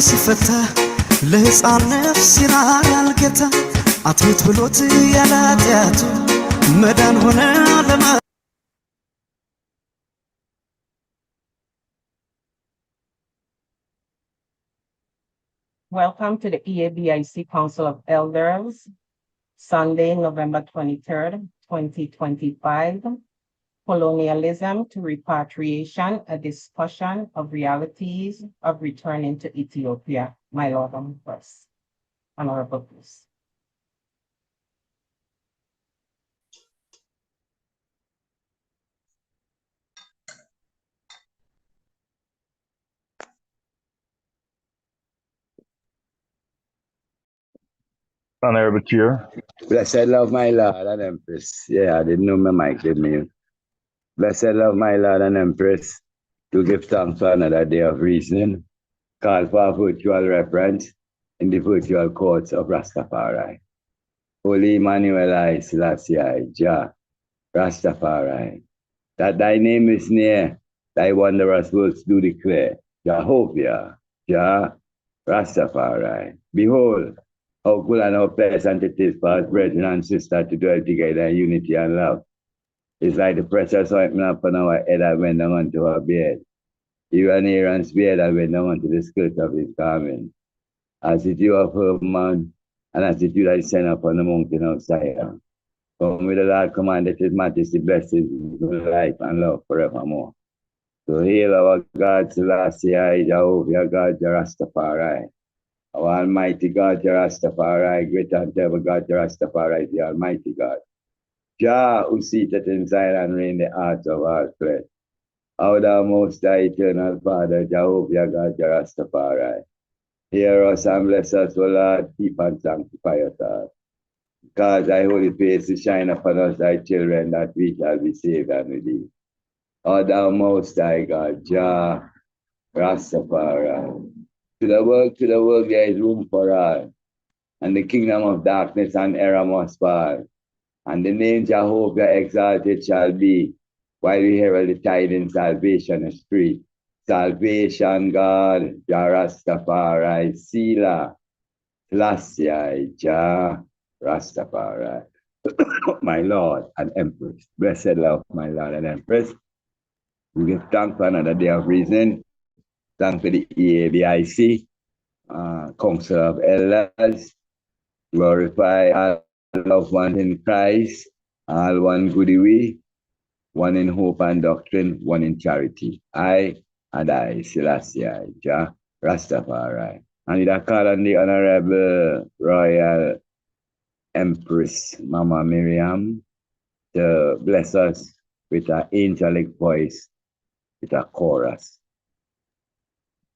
ሲፈታ ለሕፃን ነፍስ ይራራል ጌታ አትሙት ብሎት ያለ ኃጢአቱ መዳን ሆነ ለማ Welcome to the EABIC Council of Elders, Sunday, November 23rd, 2025. Colonialism to Repatriation, a discussion of realities of returning to Ethiopia. My Lord and First, Honorable Bruce. Honorable Chair. Blessed love, my Lord and Empress. Yeah, I didn't know my mic did me. Blessed love, my Lord and Empress, to give thanks for another day of reasoning, call for virtual reference in the virtual courts of Rastafari. Holy Emmanuel I, Selassie I, Jah, Rastafari, that thy name is near, thy wondrous works do declare, Jehovah, Jah, Rastafari. Behold, how good and how pleasant it is for us brethren and sisters to dwell together in unity and love. It's like the precious ointment upon our head that went down unto our beard. Even Aaron's beard that went down unto the skirt of his garment. As it you of her man, and as it you that sent upon the mountain of Zion. From with the Lord commanded his majesty blessings, life and love forevermore. So hail our God, Selassie I, Jehovah God, Rastafari. Our Almighty God, Rastafari, great and ever God, Rastafari, the Almighty God. Jah, who seated in Zion and reign the hearts of all flesh. How thou most thy eternal Father, Jehovah God, Rastafari. Hear us and bless us, O Lord, keep and sanctify us all. Cause thy holy face to shine upon us, thy children, that we shall be saved and redeemed. O thou most high God, Jah, Rastafari. To the world there is room for all, and the kingdom of darkness and error must fall. And the name Jehovah exalted shall be, while we herald the tidings, salvation is free. Salvation, God, Jah Rastafari, Sila, Selassie, Jah Rastafari. My Lord and Empress, blessed love, my Lord and Empress. We give thanks for another day of reasoning. Thanks for the EABIC, Council of Elders. Glorify all loved ones in Christ, all one goody way, one in hope and doctrine, one in charity. I and I, Selassie, Jah Rastafari. And I call on the Honorable Royal Empress Mama Miriam to bless us with her angelic voice, with a chorus.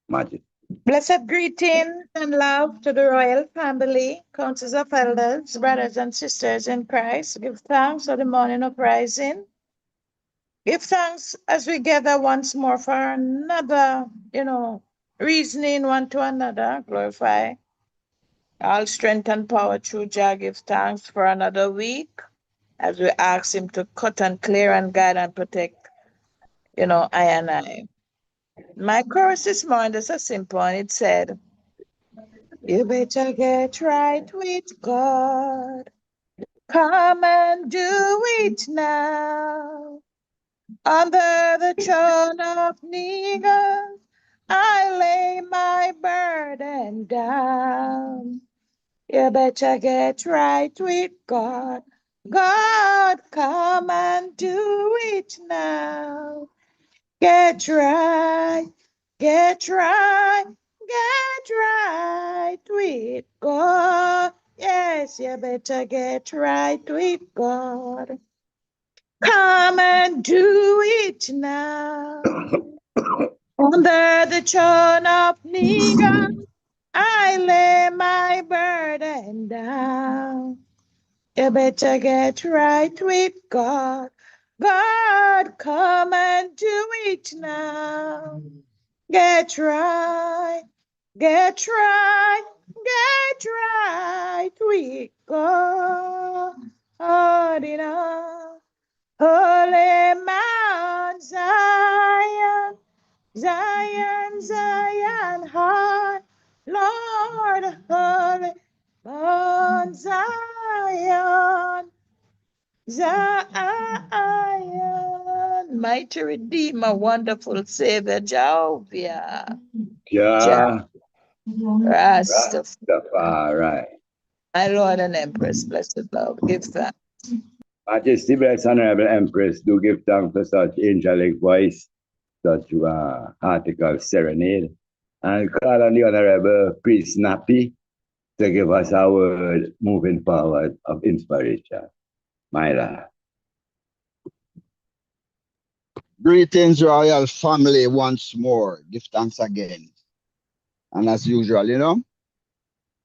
Magic. Blessed greeting and love to the royal family, councils of elders, brothers and sisters in Christ. Give thanks for the morning of rising. Give thanks as we gather once more for another, reasoning one to another. Glorify all strength and power through Jah. Give thanks for another week as we ask him to cut and clear and guide and protect, I and I. My chorus this morning is a simple one. It said, you better get right with God. come and do it now. Under the throne of Negus, I lay my burden down. You better get right with God. God, come and do it now. Get right, get right, get right with God. Yes, you better get right with God. Come and do it now. Under the throne of Negan, I lay my burden down. You better get right with God. God, come and do it now. Get right, get right, get right with God. You know, Holy Mount Zion, Zion, Zion, high, Lord, Holy Mount Zion, Zion, mighty Redeemer, wonderful Savior, Jehovah, Yeah, Rastafari, Rastafari. my Lord and Empress, blessed love, give thanks. Majesty, blessed Honorable Empress, do give thanks for such angelic voice, such article serenade, and call on the Honorable Priest Nappy to give us our word moving forward of inspiration. My Lord. Greetings, royal family, once more. Give thanks again. And as usual,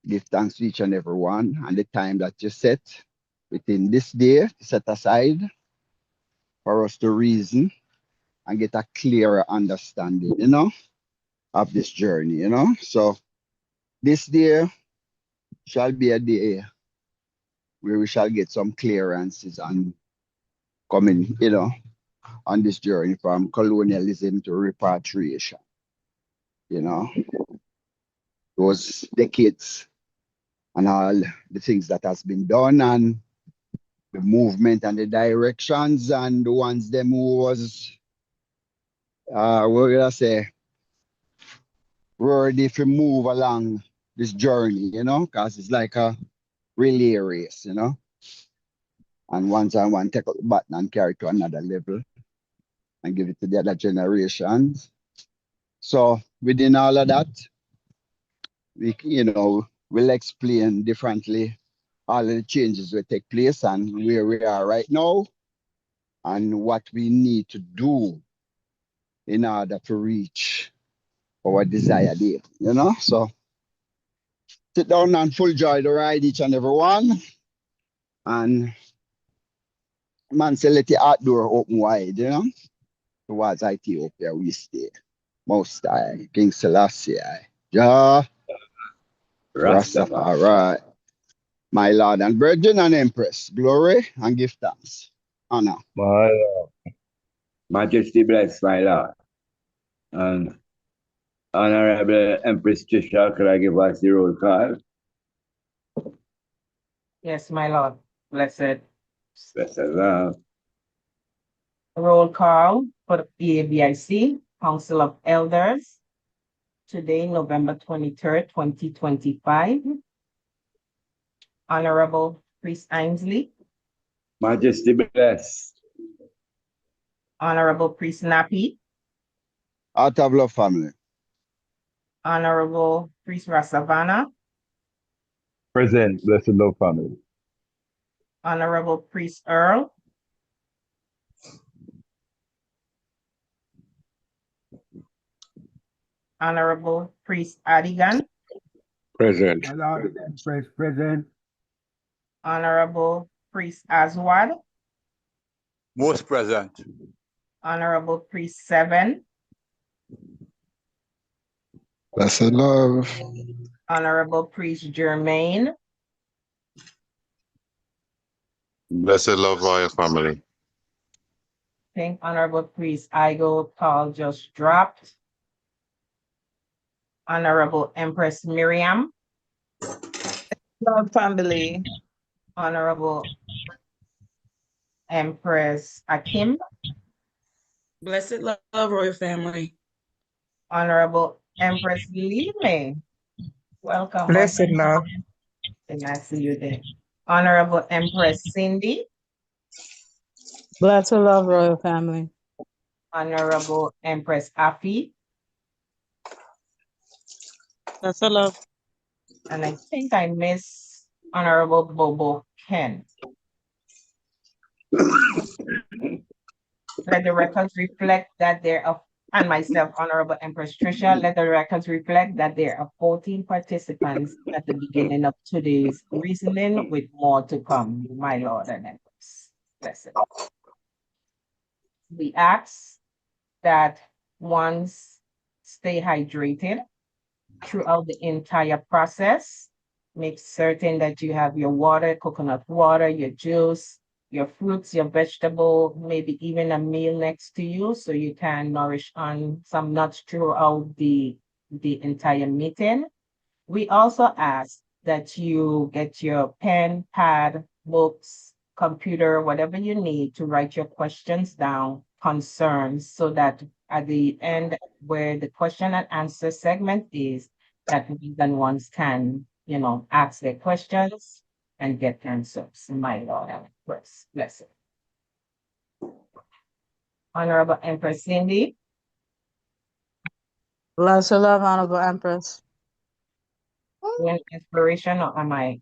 give thanks to each and every one and the time that you set within this day, set aside for us to reason and get a clearer understanding, of this journey, So this day shall be a day where we shall get some clearances on coming, on this journey from colonialism to repatriation, those decades and all the things that has been done and the movement and the directions and the ones them who was what would I say ready to move along this journey, because it's like a relay race, and once and one take up the button and carry it to another level and give it to the other generations. So within all of that, we will explain differently all of the changes will take place and where we are right now and what we need to do in order to reach our desired day, So sit down and full joy to ride each and every one. And man say let the outdoor open wide, towards Ethiopia we stay. Most High, King Selassie, Jah Rastafari. Rastafari, my Lord and Virgin and Empress, glory and give thanks. Honor. My Lord. Majesty, bless my Lord. And Honorable Empress Trisha, could I give us the roll call? Yes, my Lord. Blessed. Blessed love. Roll call for the PABIC Council of Elders. Today, November 23rd, 2025. Honorable Priest Ainsley, Majesty, bless. Honorable Priest Nappy, Out of love family. Honorable Priest Rasavana, Present, blessed love family. Honorable Priest Earl, Honorable Priest Adigan, Present. My Lord, Empress present. Honorable Priest Aswad, Most present. Honorable Priest Seven, Blessed love. Honorable Priest Germain, Blessed love, royal family. I think Honorable Priest Igo Paul just dropped. Honorable Empress Miriam, Love family. Honorable Empress Akim, Blessed love, royal family. Honorable Empress Lime. Welcome. Blessed love. And I see you there. Honorable Empress Cindy, Blessed love, royal family. Honorable Empress Afi, Blessed love. and I think I miss Honorable Bobo Ken. Let the records reflect that there are, and myself, Honorable Empress Tricia, let the records reflect that there are 14 participants at the beginning of today's reasoning, with more to come, my Lord and Empress. Blessed. We ask that ones stay hydrated throughout the entire process. Make certain that you have your water, coconut water, your juice, your fruits, your vegetable, maybe even a meal next to you so you can nourish on some nuts throughout the entire meeting. We also ask that you get your pen, pad, books, computer, whatever you need to write your questions down, concerns, so that at the end where the question and answer segment is, that then ones can, ask their questions and get answers. My Lord and Empress, bless it. Honorable Empress Cindy, Blessed love, honorable empress. doing inspiration, or am I?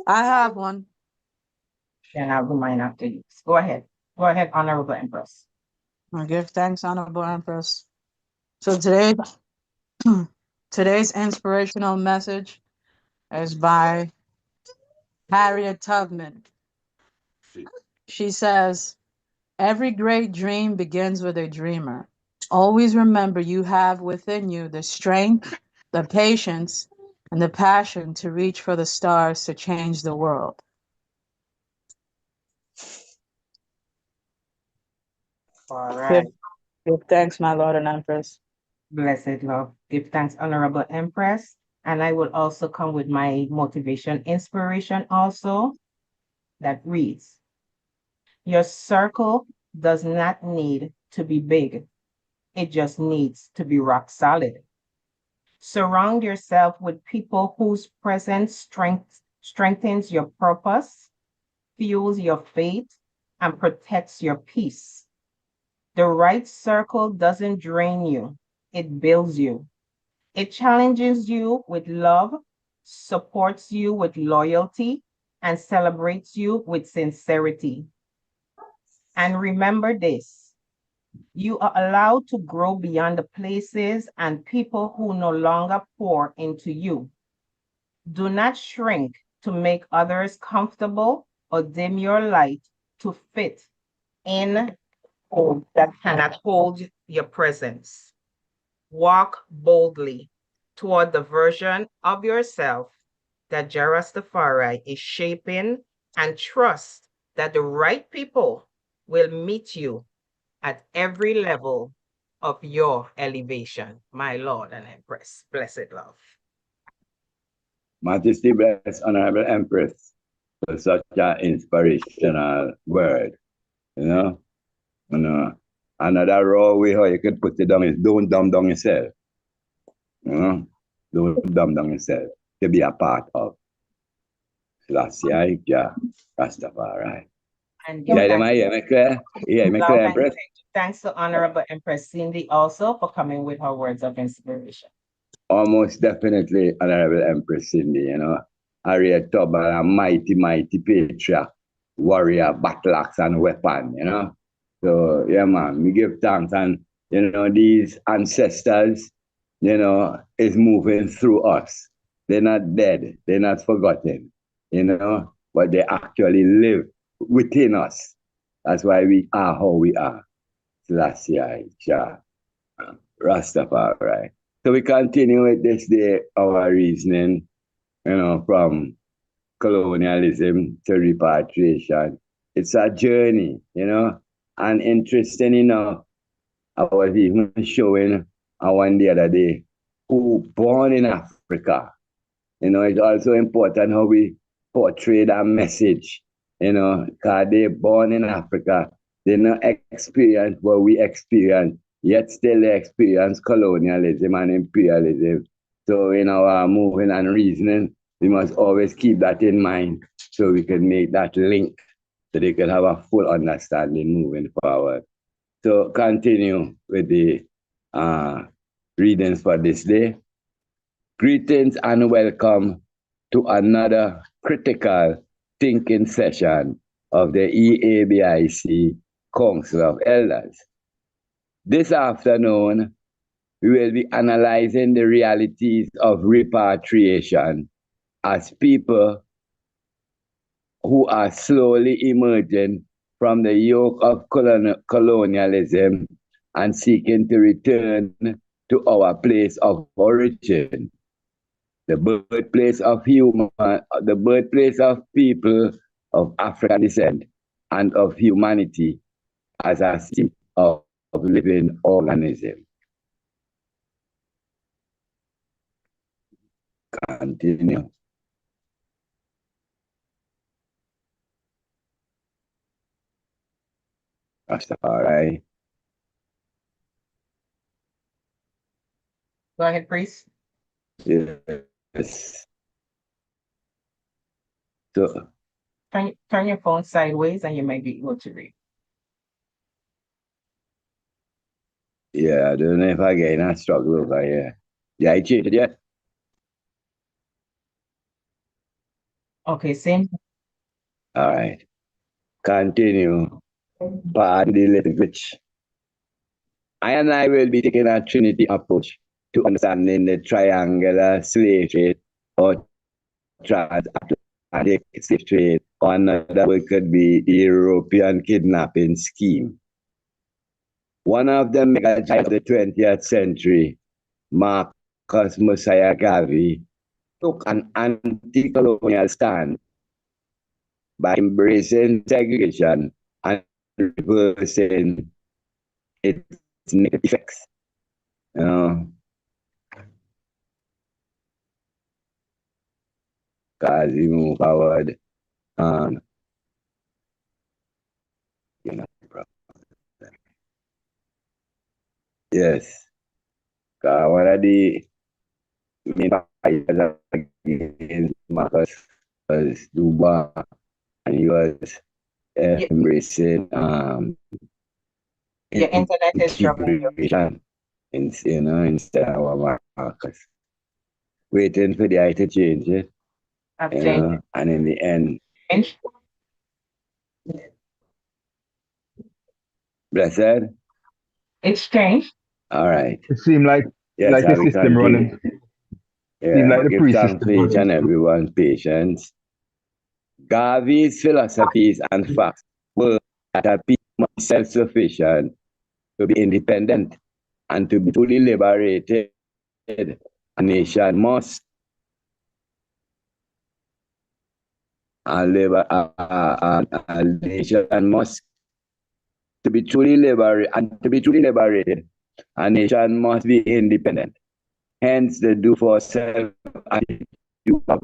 I have one. Then I'll do mine after you. Go ahead. Go ahead, Honorable Empress. I give thanks, honorable empress. So today's inspirational message is by Harriet Tubman. She says, every great dream begins with a dreamer. Always remember you have within you the strength, the patience, and the passion to reach for the stars to change the world. All right. Give thanks, my Lord and Empress. Blessed love. Give thanks, Honorable Empress. And I will also come with my motivation inspiration also, that reads, your circle does not need to be big. It just needs to be rock solid. Surround yourself with people whose presence strengthens your purpose, fuels your faith, and protects your peace. The right circle doesn't drain you, it builds you. It challenges you with love, supports you with loyalty, and celebrates you with sincerity. And remember this, you are allowed to grow beyond the places and people who no longer pour into you. Do not shrink to make others comfortable or dim your light to fit in that cannot hold your presence. Walk boldly toward the version of yourself that Jarastafari is shaping, and trust that the right people will meet you at every level of your elevation. My Lord and Empress, blessed love. Majesty bless Honorable Empress for such an inspirational word. Another raw way how you could put it down is don't dumb down yourself. Don't dumb down yourself to be a part of. Rastafari. And Empress? Thanks to Honorable Empress Cindy also for coming with her words of inspiration. Almost definitely, Honorable Empress Cindy, Harriet Tubman, a mighty, mighty patriarch, warrior, battle axe and weapon, So, yeah, man, we give thanks. And, these ancestors, is moving through us. They're not dead. They're not forgotten, but they actually live within us. That's why we are how we are. Rastafari. So we continue with this day, our reasoning, from colonialism to repatriation. It's a journey, and interesting enough, I was even showing one the other day who born in Africa. It's also important how we portray that message, you know, because they born in Africa. They not experience what we experience, yet still they experience colonialism and imperialism. So in our moving and reasoning, we must always keep that in mind so we can make that link so they can have a full understanding moving forward. So continue with the readings for this day. Greetings and welcome to another critical thinking session of the EABIC Council of Elders. This afternoon, we will be analyzing the realities of repatriation as people who are slowly emerging from the yoke of colonialism and seeking to return to our place of origin, the birthplace of the birthplace of people of African descent and of humanity as a seat of living organism. Continue. Rastafari. Go ahead, priest. Yes. So Turn your phone sideways and you might be able to read. yeah, I don't know if I get in a struggle over here. Yeah, I changed it yet. Okay, same. All right. Continue. Part the language. I and I will be taking a Trinity approach to understanding the triangular slave trade or transatlantic slave trade, or another word could be the European kidnapping scheme. One of the mega giants of the 20th century, Marcus Messiah Garvey, took an anti-colonial stand by embracing segregation and reversing its negative effects. As we move forward, yes, one of the main fighters against Marcus was Dubois, and he was embracing Your internet is dropping. Instead of Marcus. Waiting for the eye to change it. I've changed. And in the end. Blessed? It's changed. All right. It seemed like Yes, the system running. Yeah, like the give pre-system thanks for each and everyone's patience. Garvey's philosophies and facts were that a people must be self-sufficient, to be independent, and to be fully liberated. A nation must a nation must to be truly liberated, a nation must be independent. Hence the do for self attitude of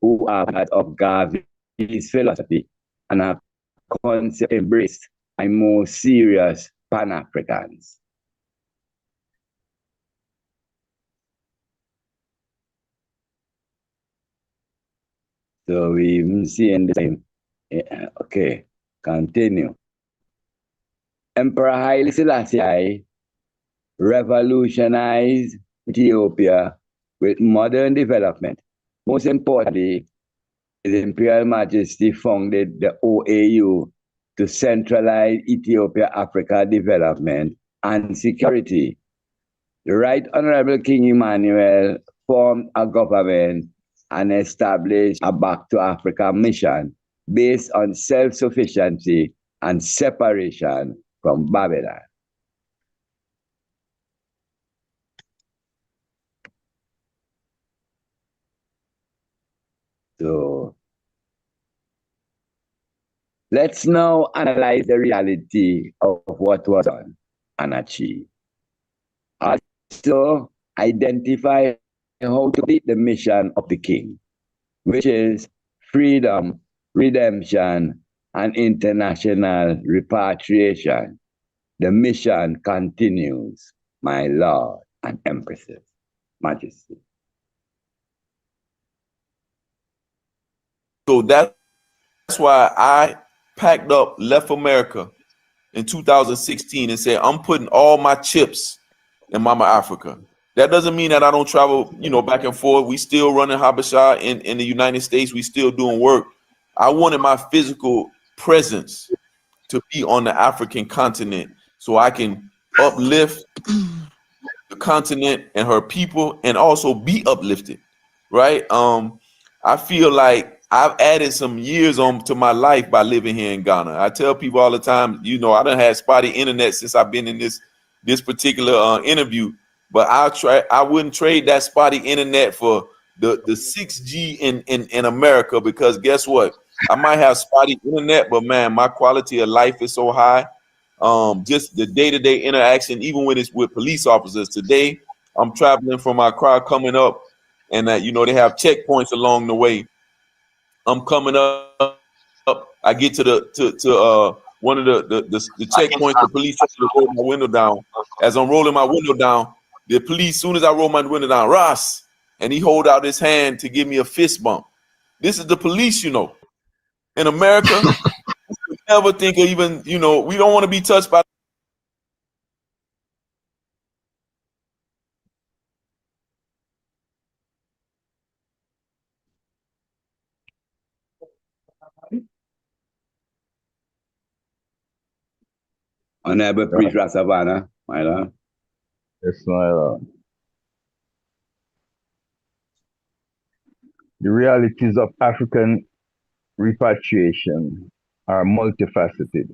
who are part of Garvey's philosophy and a concept embraced by more serious Pan-Africans. So we see in the same. Okay, continue. Emperor Haile Selassie revolutionized Ethiopia with modern development. Most importantly, His Imperial Majesty founded the OAU to centralize Ethiopia-Africa development and security. The Right Honorable King Emmanuel formed a government and established a Back to Africa mission based on self-sufficiency and separation from Babylon. So let's now analyze the reality of what was done and achieved. Also, identify how to complete the mission of the king, which is freedom redemption, and international repatriation. The mission continues, my Lord and Empresses, Majesty. So that's why I packed up, left America in 2016 and said, I'm putting all my chips in Mama Africa. That doesn't mean that I don't travel, back and forth. We still running Habesha in the United States. We still doing work. I wanted my physical presence to be on the African continent so I can uplift the continent and her people and also be uplifted, right? I feel like I've added some years on to my life by living here in Ghana. I tell people all the time, I done had spotty internet since I've been in this particular interview, but I wouldn't trade that spotty internet for the 6G in America, because guess what? I might have spotty internet, but man, my quality of life is so high. Just the day-to-day interaction, even when it's with police officers. Today, I'm traveling from my car coming up, and they have checkpoints along the way. I'm coming up. I get to one of the checkpoints. The police tell me to roll my window down. As I'm rolling my window down, the police, soon as I roll my window down, Ross, and he hold out his hand to give me a fist bump. This is the police, in America. Never think of even, we don't want to be touched by. Honorable Priest Rasavana, my Lord. Yes, my Lord. The realities of African repatriation are multifaceted,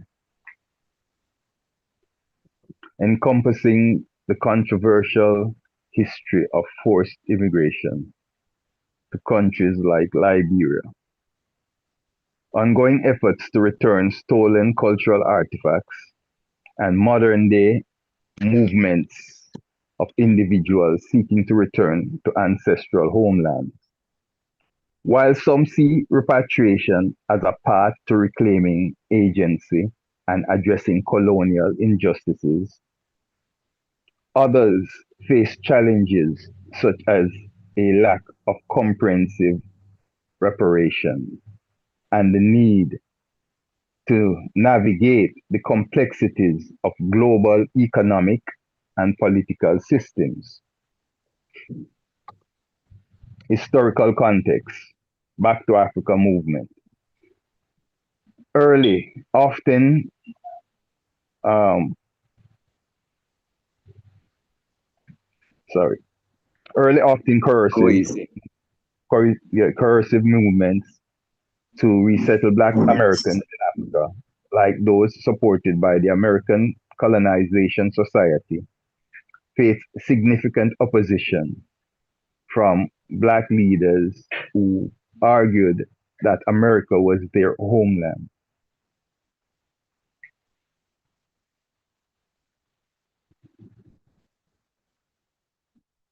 encompassing the controversial history of forced immigration to countries like Liberia, ongoing efforts to return stolen cultural artifacts, and modern-day movements of individuals seeking to return to ancestral homelands. While some see repatriation as a path to reclaiming agency and addressing colonial injustices, others face challenges such as a lack of comprehensive reparation and the need to navigate the complexities of global economic and political systems. Historical context. Back to Africa movement. Early, often early, often coercive movements to resettle Black Americans in Africa, like those supported by the American Colonization Society, faced significant opposition from Black leaders who argued that America was their homeland.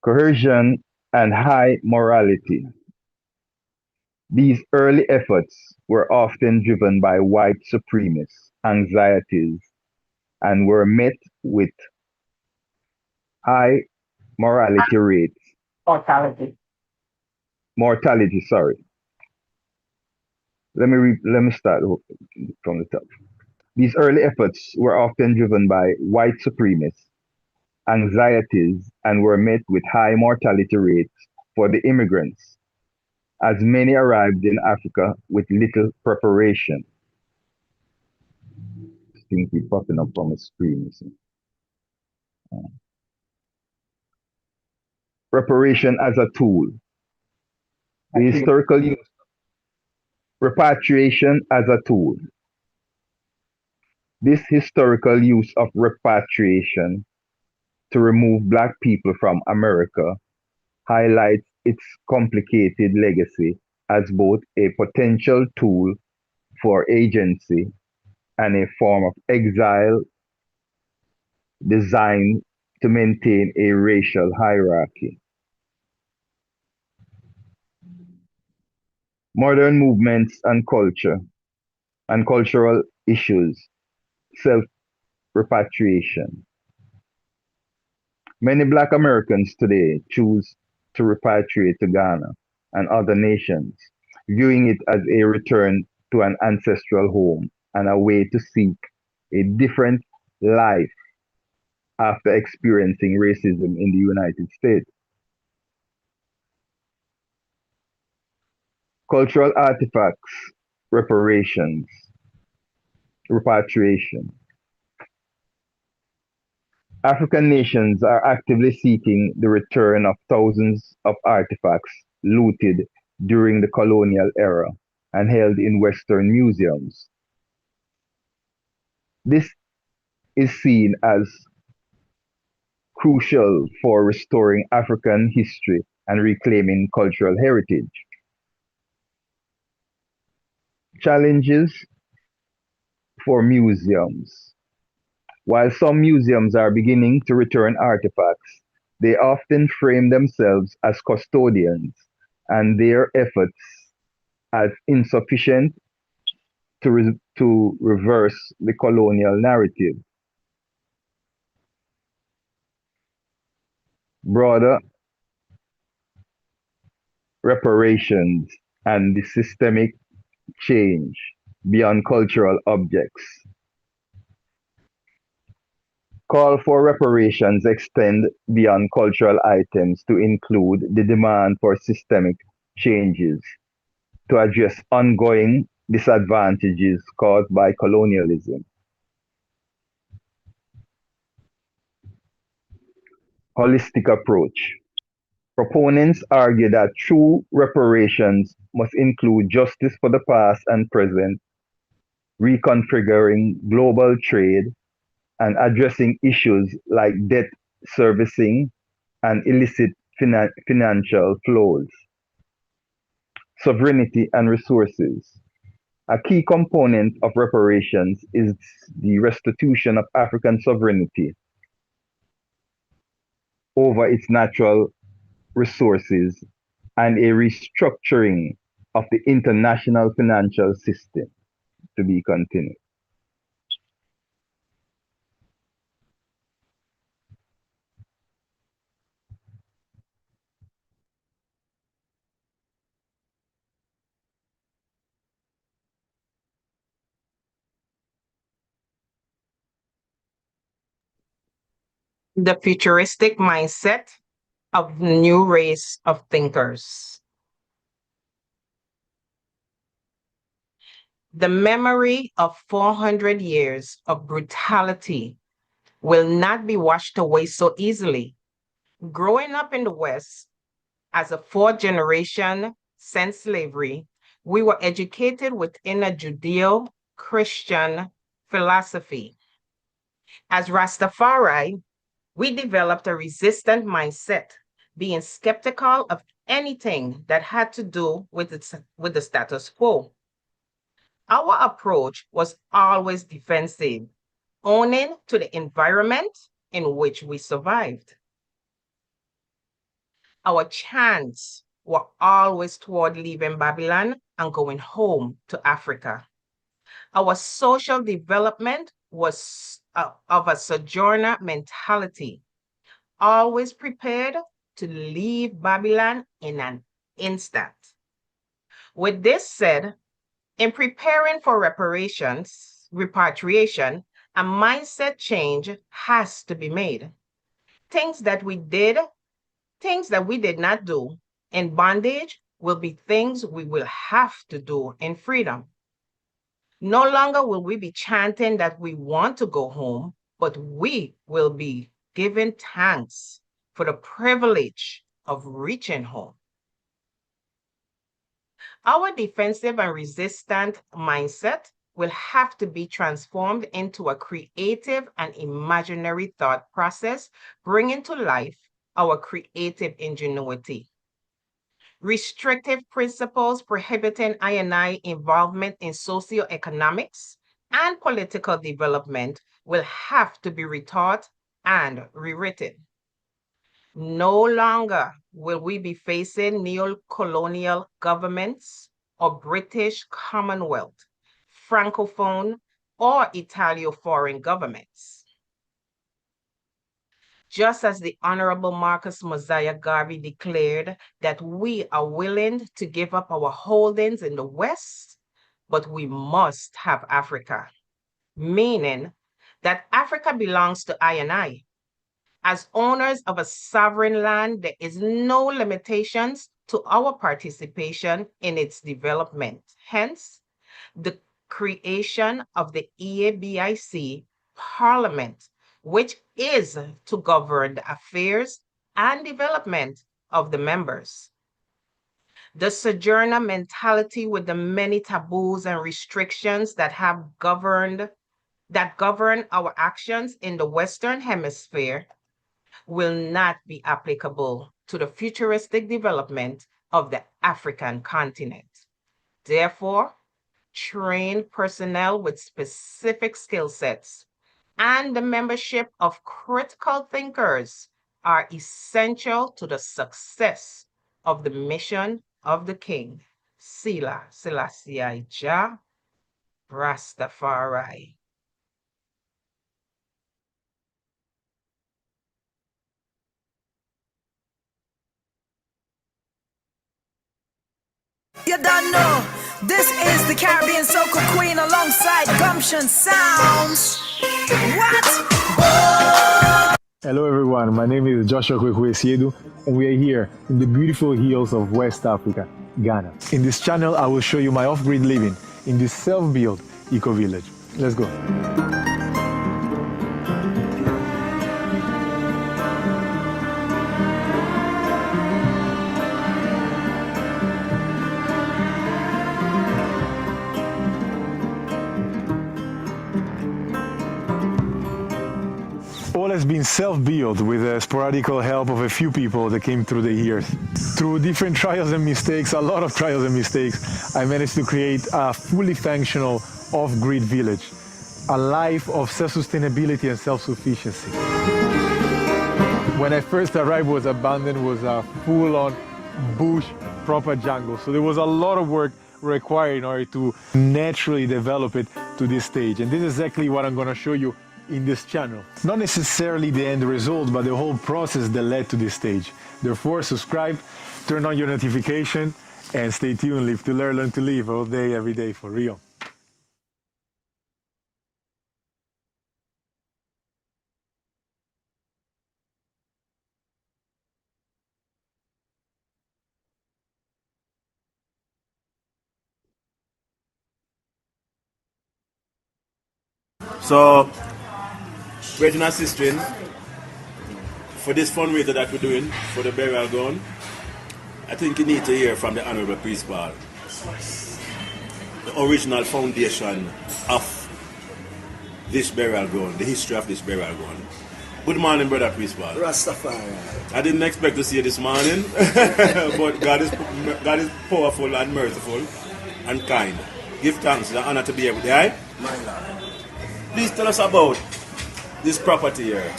Coercion and high morality. These early efforts were often driven by white supremacist anxieties and were met with high mortality rates. Mortality, sorry. Let me start from the top. These early efforts were often driven by white supremacist anxieties and were met with high mortality rates for the immigrants, as many arrived in Africa with little preparation. Things keep popping up on the screen. Preparation as a tool. The historical use. Repatriation as a tool. This historical use of repatriation to remove Black people from America highlights its complicated legacy as both a potential tool for agency and a form of exile designed to maintain a racial hierarchy. Modern movements and culture and cultural issues, self-repatriation. Many Black Americans today choose to repatriate to Ghana and other nations, viewing it as a return to an ancestral home and a way to seek a different life after experiencing racism in the United States. Cultural artifacts, reparations, repatriation. African nations are actively seeking the return of thousands of artifacts looted during the colonial era and held in Western museums. This is seen as crucial for restoring African history and reclaiming cultural heritage. Challenges for museums. While some museums are beginning to return artifacts, they often frame themselves as custodians and their efforts as insufficient to reverse the colonial narrative. Broader reparations and the systemic change beyond cultural objects. Call for reparations extend beyond cultural items to include the demand for systemic changes to address ongoing disadvantages caused by colonialism. Holistic approach. Proponents argue that true reparations must include justice for the past and present, reconfiguring global trade, and addressing issues like debt servicing and illicit financial flows. Sovereignty and resources. A key component of reparations is the restitution of African sovereignty over its natural resources and a restructuring of the international financial system, to be continued. The futuristic mindset of the new race of thinkers. The memory of 400 years of brutality will not be washed away so easily. Growing up in the West as a fourth generation since slavery, we were educated within a Judeo-Christian philosophy. As Rastafari, we developed a resistant mindset, being skeptical of anything that had to do with the status quo. Our approach was always defensive, owning to the environment in which we survived. Our chants were always toward leaving Babylon and going home to Africa. Our social development was of a sojourner mentality, always prepared to leave Babylon in an instant. With this said, in preparing for repatriation, a mindset change has to be made. Things that we did not do in bondage will be things we will have to do in freedom. No longer will we be chanting that we want to go home, but we will be giving thanks for the privilege of reaching home. Our defensive and resistant mindset will have to be transformed into a creative and imaginary thought process, bringing to life our creative ingenuity. Restrictive principles prohibiting I&I involvement in socioeconomics and political development will have to be retaught and rewritten. No longer will we be facing neo-colonial governments or British Commonwealth, Francophone, or Italo-foreign governments. Just as the Honorable Marcus Mosiah Garvey declared that we are willing to give up our holdings in the West, but we must have Africa, meaning that Africa belongs to I and I. As owners of a sovereign land, there is no limitations to our participation in its development. Hence, the creation of the EABIC Parliament, which is to govern the affairs and development of the members. The sojourner mentality with the many taboos and restrictions that govern our actions in the Western Hemisphere will not be applicable to the futuristic development of the African continent. Therefore, trained personnel with specific skill sets and the membership of critical thinkers are essential to the success of the mission of the King, Selah Selassie Jah Rastafari. You don't know, this is the Caribbean Soca Queen alongside Gumption Sounds. What? Oh! Hello everyone, my name is Joshua Kwekwe Siedu and we are here in the beautiful hills of West Africa, Ghana. In this channel, I will show you my off-grid living in this self-built eco-village. Let's go. All has been self-built with the sporadical help of a few people that came through the years. Through different trials and mistakes, a lot of trials and mistakes, I managed to create a fully functional off-grid village, a life of self-sustainability and self-sufficiency. When I first arrived, was abandoned, was a full-on bush, proper jungle. So there was a lot of work required in order to naturally develop it to this stage. And this is exactly what I'm going to show you in this channel. Not necessarily the end result, but the whole process that led to this stage. Therefore, subscribe, turn on your notification, and stay tuned. Live to learn to live all day, every day, for real. So, brothers and sisters, for this fundraiser that we're doing for the burial ground, I think you need to hear from the Honorable Principal, the original foundation of this burial ground, the history of this burial ground. Good morning, Brother Principal. Rastafari. I didn't expect to see you this morning, but God is powerful and merciful and kind. Give thanks, it's an honor to be here with you, right? My Lord. Please tell us about this property here,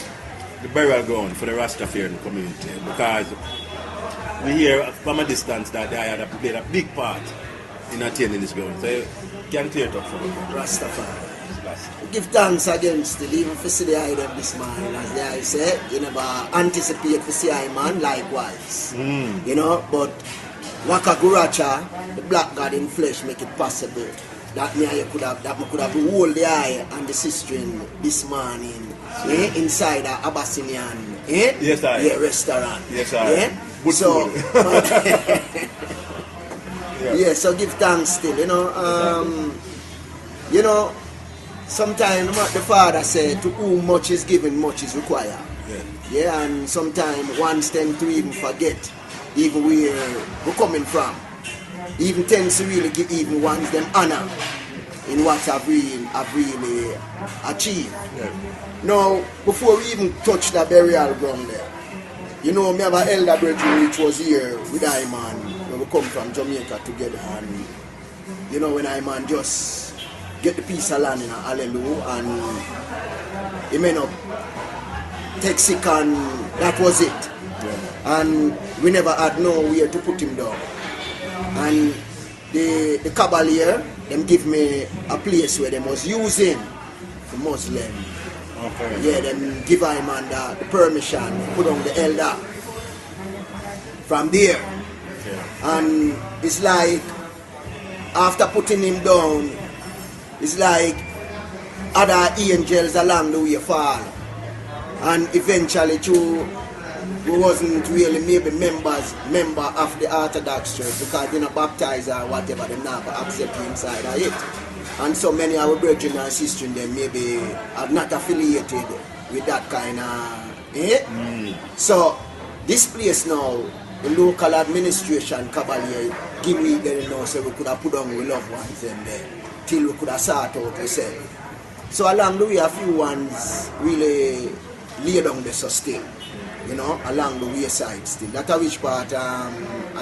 the burial ground for the Rastafarian community, because we hear from a distance that they had played a big part in attaining this ground. So you can clear it up for me. Rastafari. Give thanks again still, even for see the eye them this morning, as the eye say, you never anticipate for see eye man likewise. You know, but Waka Guracha, the black God in flesh, make it possible. That me could have hold the eye and the sister this morning, inside a Abyssinian, Yes, I. Yeah, restaurant. Yes, I. Good so, yeah, so give thanks still, you know, sometimes the Father said, to whom much is given, much is required. Yeah, and sometimes one tend to even forget even where we're coming from. Even tends to really give even ones them honor in what I've really achieved. Now, before we even touch the burial ground there, you know, me have an elder brother which was here with Iman when we come from Jamaica together, and you know, when Iman just get the piece of land in Hallelujah, and he may not take sick, and that was it. And we never had nowhere to put him down. And the Cavalier, them give me a place where they was using the Muslim. Okay. Yeah, them give him the permission, put on the elder. From there. Okay. And it's like, after putting him down, it's like other angels along the way fall. And eventually, too, we wasn't really maybe member of the Orthodox Church because they're not baptized or whatever, they're not accept inside of it. And so many of our brethren and sisters them maybe are not affiliated with that kind of So this place now, the local administration Cavalier give me there now so we could have put on with loved ones and there till we could have sort out ourselves. So along the way a few ones really lay down the sustain. You know, along the wayside still. That's which part I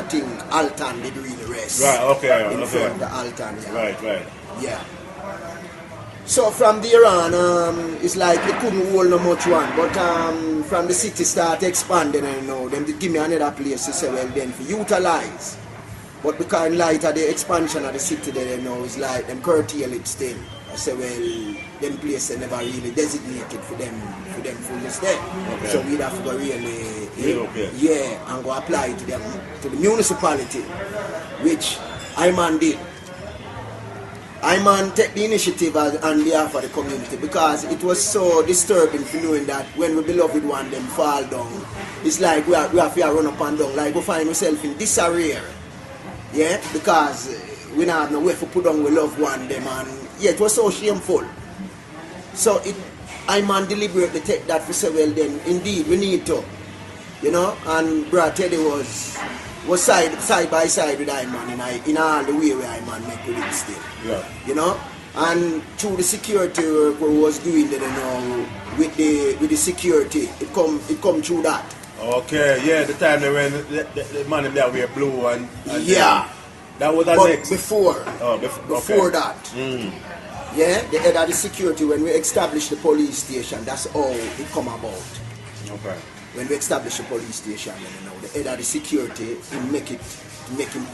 think Alton did really rest. Right, okay. In front of the Alton, yeah. Right. Yeah. So from there on, it's like it couldn't hold no much one. But from the city start expanding and them give me another place to say, well then for utilize. But because in light of the expansion of the city there it's like them curtail it still. I say, well, them places never really designated for them fullness there. Okay. So we'd have to go really, and go apply to them, to the municipality, which Iman did. Iman take the initiative on behalf of the community because it was so disturbing for knowing that when we beloved one them fall down, it's like we have to run up and down, like we find ourselves in disarray. Yeah, because we don't have no way to put on we love one them and yeah, it was so shameful. So Iman deliberately take that for say, well then, indeed, we need to, you know, and Brother Teddy was side by side with Iman in all the way where Iman make with him still. Yeah. You know, and through the security work we was doing there, you know, with the security, it come through that. Okay, yeah, the time they when the man in there wear blue and yeah. That was the but next. Before okay. that. Yeah, the head of the security, when we established the police station, that's how it come about. Okay. When we established the police station, you know, the head of the security, he make him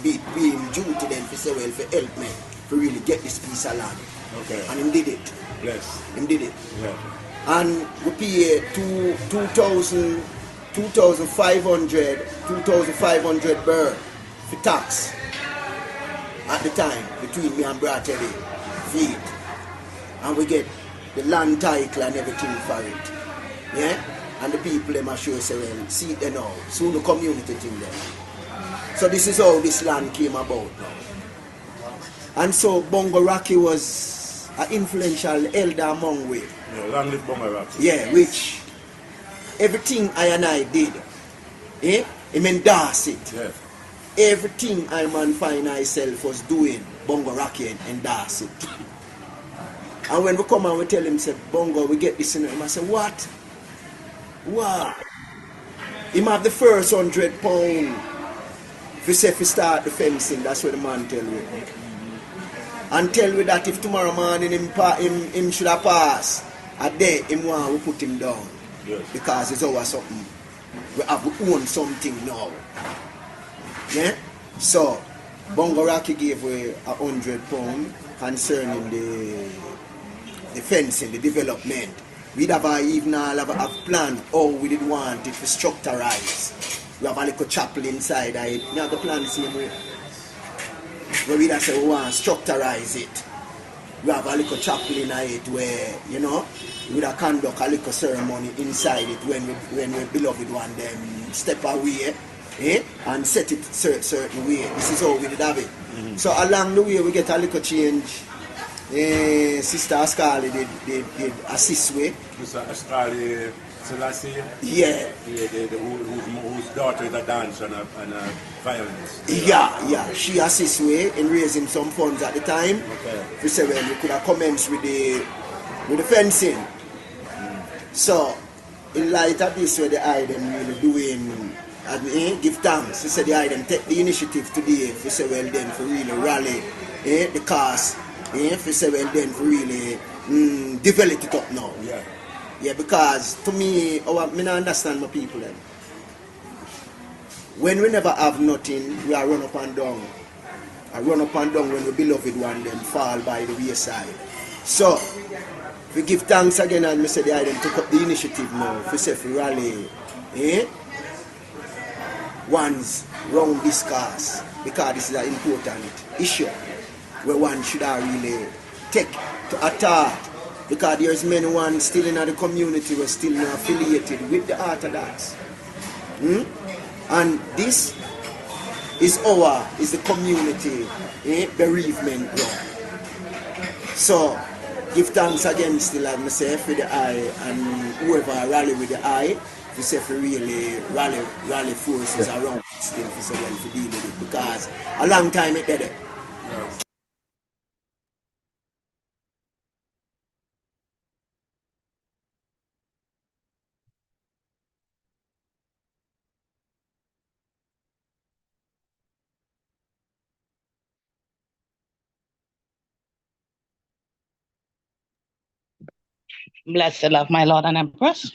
be in duty then for say, well, for help me to really get this piece of land. Okay. And he did it. Yes. He did it. Yeah. And we pay 2,500 birr for tax at the time between me and Brother Teddy feet. And we get the land title and everything for it. Yeah? And the people them are sure say, well, see it now. Soon the community thing there. So this is how this land came about now. And so Bongo Rocky was an influential elder among we. Yeah, long live Bongo Rocky. Yeah, which everything I and I did, he endorse it. Yeah. Everything I man find myself was doing, Bongo Rocky endorse it. And when we come and we tell him, say, Bongo, we get this in him, I say, what? Wow. Him have the first £100 if you say if you start the fencing, that's what the man tell me. And tell me that if tomorrow morning him should have passed, a day him want we put him down. Yes. Because it's our something. We have to own something now. Yeah? So Bongo Rocky gave away £100 concerning the fencing, the development. We'd have even all have planned how we did want it to structurize. We have a little chapel inside of it. We have the plan the same way. Where we'd have say we want to structurize it. We have a little chapel in it where, you know, we'd have conduct a little ceremony inside it when we beloved one them step away and set it certain way. This is how we did have it. Mm-hmm. So along the way we get a little change. Sister Ascali did assist with. Sister Ascali Selassie? Yeah. Whose daughter is a dancer and a violinist. Yeah. She assists with in raising some funds at the time. Okay. We say, well, we could have commenced with the fencing. So, in light of this, where the item really doing, and give thanks. We say the item take the initiative today. We say, well, then, for really rally the cause. If we say, well, then, for really develop it up now. Yeah, because to me, I don't understand my people then. When we never have nothing, we are run up and down. run up and down when the beloved one them fall by the wayside. So, we give thanks again, and Mr. They took up the initiative now for say for rally, one's wrong discourse, because this is an important issue where one should really take to attack, because there's many one still in the community who are still not affiliated with the Orthodox. And this is the community bereavement ground. So give thanks again still, as I say, for the eye, and whoever rally with the eye, to say for really rally forces around still for so well to deal with it, because a long time it did it. Bless the love, my Lord and Empress.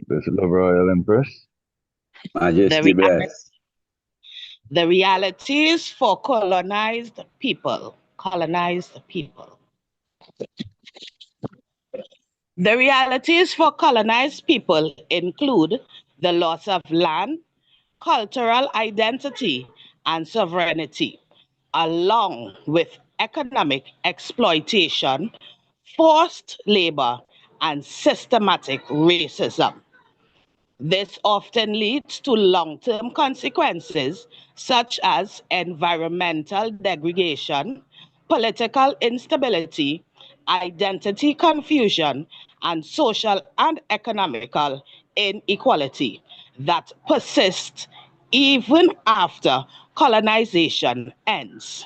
Bless the love, Royal Empress. Majesty bless. The realities for colonized people. The realities for colonized people include the loss of land, cultural identity, and sovereignty, along with economic exploitation, forced labor, and systematic racism. This often leads to long-term consequences such as environmental degradation, political instability, identity confusion, and social and economical inequality that persist even after colonization ends.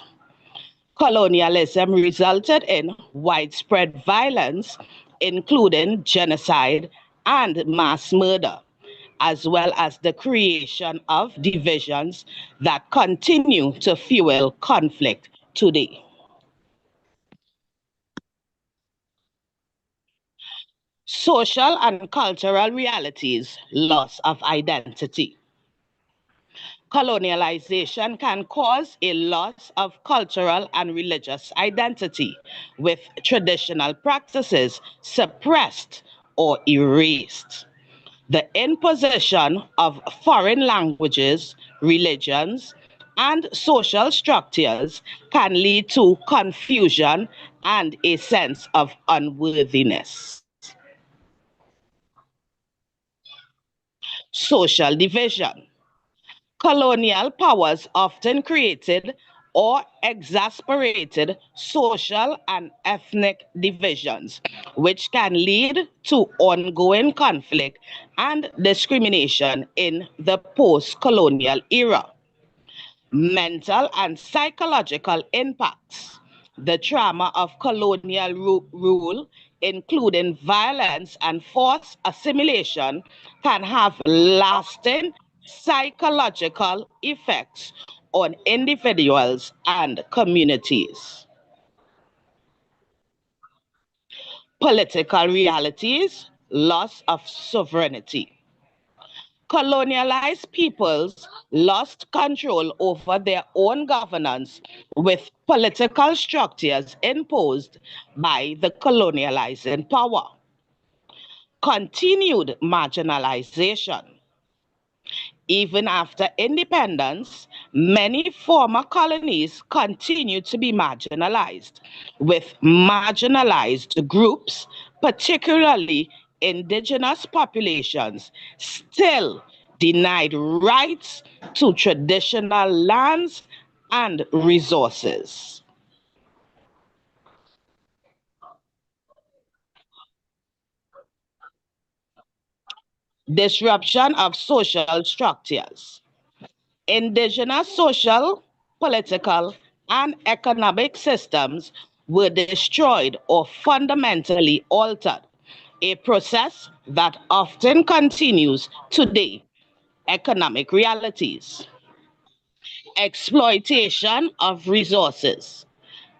Colonialism resulted in widespread violence, including genocide and mass murder, as well as the creation of divisions that continue to fuel conflict today. Social and cultural realities, loss of identity. Colonialization can cause a loss of cultural and religious identity, with traditional practices suppressed or erased. The imposition of foreign languages, religions, and social structures can lead to confusion and a sense of unworthiness. Social division. Colonial powers often created or exasperated social and ethnic divisions, which can lead to ongoing conflict and discrimination in the post-colonial era. Mental and psychological impacts. The trauma of colonial rule, including violence and forced assimilation, can have lasting psychological effects on individuals and communities. Political realities, loss of sovereignty. Colonialized peoples lost control over their own governance, with political structures imposed by the colonializing power. Continued marginalization. Even after independence, many former colonies continue to be marginalized, with marginalized groups, particularly indigenous populations, still denied rights to traditional lands and resources. Disruption of social structures. Indigenous social, political, and economic systems were destroyed or fundamentally altered, a process that often continues today. Economic realities. Exploitation of resources.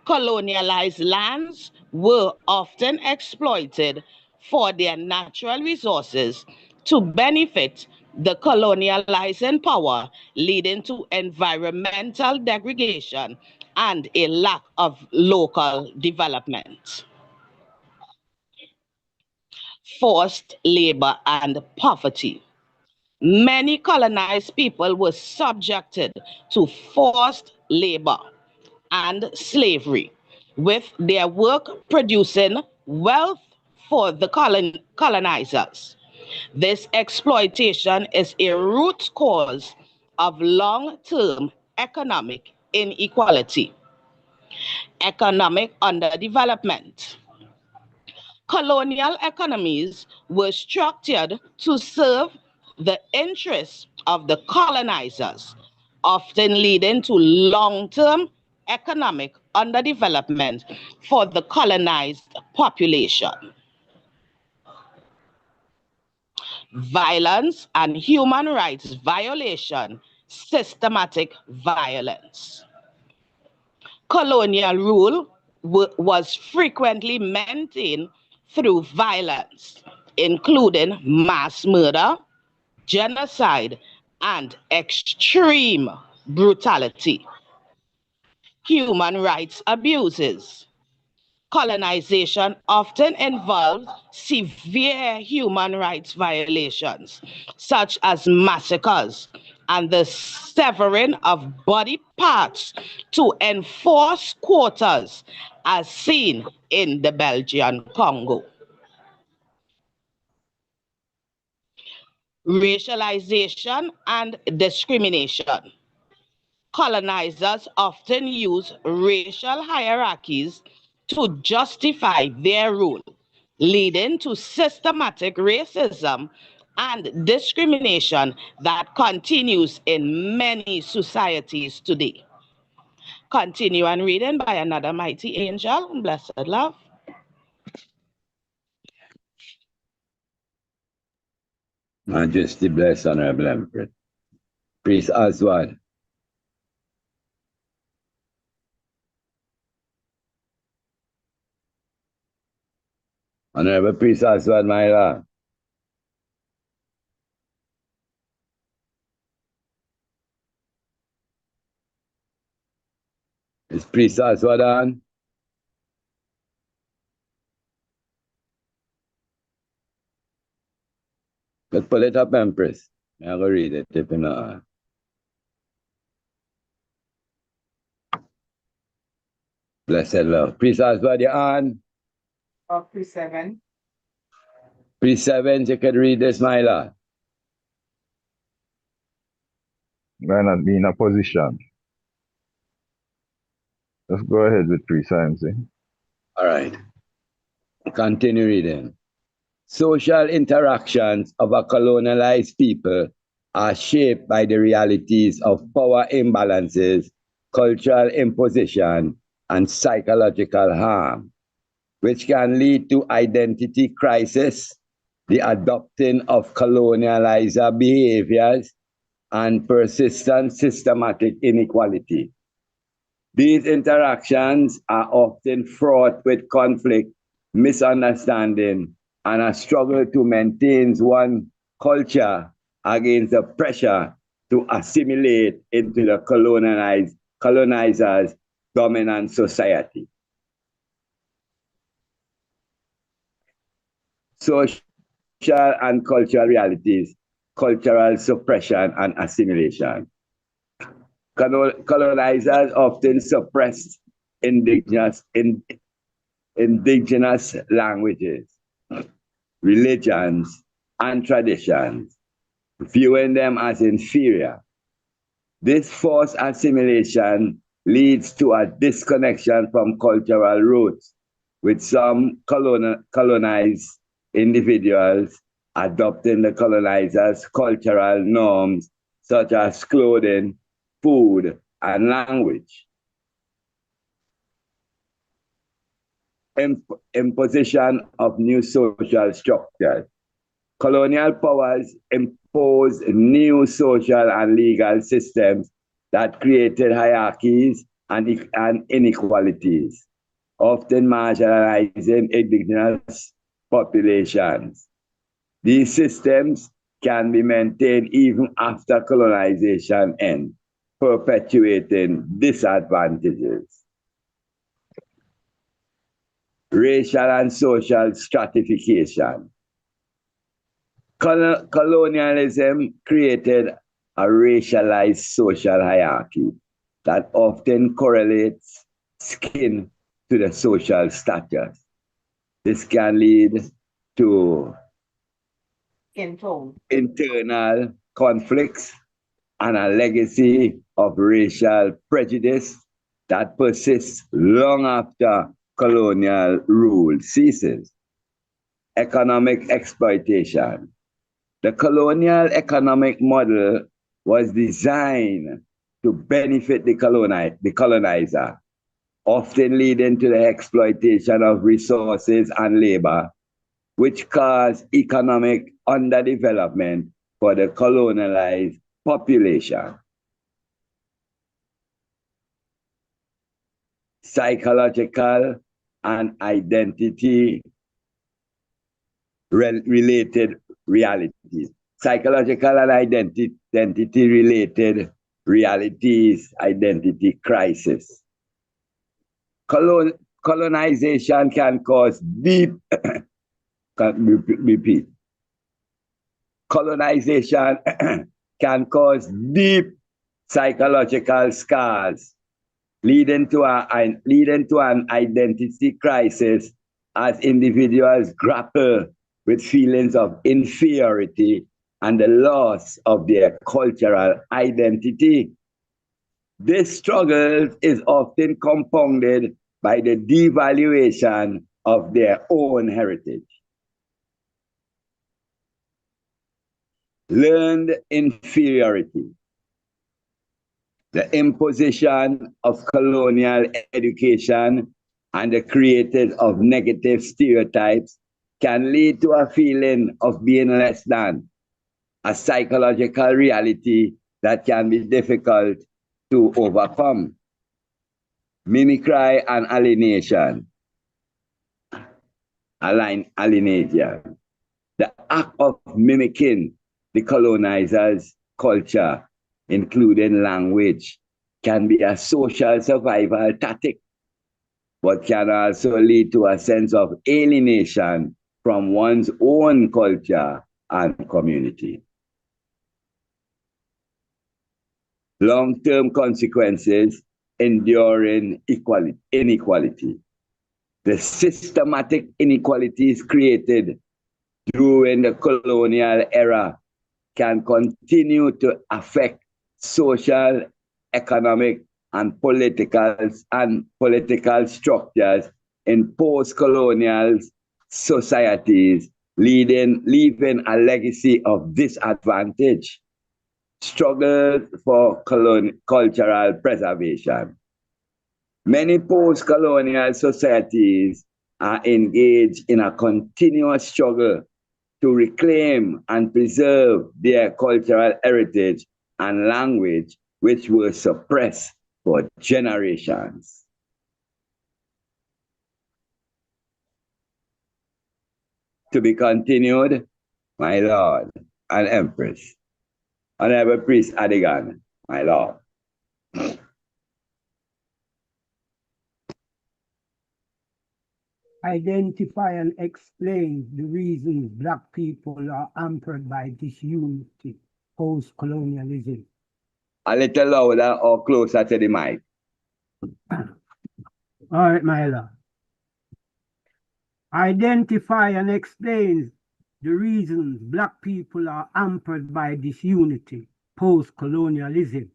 Colonialized lands were often exploited for their natural resources to benefit the colonializing power, leading to environmental degradation and a lack of local development. Forced labor and poverty. Many colonized people were subjected to forced labor and slavery, with their work producing wealth for the colonizers. This exploitation is a root cause of long-term economic inequality. Economic underdevelopment. Colonial economies were structured to serve the interests of the colonizers, often leading to long-term economic underdevelopment for the colonized population. Violence and human rights violation, systematic violence. Colonial rule was frequently maintained through violence, including mass murder, genocide, and extreme brutality. Human rights abuses. Colonization often involved severe human rights violations, such as massacres and the severing of body parts to enforce quotas, as seen in the Belgian Congo. Racialization and discrimination. Colonizers often use racial hierarchies to justify their rule, leading to systematic racism and discrimination that continues in many societies today. Continue on reading by another mighty angel. Blessed love. Majesty bless Honorable Empress. Priest Oswald. Honorable Priest Oswald, my lord. Is Priest Oswald on? Let's pull it up, Empress. I'm going to read it if you're not on. Blessed love. Priest Oswald, you're on? Priest 7. Priest 7, you can read this, my lord. May not be in a position. Let's go ahead with priest Science. All right. Continue reading. Social interactions of a colonialized people are shaped by the realities of power imbalances, cultural imposition, and psychological harm, which can lead to identity crisis, the adopting of colonializer behaviors, and persistent systematic inequality. These interactions are often fraught with conflict, misunderstanding, and a struggle to maintain one culture against the pressure to assimilate into the colonizers' dominant society. Social and cultural realities, cultural suppression and assimilation. Colonizers often suppressed indigenous languages, religions, and traditions, viewing them as inferior. This forced assimilation leads to a disconnection from cultural roots, with some colonized individuals adopting the colonizers' cultural norms, such as clothing, food, and language. Imposition of new social structures. Colonial powers imposed new social and legal systems that created hierarchies and inequalities, often marginalizing indigenous populations. These systems can be maintained even after colonization ends, perpetuating disadvantages. Racial and social stratification. Colonialism created a racialized social hierarchy that often correlates skin to the social status. This can lead to internal conflicts and a legacy of racial prejudice that persists long after colonial rule ceases. Economic exploitation. The colonial economic model was designed to benefit the colonizer, often leading to the exploitation of resources and labor, which caused economic underdevelopment for the colonialized population. Psychological and identity related realities. Psychological and identity related realities, identity crisis. Colonization can cause deep, repeat. Colonization can cause deep psychological scars, leading to an identity crisis as individuals grapple with feelings of inferiority and the loss of their cultural identity. This struggle is often compounded by the devaluation of their own heritage. Learned inferiority. The imposition of colonial education and the creation of negative stereotypes can lead to a feeling of being less than, a psychological reality that can be difficult to overcome. Mimicry and alienation. Alienation. The act of mimicking the colonizer's culture, including language, can be a social survival tactic, but can also lead to a sense of alienation from one's own culture and community. Long-term consequences, enduring inequality. The systematic inequalities created during the colonial era can continue to affect social, economic, and political structures in post-colonial societies, leaving a legacy of disadvantage. Struggle for cultural preservation. Many post-colonial societies are engaged in a continuous struggle to reclaim and preserve their cultural heritage and language, which were suppressed for generations. To be continued, my Lord and Empress. Honorable Priest Adigan, my Lord. Identify and explain the reasons Black people are hampered by disunity, post-colonialism. A little louder or closer to the mic. All right, my Lord. Identify and explain the reasons Black people are hampered by disunity, post-colonialism.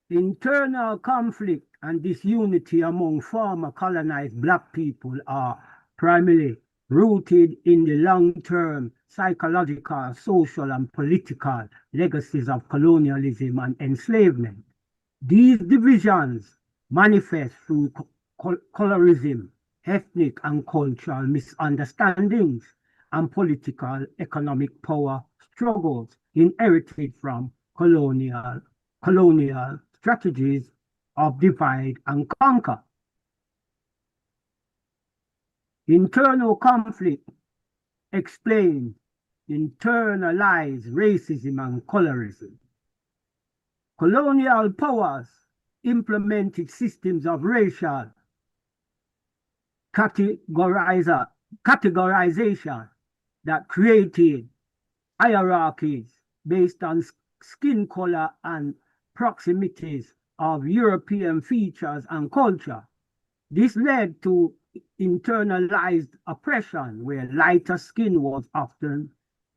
Internal conflict and disunity among former colonized Black people are primarily rooted in the long-term psychological, social, and political legacies of colonialism and enslavement. These divisions manifest through colorism, ethnic and cultural misunderstandings, and political economic power struggles inherited from colonial strategies of divide and conquer. Internal conflict explain internalized racism and colorism. Colonial powers implemented systems of racial categorization that created hierarchies based on skin color and proximities of European features and culture. This led to internalized oppression, where lighter skin was often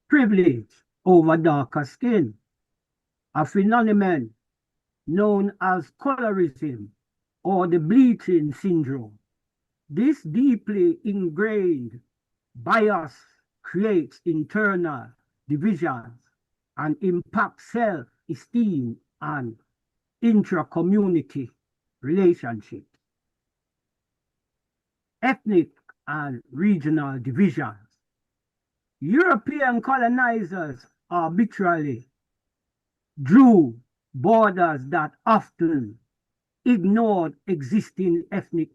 privileged over darker skin, a phenomenon known as colorism or the bleaching syndrome. This deeply ingrained bias creates internal divisions and impacts self-esteem and intra-community relationships. Ethnic and regional divisions. European colonizers arbitrarily drew borders that often ignored existing ethnic,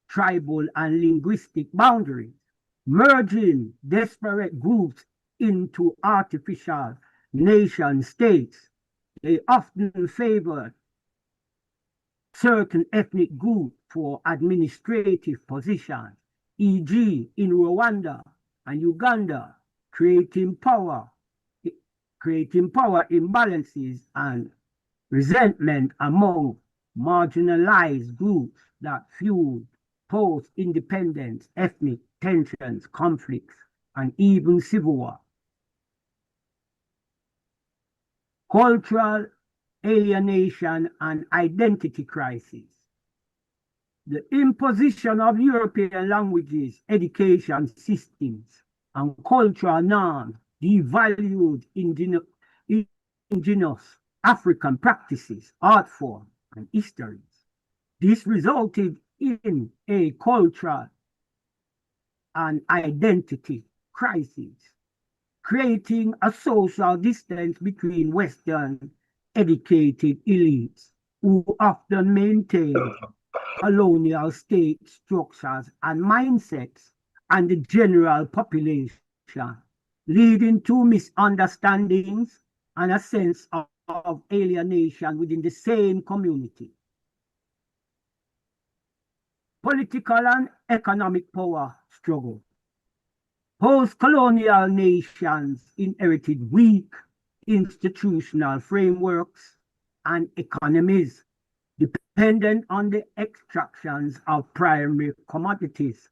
tribal, and linguistic boundaries, merging disparate groups into artificial nation states. They often favored certain ethnic groups for administrative positions, e.g. in Rwanda and Uganda, creating power imbalances and resentment among marginalized groups that fueled post-independence ethnic tensions, conflicts, and even civil war. Cultural alienation and identity crisis. The imposition of European languages, education systems, and cultural norms devalued indigenous African practices, art forms, and histories. This resulted in a cultural and identity crisis, creating a social distance between Western educated elites who often maintained colonial state structures and mindsets and the general population, leading to misunderstandings and a sense of alienation within the same community. Political and economic power struggle. Post-colonial nations inherited weak institutional frameworks and economies dependent on the extractions of primary commodities.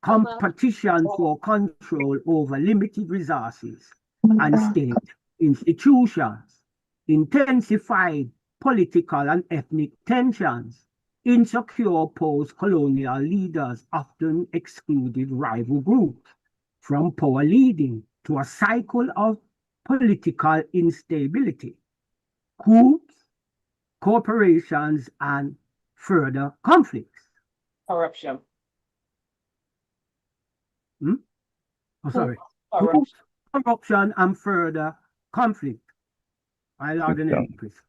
Competition for control over limited resources and state institutions intensified political and ethnic tensions. Insecure post-colonial leaders often excluded rival groups from power, leading to a cycle of political instability, coups, corporations, and further conflicts. Corruption. Oh, sorry. Corruption. Coups, corruption, and further conflict. I log in, please.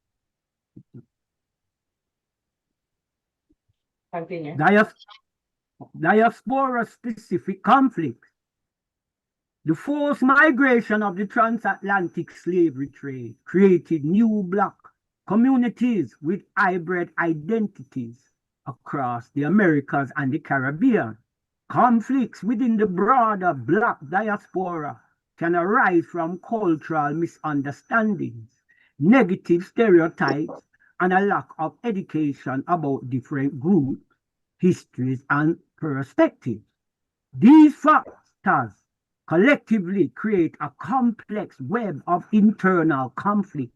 Continue. Diaspora-specific conflicts. The forced migration of the transatlantic slavery trade created new Black communities with hybrid identities across the Americas and the Caribbean. Conflicts within the broader Black diaspora can arise from cultural misunderstandings, negative stereotypes, and a lack of education about different groups, histories, and perspectives. These factors collectively create a complex web of internal conflict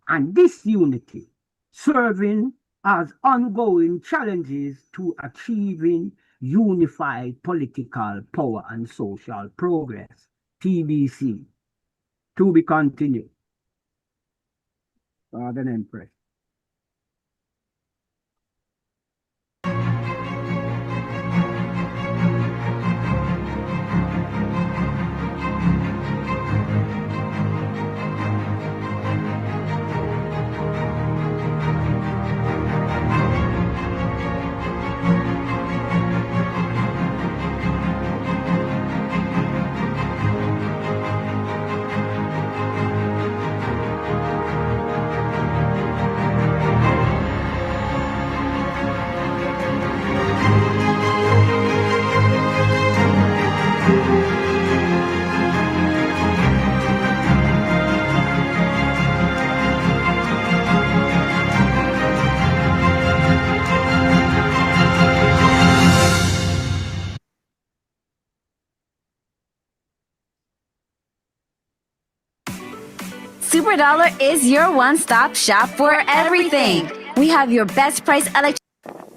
and disunity, serving as ongoing challenges to achieving unified political power and social progress. TBC. To be continued. Father and Empress. SuperDollar is your one-stop shop for everything. We have your best price electricity.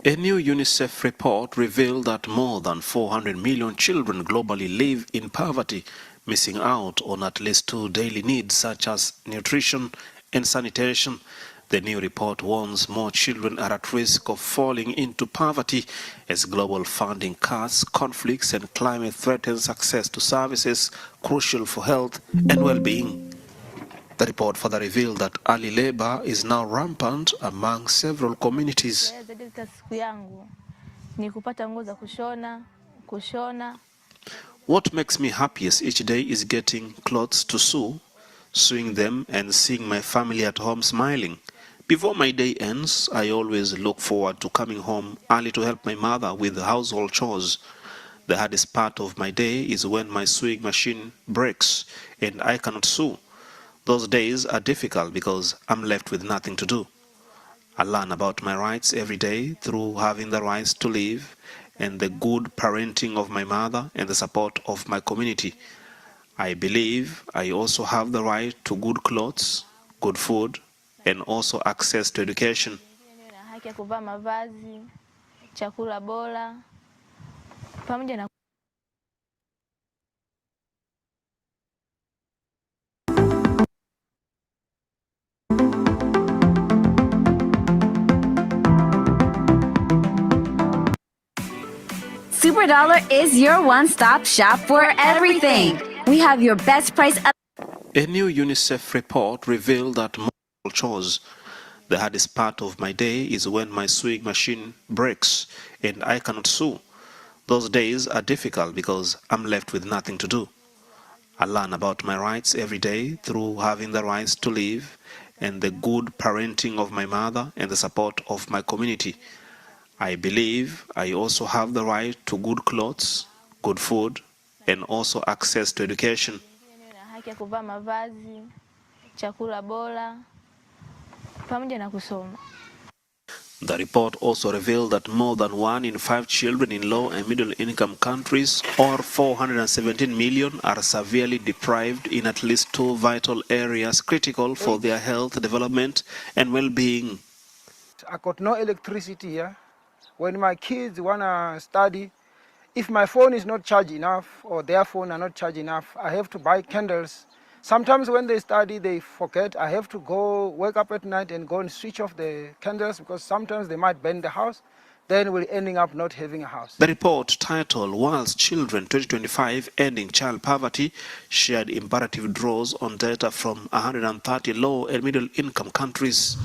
A new UNICEF report revealed that more than 400 million children globally live in poverty, missing out on at least 2 daily needs such as nutrition and sanitation. The new report warns more children are at risk of falling into poverty as global funding cuts, conflicts, and climate threatens access to services crucial for health and well-being. The report further revealed that early labor is now rampant among several communities. What makes me happiest each day is getting clothes to sew, sewing them, and seeing my family at home smiling. Before my day ends, I always look forward to coming home early to help my mother with household chores. The hardest part of my day is when my sewing machine breaks and I cannot sew. Those days are difficult because I'm left with nothing to do. I learn about my rights every day through having the rights to live and the good parenting of my mother and the support of my community. I believe I also have the right to good clothes, good food, and also access to education. SuperDollar is your one-stop shop for everything. We have your best price. A new UNICEF report revealed that more chores. The hardest part of my day is when my sewing machine breaks and I cannot sew. Those days are difficult because I'm left with nothing to do. I learn about my rights every day through having the rights to live and the good parenting of my mother and the support of my community. I believe I also have the right to good clothes, good food, and also access to education. The report also revealed that more than 1 in 5 children in low and middle income countries, or 417 million, are severely deprived in at least 2 vital areas critical for their health, development, and well-being. I got no electricity here. When my kids want to study, if my phone is not charged enough or their phone are not charged enough, I have to buy candles. Sometimes when they study, they forget. I have to go wake up at night and go and switch off the candles because sometimes they might burn the house. Then we're ending up not having a house. The report, titled World's Children 2025 Ending Child Poverty, shared imperative draws on data from 130 low and middle income countries.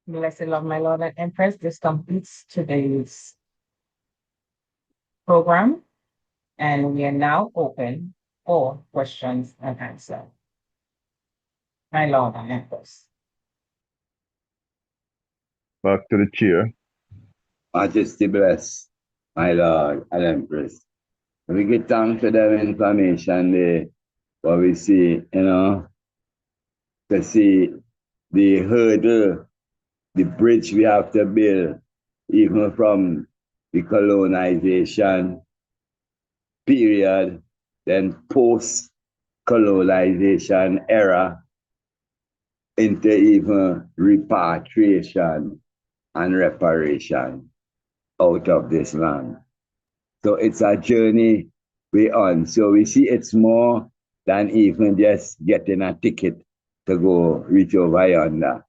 Blessed love, my Lord and Empress, this completes today's program, and we are now open for questions and answers. My Lord and Empress. Back to the chair. Majesty bless, my Lord and Empress. We give thanks for the information, what we see, to see the hurdle, the bridge we have to build, even from the colonization period, then post-colonization era, into even repatriation and reparation out of this land. So it's a journey we're on. So we see it's more than even just getting a ticket to go reach over yonder,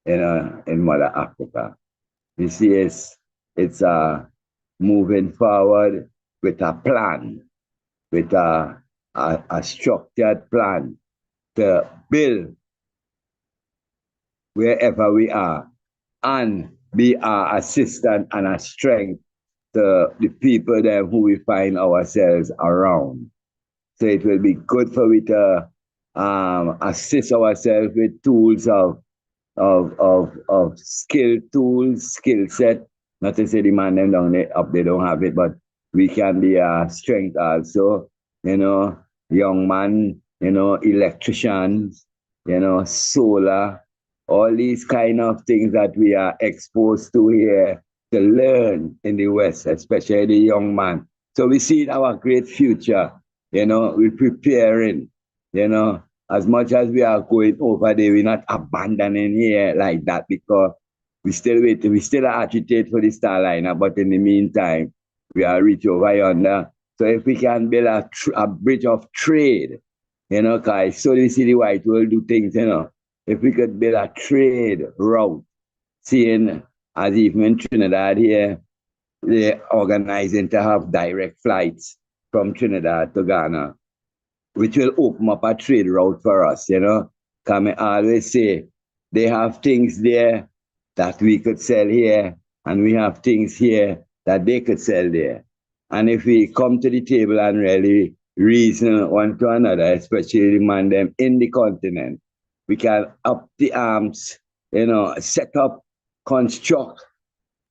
in Mother Africa. We see it's moving forward with a plan, with a structured plan to build wherever we are and be our assistant and a strength to the people there who we find ourselves around. So it will be good for we to assist ourselves with tools of skill tools, skill set. Not to say the man them down there up they don't have it, but we can be a strength also. Young man, electricians, solar, all these kind of things that we are exposed to here to learn in the West, especially the young man. So we see our great future, we're preparing, as much as we are going over there, we're not abandoning here like that because we still waiting, we still agitate for the Starliner, but in the meantime, we are reach over yonder. So if we can build a bridge of trade, guys, so we see the white world do things, if we could build a trade route, seeing as even in Trinidad here, they're organizing to have direct flights from Trinidad to Ghana, which will open up a trade route for us, Because I always say they have things there that we could sell here, and we have things here that they could sell there. And if we come to the table and really reason one to another, especially the man them in the continent, we can up the arms, set up, construct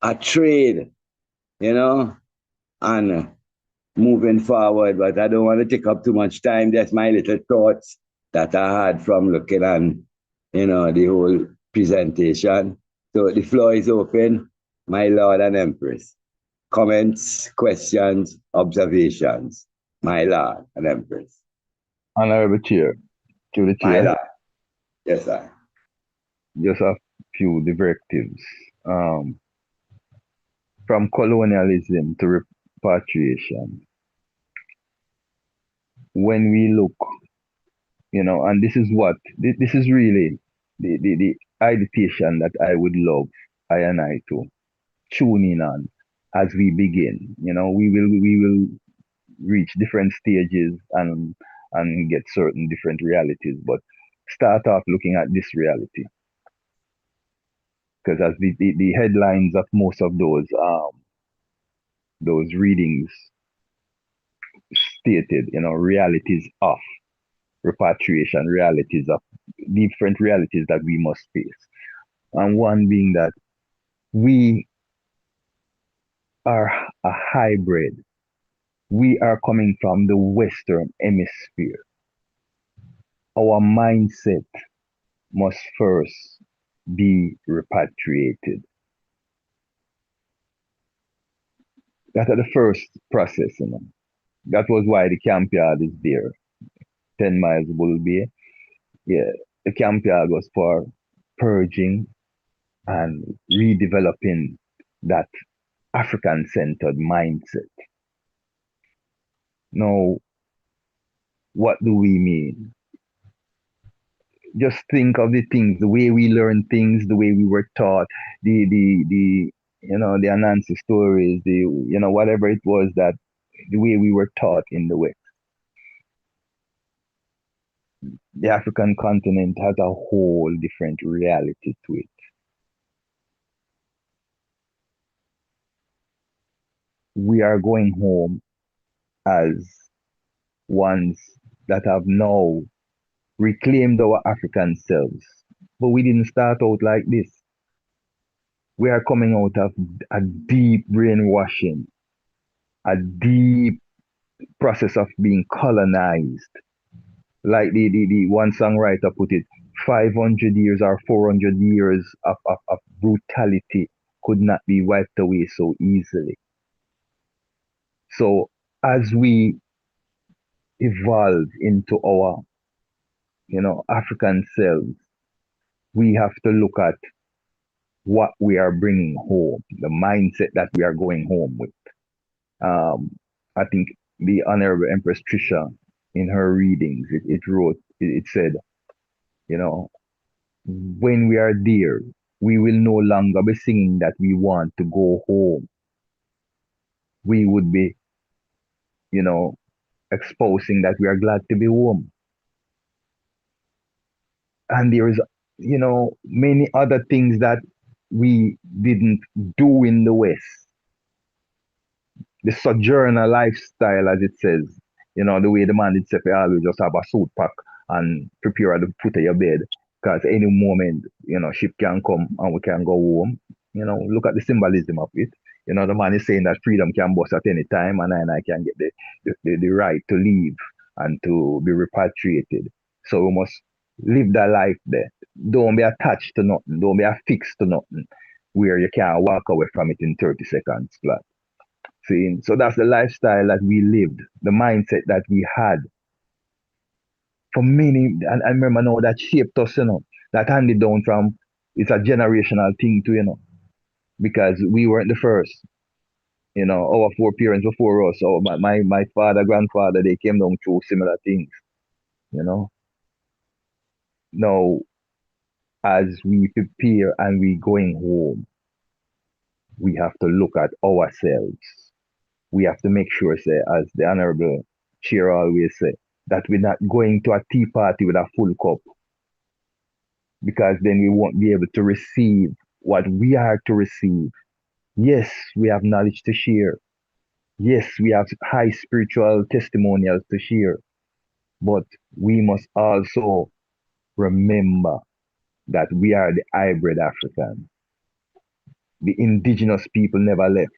a trade, and moving forward. But I don't want to take up too much time. That's my little thoughts that I had from looking at, the whole presentation. So the floor is open, my Lord and Empress. Comments, questions, observations, my Lord and Empress. Honorable Chair, to the My Chair. Lord. Yes, sir. Just a few directives. From colonialism to repatriation. When we look, and this is really the agitation that I would love I and I to tune in on as we begin. We will reach different stages and get certain different realities, but start off looking at this reality. Because as the headlines of most of those readings stated, realities of repatriation, realities of different realities that we must face. And one being that we are a hybrid. We are coming from the Western Hemisphere. Our mindset must first be repatriated. That's the first process, That was why the camp yard is there. 10 miles Bull Bay. Yeah, the camp yard was for purging and redeveloping that African-centered mindset. Now, what do we mean? Just think of the things, the way we learn things, the way we were taught, the Anansi stories, whatever it was that the way we were taught in the West. The African continent has a whole different reality to it. We are going home as ones that have now reclaimed our African selves. But we didn't start out like this. We are coming out of a deep brainwashing, a deep process of being colonized. Like the one songwriter put it, 500 years or 400 years of brutality could not be wiped away so easily. So as we evolve into our, African selves, we have to look at what we are bringing home, the mindset that we are going home with. I think the Honorable Empress Trisha, in her readings, it said, when we are there, we will no longer be singing that we want to go home. We would be, exposing that we are glad to be home. And there's, many other things that we didn't do in the West. The sojourner lifestyle, as it says, the way the man did say, always just have a suit pack and prepare at the foot of your bed. Because any moment, ship can come and we can go home. Look at the symbolism of it. The man is saying that freedom can bust at any time and I can get the right to leave and to be repatriated. So we must live that life there. don't be attached to nothing, don't be affixed to nothing where you can't walk away from it in 30 seconds flat. See? So that's the lifestyle that we lived, the mindset that we had for many, and I remember now that shaped us, that handed down from, it's a generational thing too, because we weren't the first. Our foreparents before us, or my father, grandfather, they came down through similar things, you know. Now, as we prepare and we going home, we have to look at ourselves. We have to make sure, say, as the Honorable Chair always say, that we're not going to a tea party with a full cup, because then we won't be able to receive what we are to receive. Yes, we have knowledge to share. Yes, we have high spiritual testimonials to share, but we must also remember that we are the hybrid African. The indigenous people never left.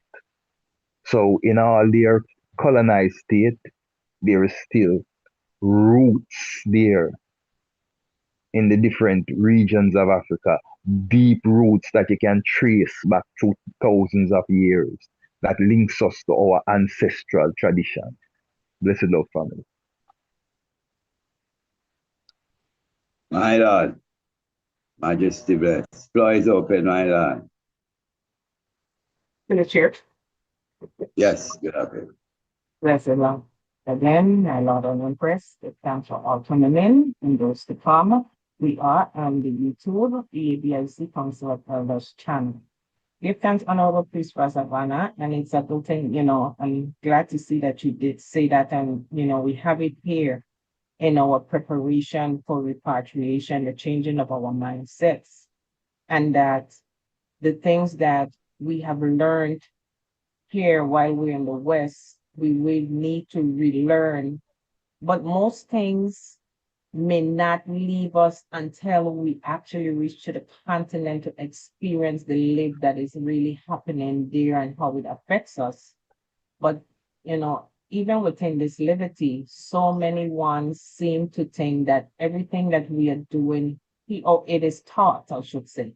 So in all their colonized state, there is still roots there in the different regions of Africa, deep roots that you can trace back through thousands of years that links us to our ancestral tradition. Blessed love, family. My Lord, Majesty bless. Floor is open, my Lord. To the chair. Yes, good afternoon. Blessed Lord. Again, my Lord and Empress, the thanks for all coming in and those to come. We are on the YouTube, the ABIC Council of Elders channel. Give thanks, Honorable Priest Savannah, and it's a good thing, I'm glad to see that you did say that, and, we have it here in our preparation for repatriation, the changing of our mindsets, and that the things that we have learned here while we're in the West, we will need to relearn. But most things may not leave us until we actually reach to the continent to experience the live that is really happening there and how it affects us. But, even within this liberty, so many ones seem to think that everything that we are doing, it is taught, I should say.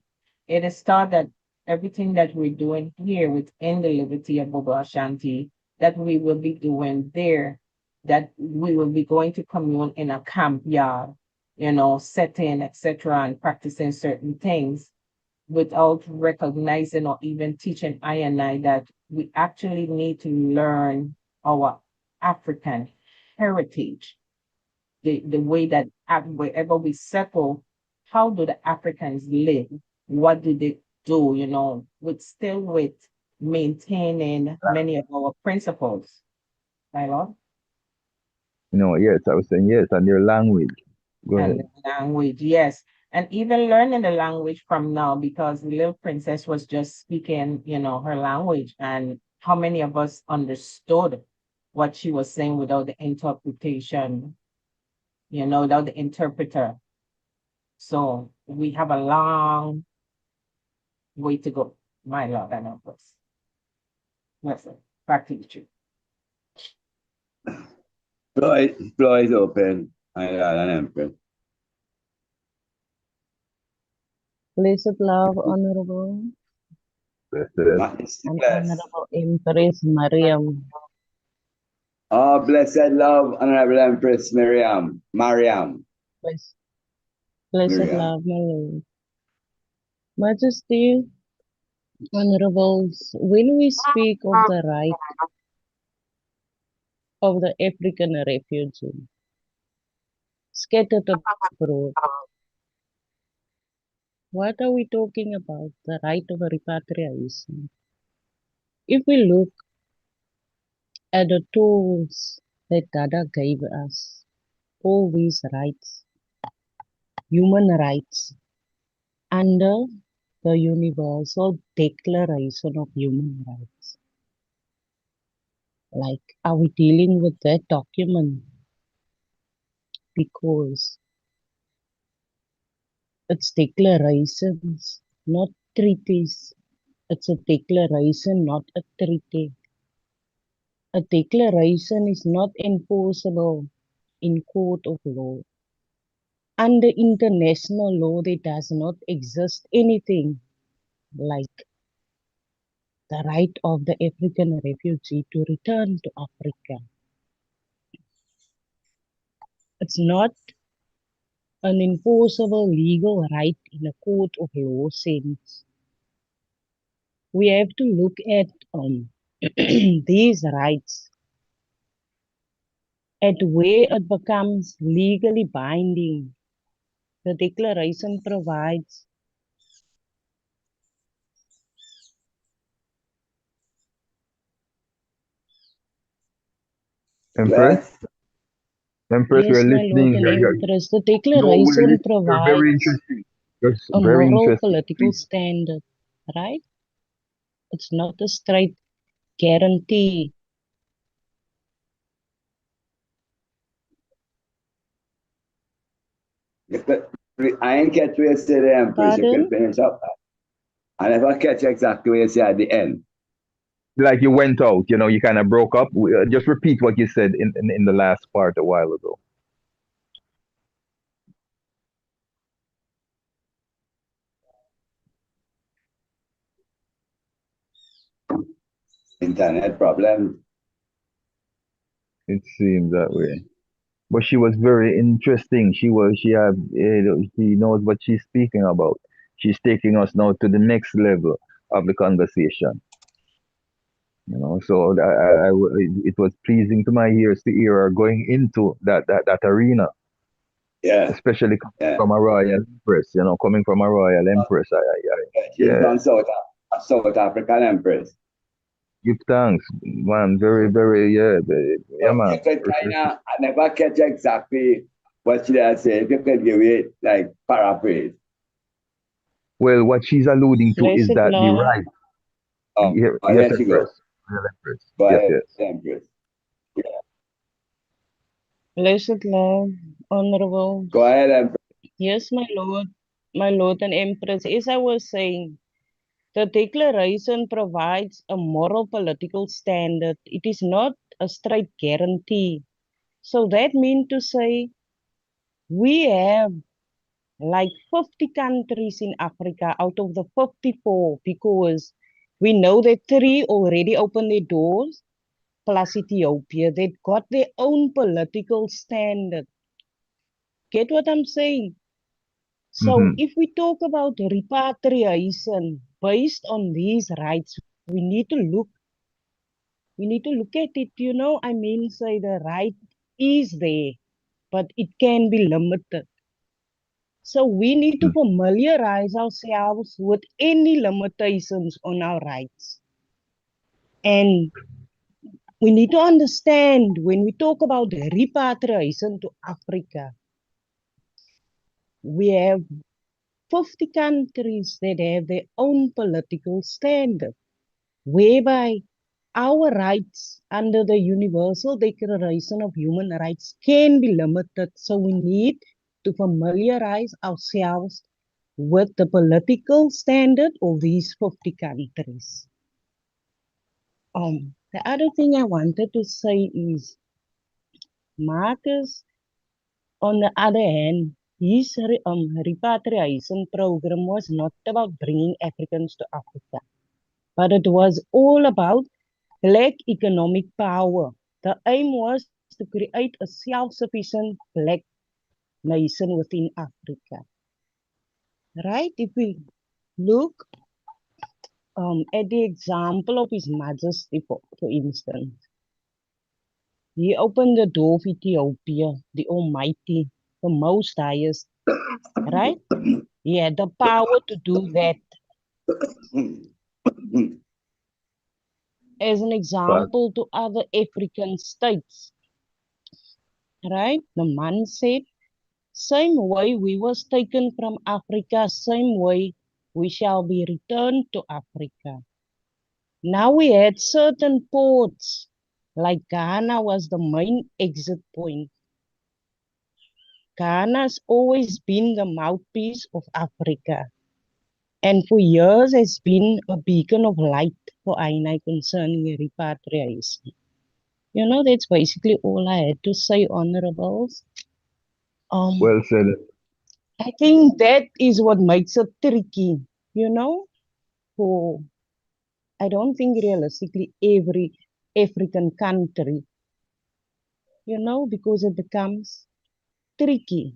It is taught that everything that we're doing here within the liberty of Bobo Ashanti, that we will be doing there, that we will be going to commune in a camp yard, setting, etc., and practicing certain things without recognizing or even teaching I and I that we actually need to learn our African heritage, the way that wherever we settle, how do the Africans live? What do they do, with maintaining many of our principles. My Lord? Yes, I was saying yes, and their language. Go ahead. And the language, yes. And even learning the language from now, because the little princess was just speaking, her language, and how many of us understood what she was saying without the interpretation, without the interpreter. So we have a long way to go, my Lord and help us. Listen, back to you. Floor is open, my Lord and Empress. Blessed love, Honorable Majesty and bless. Honorable Empress Mariam. Oh, blessed love, Honorable Empress Miriam. Blessed Miriam. love, my Lord. Majesty, Honorables, when we speak of the right of the African refugee scattered abroad, what are we talking about? The right of repatriation. If we look at the tools that Dada gave us, all these rights, human rights, under the Universal Declaration of Human Rights. Like, are we dealing with that document? Because it's declarations, not treaties. It's a declaration, not a treaty. A declaration is not enforceable in court of law under international law, there does not exist anything like the right of the African refugee to return to Africa. It's not an enforceable legal right in a court of law sense. We have to look at these rights at where it becomes legally binding. The Declaration provides Empress? Empress, yes, we're my Lord listening. and Empress, the No, we're Declaration listening. You're very provides interesting. You're a very moral interesting. political Please. standard, right? It's not a straight guarantee. I ain't catch what you said there, Empress. You Pardon? can finish up. I never catch exactly what you said at the end. Like you went out, you kind of broke up. Just repeat what you said in the last part a while ago. Internet problem. It seems that way. But she was very interesting. She knows what she's speaking about. She's taking us now to the next level of the conversation. So it was pleasing to my ears to hear her going into that arena, Yeah. especially Yeah. from a royal empress. Coming from a royal empress. She's Yeah, from South African Empress. give thanks, man. Very, very, yeah, man. You could I never catch exactly what she had said. You could give it like paraphrase. Well, what she's alluding to is Blessed that the Lord, right. Oh, Yes, here she empress. goes. Royal empress. Go Yes, ahead, yes. Empress. Yeah. blessed Lord, honorable. Go ahead, Empress. Yes, my Lord and Empress. As I was saying, the Declaration provides a moral political standard. It is not a straight guarantee. So that means to say we have like 50 countries in Africa out of the 54 because we know that 3 already opened their doors, plus Ethiopia. They've got their own political standard. Get what I'm saying? So if we talk about repatriation based on these rights, we need to look at it, I mean, say the right is there, but it can be limited. So we need to familiarize ourselves with any limitations on our rights. And we need to understand when we talk about repatriation to Africa, we have 50 countries that have their own political standard, whereby our rights under the Universal Declaration of Human Rights can be limited. So we need to familiarize ourselves with the political standard of these 50 countries. The other thing I wanted to say is Marcus, on the other hand, his repatriation program was not about bringing Africans to Africa, but it was all about Black economic power. The aim was to create a self-sufficient Black nation within Africa. Right? If we look at the example of His Majesty, for instance, he opened the door of Ethiopia, the Almighty, the Most Highest, right? He had the power to do that. As an example to other African states, right? The man said, same way we was taken from Africa, same way we shall be returned to Africa. Now we had certain ports, like Ghana was the main exit point. Ghana's always been the mouthpiece of Africa, and for years has been a beacon of light for Aina concerning repatriation. That's basically all I had to say, honorables. Well said. I think that is what makes it tricky, you know? For I don't think realistically every African country, you know, because it becomes tricky.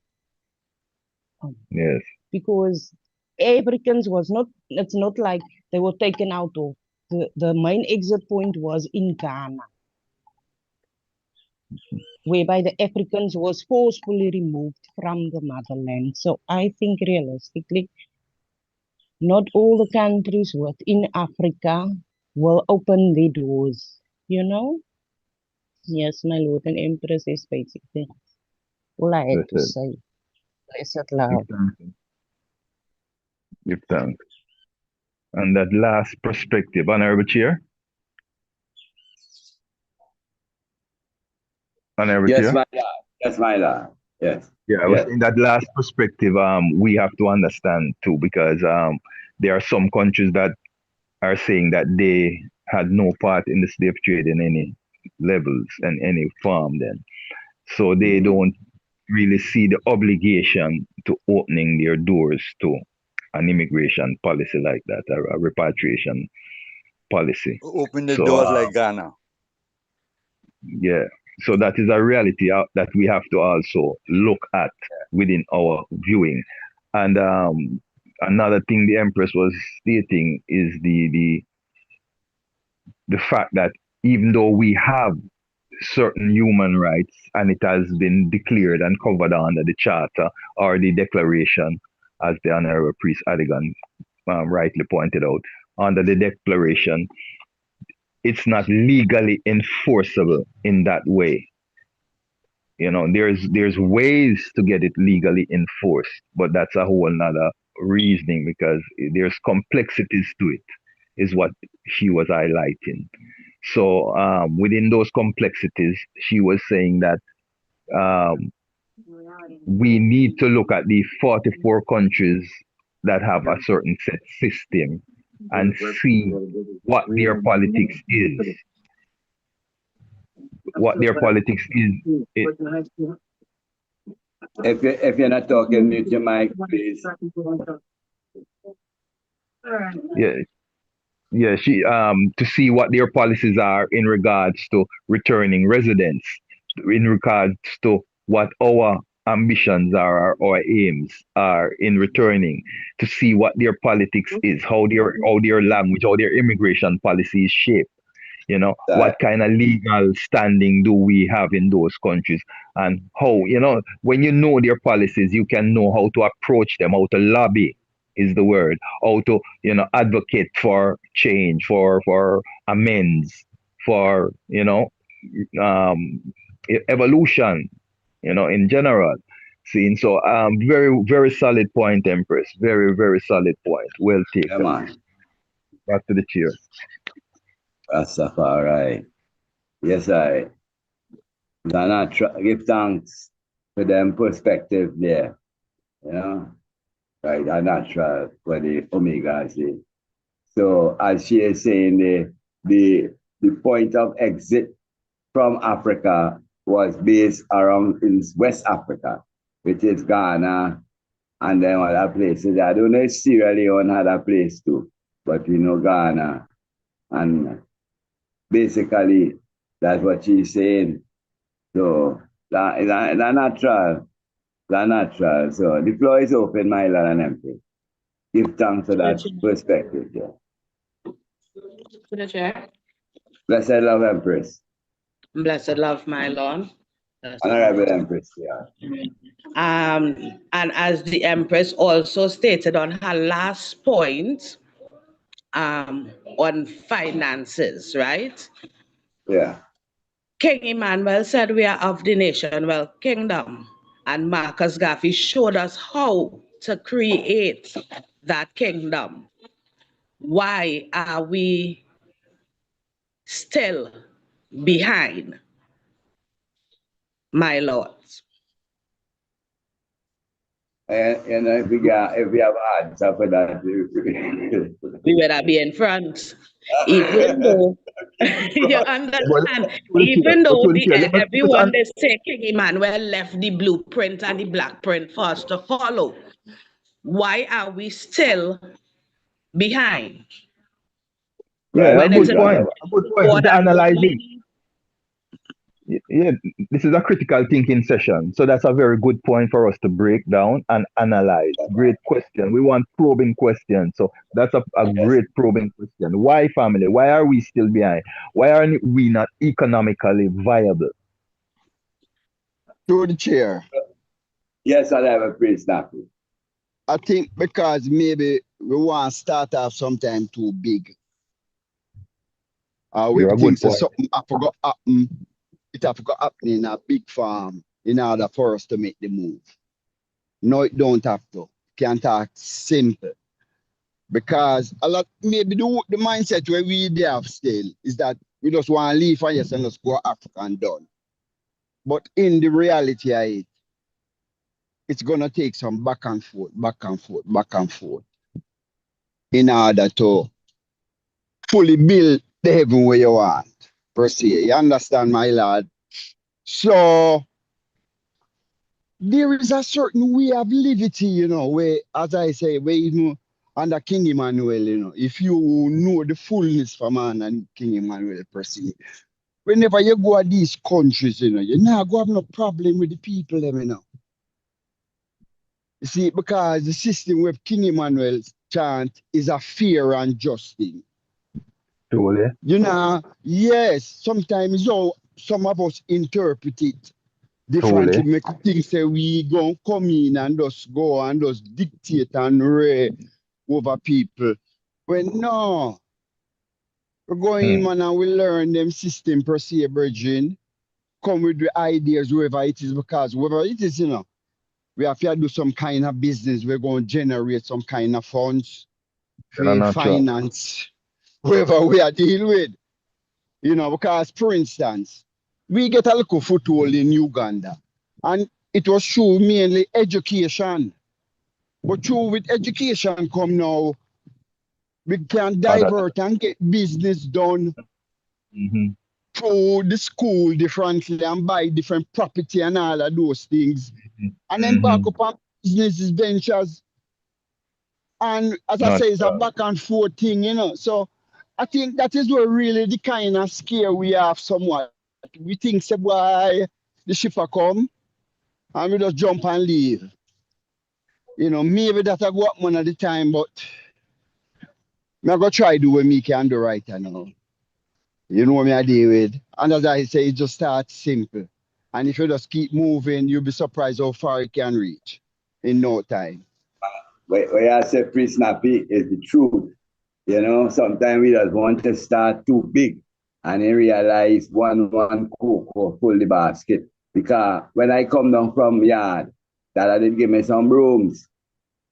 Yes. Because Africans was not, it's not like they were taken out of. The main exit point was in Ghana, whereby the Africans was forcefully removed from the motherland. So I think realistically, not all the countries within Africa will open their doors, you know? Yes, my Lord and Empress is basically all I had to That's it. say. Blessed Give love. thanks. Give thanks. And that last perspective, Honorable Chair. Honorable Yes, Chair. my lord. Yes, my lord. Yes. Yeah, I was Yes. in that last perspective, we have to understand too, because there are some countries that are saying that they had no part in the slave trade in any levels and any form then. So they don't really see the obligation to opening their doors to an immigration policy like that, a repatriation policy. Open the So doors like Ghana. yeah, so that is a reality that we have to also look at within our viewing. And another thing the Empress was stating is the fact that even though we have certain human rights and it has been declared and covered under the Charter or the Declaration, as the Honorable Priest Adigan rightly pointed out, under the Declaration, it's not legally enforceable in that way. You know, there's ways to get it legally enforced, but that's a whole nother reasoning because there's complexities to it, is what she was highlighting. So within those complexities, she was saying that um, we need to look at the 44 countries that have a certain set system and see what their politics is. What their politics is. If you're not talking, mute your mic, please. Yeah, yeah. She to see what their policies are in regards to returning residents, in regards to what our ambitions are, our aims are in returning, to see what their politics is, how their language, how their immigration policy is shaped. You know, what kind of legal standing do we have in those countries, and how, you know, when you know their policies, you can know how to approach them, how to lobby is the word, how to, you know, advocate for change, for amends, for, you know, um, evolution, you know, in general. Seeing so, very very solid point, Empress. Very very solid point. Well taken. Come on. Back to the chair. Rastafari. Yes, I. Ghana give thanks for them perspective there. You know, right? A natural for the Omega say. So as she is saying, the point of exit from Africa was based around in West Africa, which is Ghana and then other places. I don't know if Sierra Leone had a place too, but we know Ghana. And basically, that's what she's saying. So that natural. That natural. So the floor is open, my Lord and Empress. Give thanks for that perspective. Yeah. To the chair. Blessed love, Empress. Blessed love, my Lord. Honorable Empress, yeah. And as the Empress also stated on her last point, on finances, right? Yeah. King Emmanuel said we are of the nation, well, kingdom. And Marcus Garvey showed us how to create that kingdom. Why are we still behind, my lords? And if we have answer for that, we better be in front. Even though you understand, even though everyone they say King Emmanuel left the blueprint and the black print for us to follow, why are we still behind? Yeah, When a it's good point. A good point to analyze it. Yeah, this is a critical thinking session. So that's a very good point for us to break down and analyze. Great question. We want probing questions. So that's a great probing question. Why family? Why are we still behind? Why are we not economically viable? Through the chair. Yes, I'll have a praise now. I think because maybe we want to start off sometime too big. We You're a think good so point. something I forgot happen. It have got happen in a big farm in order for us to make the move. No, it don't have to. Can't talk simple. Because a lot maybe the mindset where we have still is that we just want to leave and yes and just go Africa and done. But in the reality of it, it's gonna take some back and forth in order to fully build the heaven where you want, per se. You understand, my lad? So there is a certain way of liberty, where, as I say, where under King Emmanuel, if you know the fullness for man and King Emmanuel per se, whenever you go to these countries, you're not going to have no problem with the people, You see, because the system with King Emmanuel's chant is a fair and just thing. Totally. Yes, sometimes some of us interpret it differently. Totally. Make things say we gonna come in and just go and just dictate and reign over people. When no, we're going in, man, and we learn them system per se, brethren. Come with the ideas, whoever it is, because whoever it is, we have to do some kind of business. We're going to generate some kind of funds for finance, whoever we are dealing with. Because, for instance, we get a little foothold in Uganda, and it was through mainly education. But through with education come now, we can divert and get business done through the school differently and buy different property and all of those things. And then back up on business ventures. And as I say, it's a back and forth thing, So I think that is where really the kind of scare we have somewhat. We think, say, why the shipper come and we just jump and leave. Maybe that I go up one at the time, but I'm going to try do what me can do right now. You know what I deal with. And as I say, it just starts simple. And if you just keep moving, you'll be surprised how far it can reach in no time. What I say, Pretty Snappy, is the truth. Sometimes we just want to start too big and then realize one cook or full the basket. Because when I come down from yard, that did give me some brooms,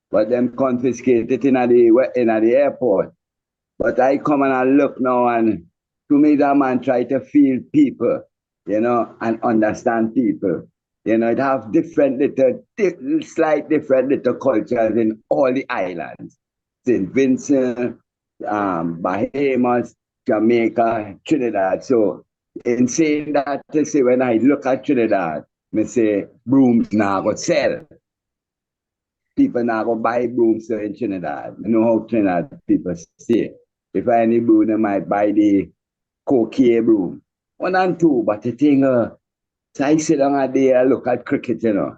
but them confiscated in the airport. But I come and I look now, and to me, that man try to feel people, and understand people. It have slight different little cultures in all the islands. St. Vincent, Bahamas, Jamaica, Trinidad. So in saying that, to say when I look at Trinidad, I say brooms now go sell. People now go buy brooms in Trinidad. You know how Trinidad people say. If I any broom, they might buy the cocaine broom. 1 and 2, but the thing, so I sit down there, I look at cricket, and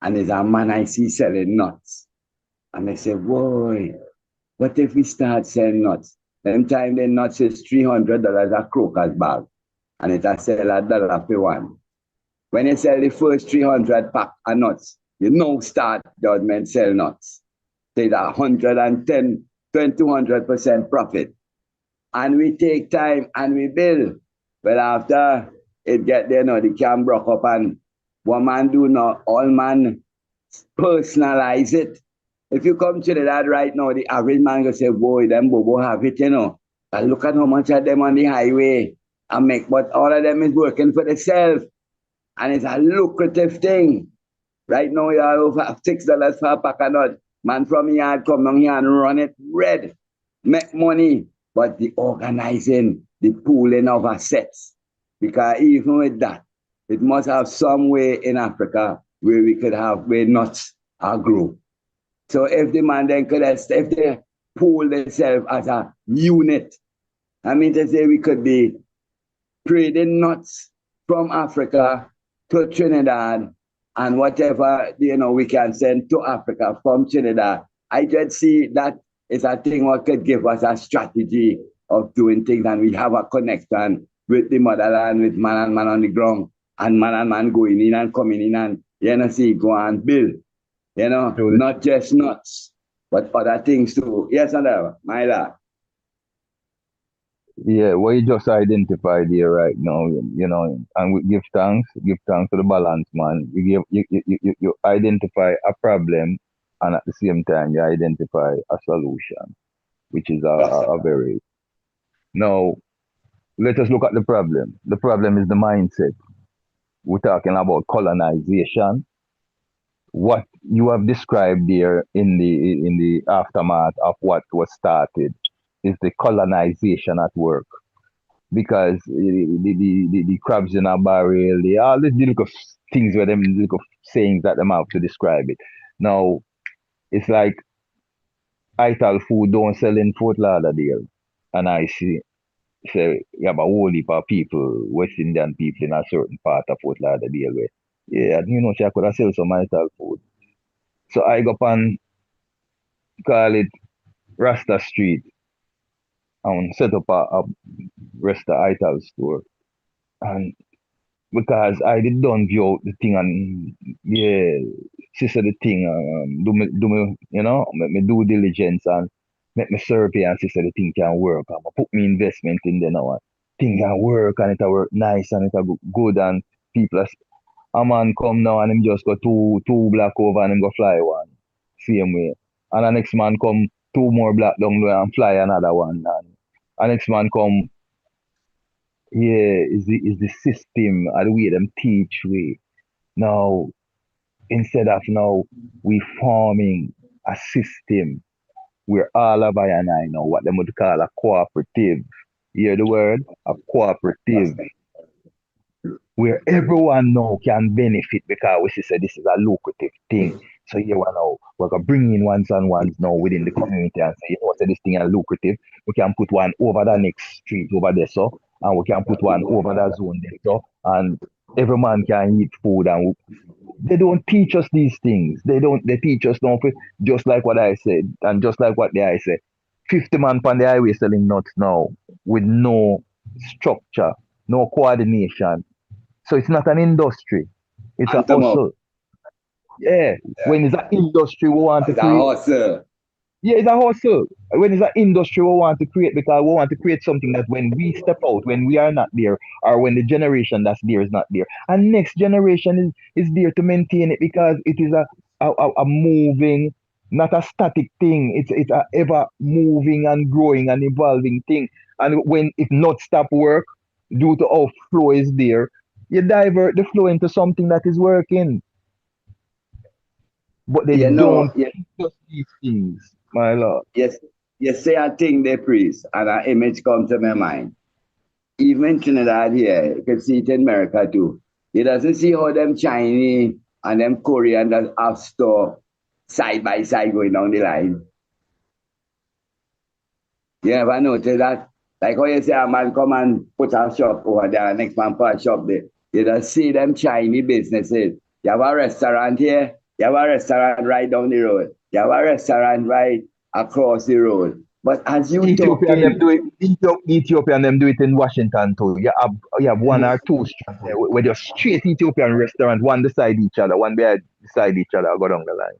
there's a man I see selling nuts. And I say, boy, what if we start selling nuts? Them time the nuts is $300 a crocus bag, and it a sell $1 for one. When you sell the first 300 pack of nuts, start government sell nuts. Say that 110, 200% profit. And we take time and we build. But after it get there, the camp broke up and one man do not, all man personalize it. If you come to that right now, the average man will say, boy, them bobo have it, And look at how much of them on the highway but all of them is working for themselves. And it's a lucrative thing. Right now, you are over $6 for a pack of nuts. Man from yard come down here and run it red. Make money. But the organizing, the pooling of assets. Because even with that, it must have some way in Africa where we could have where nuts are grown. So if the man then could have, if they pool themselves as a unit, I mean to say we could be trading nuts from Africa to Trinidad and whatever we can send to Africa from Trinidad. I just see that is a thing what could give us a strategy of doing things, and we have a connection with the motherland, with man and man on the ground, and man going in and coming in and see go and build. Not just nuts, but other things too. Yes, and my lad. Yeah, what you just identified here right now, and we give thanks to the balance, man. You identify a problem, and at the same time you identify a solution, which is a very now. Let us look at the problem. The problem is the mindset. We're talking about colonization. What you have described there in the aftermath of what was started is the colonization at work. Because the crabs in a barrel, all these little things where them little sayings that them have to describe it. Now, it's like ital food don't sell in Fort Lauderdale. And I see say you have a whole heap of people, West Indian people in a certain part of Fort Lauderdale where say I could have sell some ital food. So I go up and call it Rasta Street and set up a Rasta ital store. And because I did done view out the thing and she said the thing, make me due diligence and make me survey and she said the thing can work. And I put me investment in there now. And thing can work and it'll work nice and it'll go good and people a man come now and him just go two black over and him go fly one. Same way. And the next man come two more black down there and fly another one. And the next man come is the system and the way them teach we. Now, instead of now we forming a system where all of I and I know what them would call a cooperative. You hear the word? A cooperative. Where everyone now can benefit because we say this is a lucrative thing. So you know we're gonna bring in ones and ones now within the community and say, say this thing is lucrative. We can put one over the next street over there, so and we can put one over that zone there, so and every man can eat food and they don't teach us these things. They teach us now just like what I said and just like what the I said. 50 man on the highway selling nuts now with no structure, no coordination. So it's not an industry. It's a hustle. Yeah. When it's an industry we want to create. It's a hustle. Yeah, it's a hustle. When it's an industry we want to create because we want to create something that when we step out, when we are not there, or when the generation that's there is not there. And next generation is there to maintain it because it is a moving, not a static thing. It's a ever moving and growing and evolving thing. And when if not stop work due to how flow is there, you divert the flow into something that is working. But they don't teach us these things, my lord. Yes, you say a thing they priest, and an image comes to my mind. Even in Trinidad here, you can see it in America too. You doesn't see how them Chinese and them Korean that have store side by side going down the line. You ever notice that? Like how you say a man come and put a shop over there, next man put a shop there. You just see them Chinese businesses. You have a restaurant here, you have a restaurant right down the road. You have a restaurant right across the road. But as you Ethiopian them do it, Ethiopian them do it in Washington too. You have one or two streets there where they're straight Ethiopian restaurant, one beside each other, one beside each other, go down the line.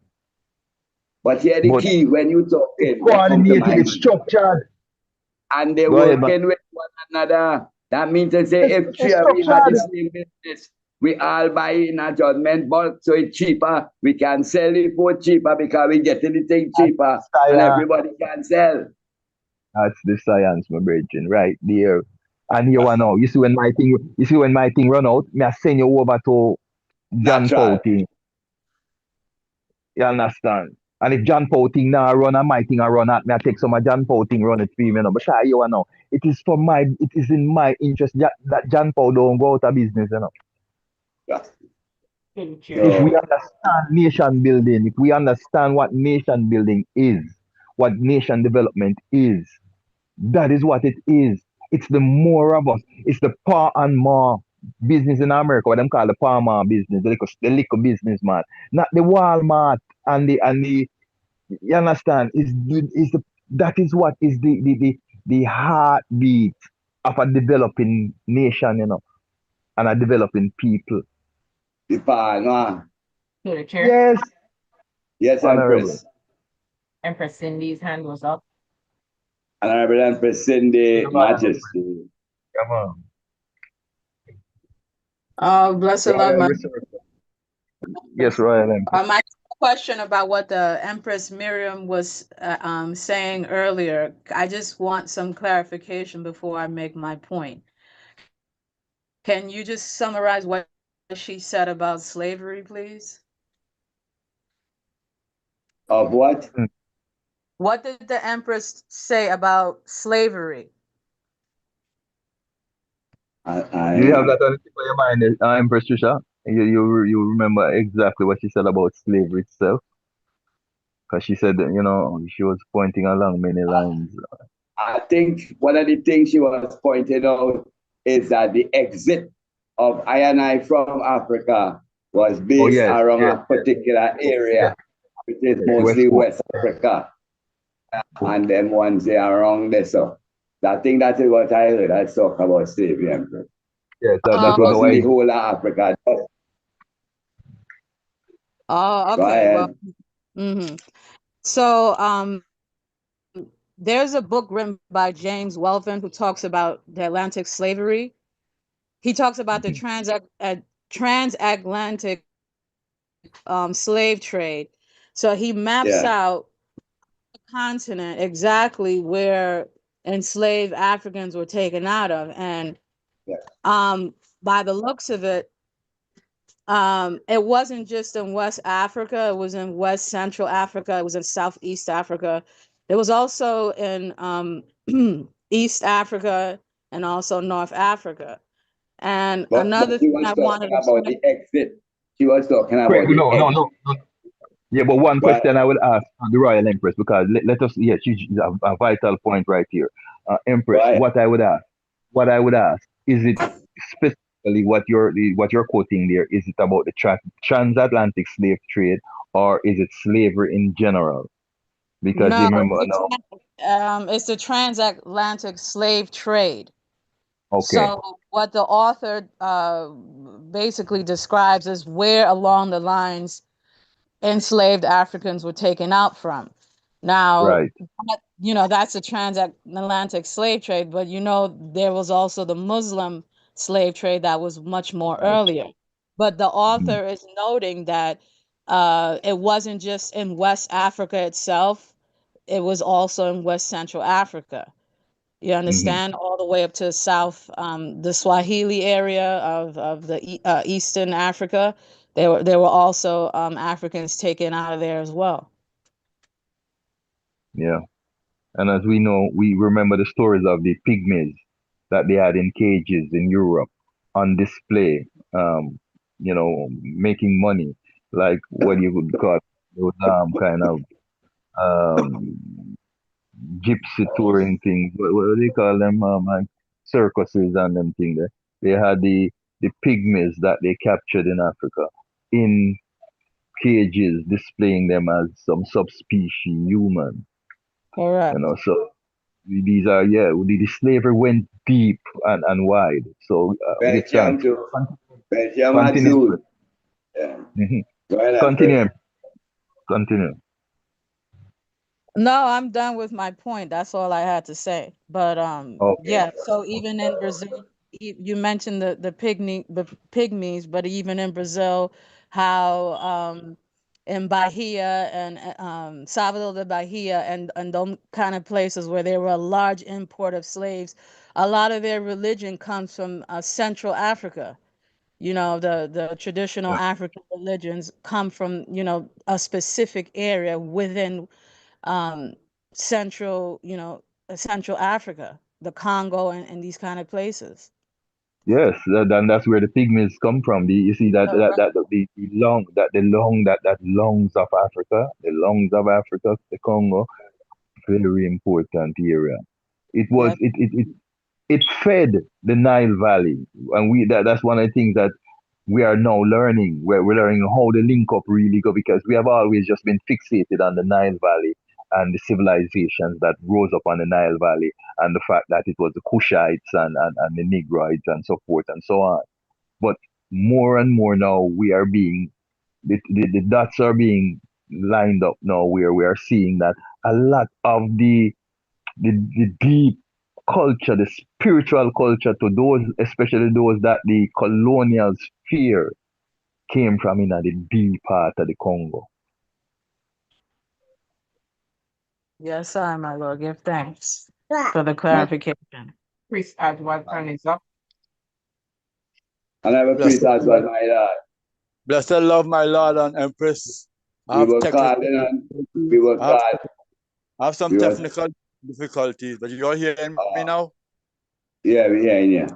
But here the key when you talk coordinated, it's structured. And they're working with one another. That means to say if three of we have the same business, we all buy in a judgment bulk, so it's cheaper. We can sell it for cheaper because we get the thing cheaper and everybody can sell. That's the science, my brethren, right there. And here one now. You see when my thing run out, me I send you over to John Fouty. You understand? And if John Paul thing now run and my thing I run at me, I take some of John Paul thing run it for me, you know. But you know, it is in my interest that John Paul don't go out of business, you know. If we understand nation building, if we understand what nation building is, what nation development is, that is what it is. It's the more of us. It's the pa and ma business in America, what them call the pa ma business, the little business man, not the Walmart and the you understand? Is the that is what is the heartbeat of a developing nation, you know, and a developing people. The partner. To the chair. Yes, Yes, honorable. Empress. Empress Cindy's hand was up. Honorable Empress Cindy Majesty. Come on. Blessed Lord, my Yes, Royal Empress. my question about what the Empress Miriam was saying earlier, I just want some clarification before I make my point. Can you just summarize what she said about slavery, please? Of what? What did the Empress say about slavery? Do you have that on the tip of your mind, Empress Trisha? You remember exactly what she said about slavery itself? Because she said, you know, she was pointing along many lines. I think one of the things she was pointing out is that the exit of I and I from Africa was based around a particular area, which is mostly West Africa. And them ones they are around there. So I think that is what I heard. I talk about slavery, Emperor. Yes, that It was wasn't the whole of Africa. Oh, okay. Well, so there's a book written by James Weldon who talks about the Atlantic slavery. He talks about the transatlantic slave trade. So he maps out the continent exactly where enslaved Africans were taken out of. And by the looks of it, it wasn't just in West Africa, it was in West Central Africa, it was in Southeast Africa. It was also in East Africa and also North Africa. And another thing I wanted to about the exit. She was talking about No. Yeah, but one question I will ask the Royal Empress, because let us, yes, she's a vital point right here. Empress, what I would ask, is it specifically what you're quoting there, is it about the transatlantic slave trade, or is it slavery in general? Because you remember now. It's the transatlantic slave trade. Okay. So what the author basically describes is where along the lines enslaved Africans were taken out from. Now, that's a transatlantic slave trade, but there was also the Muslim slave trade that was much more earlier. But the author is noting that it wasn't just in West Africa itself, it was also in West Central Africa. You understand? All the way up to South, the Swahili area of the Eastern Africa. There were also Africans taken out of there as well. Yeah. And as we know, we remember the stories of the pygmies that they had in cages in Europe on display, making money, like what you would call those kind of gypsy touring things. What do they call them? Like circuses and them thing there. They had the pygmies that they captured in Africa in cages, displaying them as some subspecies human. Correct. So these are the slavery went deep and wide. So with thanks. Continue. Continue. No, I'm done with my point. That's all I had to say. But yeah. So even in Brazil, you mentioned the pygmies, but even in Brazil, how in Bahia and Salvador de Bahia and those kind of places where there were a large import of slaves, a lot of their religion comes from Central Africa. the traditional African religions come from, a specific area within central, Central Africa, the Congo and these kind of places. Yes, and that's where the pygmies come from. You see that lungs of Africa, the Congo, very important area. It was Yes. it fed the Nile Valley, and that's one of the things that we are now learning. We're learning how the link up really go, because we have always just been fixated on the Nile Valley and the civilizations that rose up on the Nile Valley, and the fact that it was the Kushites and the Negroids and so forth and so on. But more and more now the dots are being lined up now, where we are seeing that a lot of the deep culture, the spiritual culture, to those, especially those that the colonials fear, came from in the deep part of the Congo. Yes, sir, my Lord. Give thanks for the clarification. Priest Edward turn is up. And I have a priest as well, my Lord. Blessed love, my Lord and Empress. We were calling and we were calling. I have some technical difficulties, but you're hearing me now? Yeah, we're hearing you.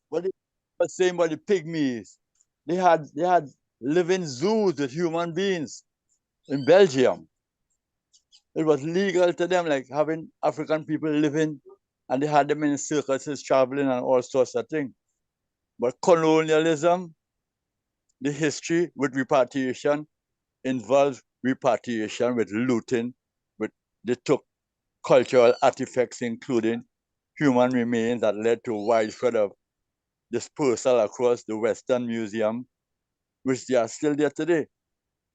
What they were saying about the pygmies, they had living zoos with human beings in Belgium. It was legal to them, like having African people living, and they had them in circuses traveling and all sorts of things. But colonialism, the history with repatriation, involves repatriation with looting, they took cultural artifacts, including human remains, that led to widespread of dispersal across the Western Museum, which they are still there today.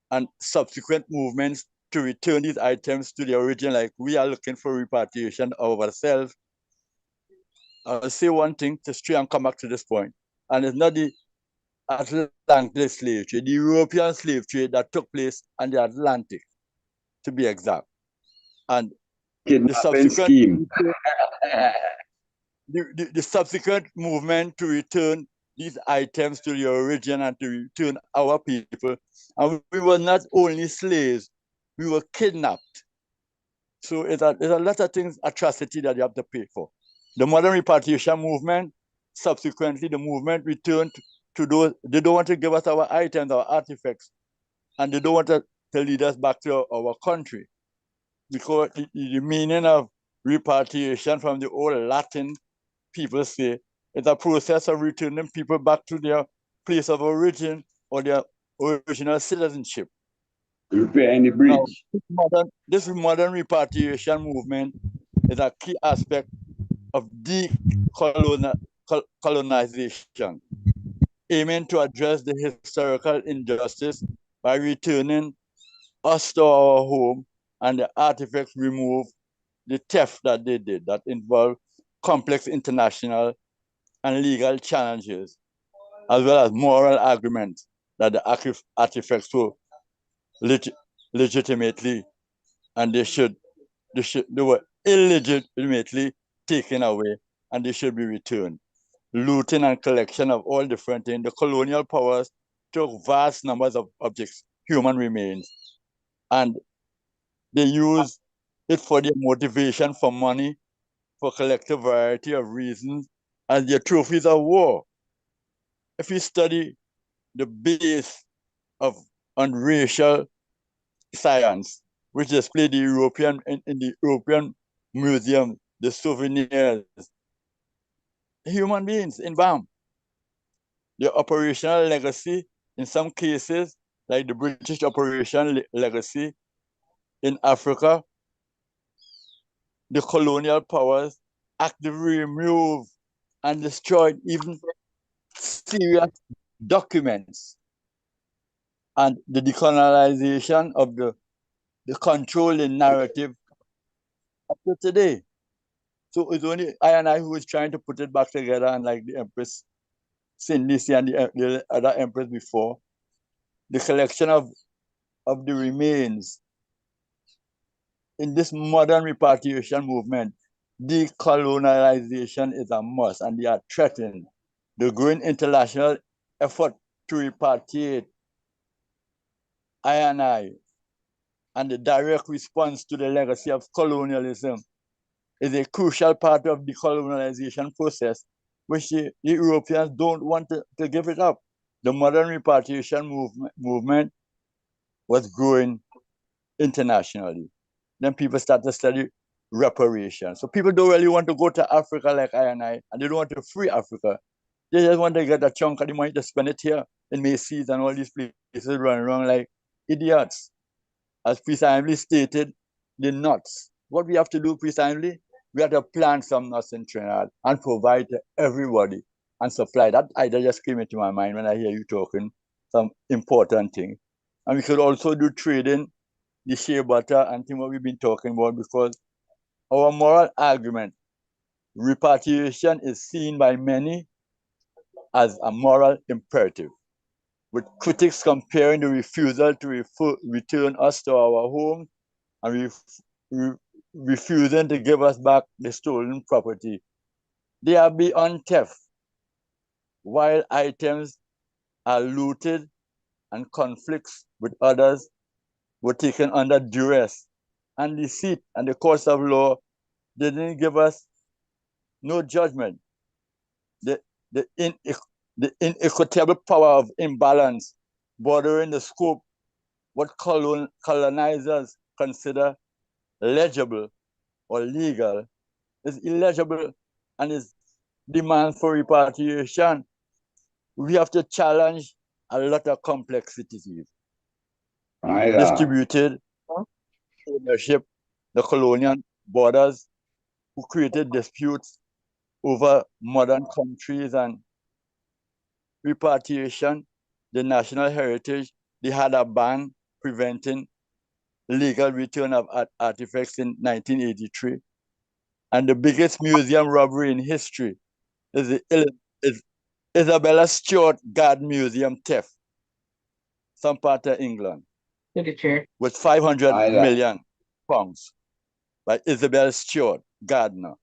And subsequent movements to return these items to the origin, like we are looking for repatriation of ourselves. I'll say one thing to try and come back to this point, and it's not the Atlantic slave trade, the European slave trade that took place on the Atlantic, to be exact. And the subsequent the subsequent movement to return these items to the origin and to return our people. And we were not only slaves, we were kidnapped. So there's a lot of things, atrocity that you have to pay for. The modern repatriation movement, subsequently the movement returned to those, they don't want to give us our items, our artifacts, and they don't want to lead us back to our country. Because the meaning of repatriation from the old Latin, people say, it's a process of returning people back to their place of origin or their original citizenship. Repairing the bridge. Now, this modern repatriation movement is a key aspect of decolonization, aiming to address the historical injustice by returning us to our home and the artifacts removed, the theft that they did that involved complex international and legal challenges, as well as moral arguments that the artifacts were legitimately, and they were illegitimately taken away, and they should be returned. Looting and collection of all different things. The colonial powers took vast numbers of objects, human remains, and they use it for their motivation for money, for collective variety of reasons, as their trophies of war. If you study the base on racial science, which display the European in the European Museum, the souvenirs, human beings in BAM. The operational legacy, in some cases, like the British operation legacy in Africa, the colonial powers actively removed and destroyed even serious documents. And the decolonization of the controlling narrative up to today. So it's only I and I who is trying to put it back together, and like the Empress Cindy and the other Empress before, the collection of the remains in this modern repatriation movement, decolonization is a must, and they are threatening the growing international effort to repatriate I and the direct response to the legacy of colonialism is a crucial part of the colonialization process, which the Europeans don't want to give it up. The modern repatriation movement was growing internationally. Then people start to study reparation. So people don't really want to go to Africa like and they don't want to free Africa. They just want to get a chunk of the money to spend it here in Macy's and all these places running around like idiots. As precisely stated, the nuts. What we have to do precisely, we have to plant some nuts in Trinidad and provide to everybody and supply. That idea just came into my mind when I hear you talking some important thing. And we could also do trading, the shea butter and thing what we've been talking about, because our moral argument, repatriation is seen by many as a moral imperative, with critics comparing the refusal to return us to our home and refusing to give us back the stolen property. They are beyond theft, while items are looted and conflicts with others were taken under duress and deceit, and the courts of law didn't give us no judgment. The inequitable power of imbalance bordering the scope what colonizers consider legible or legal is illegible, and its demand for repatriation. We have to challenge a lot of complexities. Distributed ownership, the colonial borders, who created disputes over modern countries and repatriation, the national heritage. They had a ban preventing legal return of artifacts in 1983. And the biggest museum robbery in history is the Isabella Stewart Garden Museum theft, some part of England, with 500 million pounds by Isabel Stewart Gardner,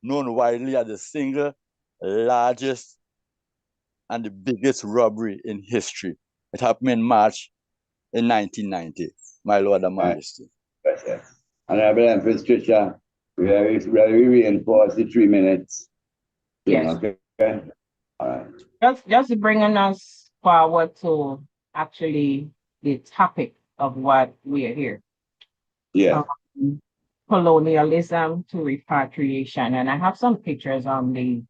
known widely as the single largest and the biggest robbery in history. It happened in March in 1990, my Lord and Majesty. Honorable Empress Trisha, we reinforce the 3 minutes. Yes. Okay. All right. Just bringing us forward to actually the topic of what we are here. Yeah. Colonialism to repatriation, and I have some pictures on the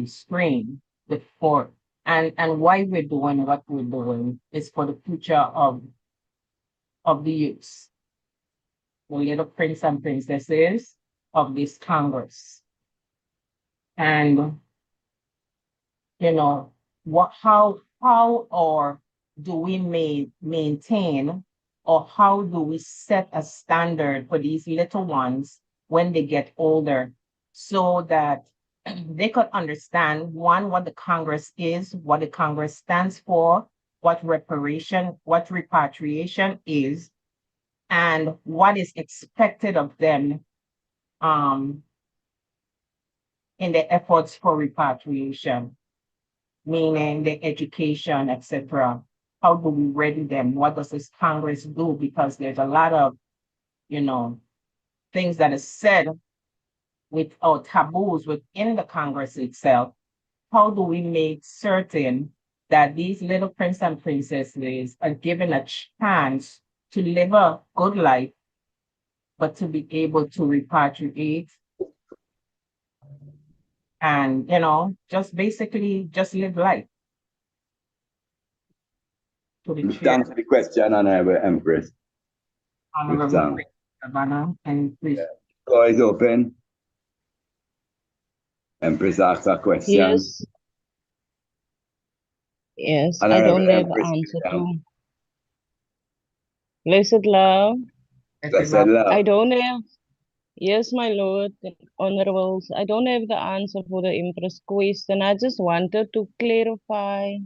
screen before, and why we're doing what we're doing is for the future of the youth, the little prince and princesses of this Congress. And how or do we maintain, or how do we set a standard for these little ones when they get older, so that they could understand, one, what the Congress is, what the Congress stands for, what repatriation is, and what is expected of them in the efforts for repatriation, meaning the education, etc. How do we ready them? What does this Congress do? Because there's a lot of, things that is said or taboos within the Congress itself. How do we make certain that these little prince and princesses are given a chance to live a good life, but to be able to repatriate and, just basically just live life? To answer the question, Honorable Empress. Honorable Savannah, and please. The floor is open. Empress asks a question. Yes. Yes, I don't have the answer to. Blessed love. Blessed love. I don't have. Yes, my lord, honorables. I don't have the answer for the Empress question. I just wanted to clarify.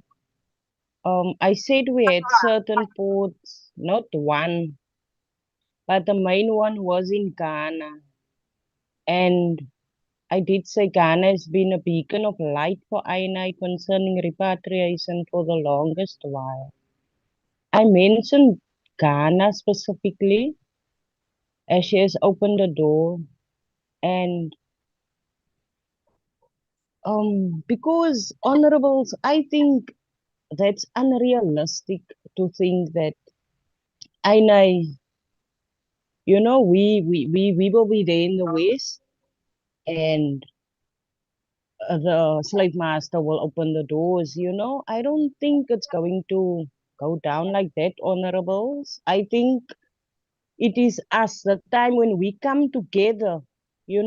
I said we had certain ports, not one, but the main one was in Ghana. And I did say Ghana has been a beacon of light for I concerning repatriation for the longest while. I mentioned Ghana specifically as she has opened the door, and because honorables, I think that's unrealistic to think that I, we will be there in the West, and the slave master will open the doors. I don't think it's going to go down like that, honorables. I think it is us, the time when we come together, yeah,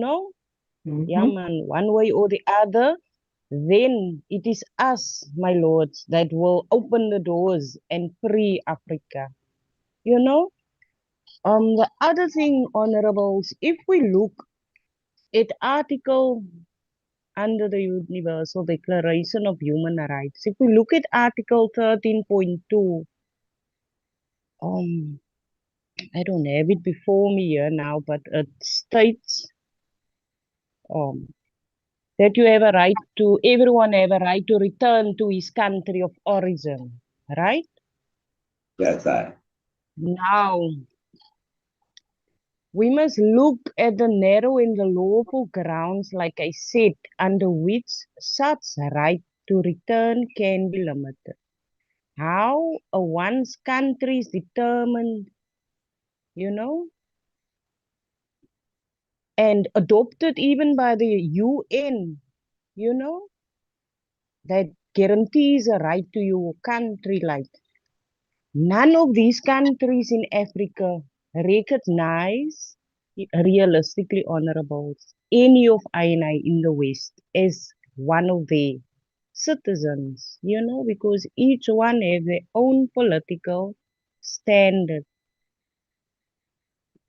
man, one way or the other, then it is us, my lords, that will open the doors and free Africa. The other thing, honorables, if we look at article under the Universal Declaration of Human Rights, if we look at Article 13.2, I don't have it before me here now, but it states that everyone have a right to return to his country of origin, right? That's right. Now, we must look at the narrow and the lawful grounds, like I said, under which such right to return can be limited. How one's country is determined, and adopted even by the UN, that guarantees a right to your country. Like, none of these countries in Africa recognize realistically honorables any of I in the West as one of their citizens, because each one has their own political standard.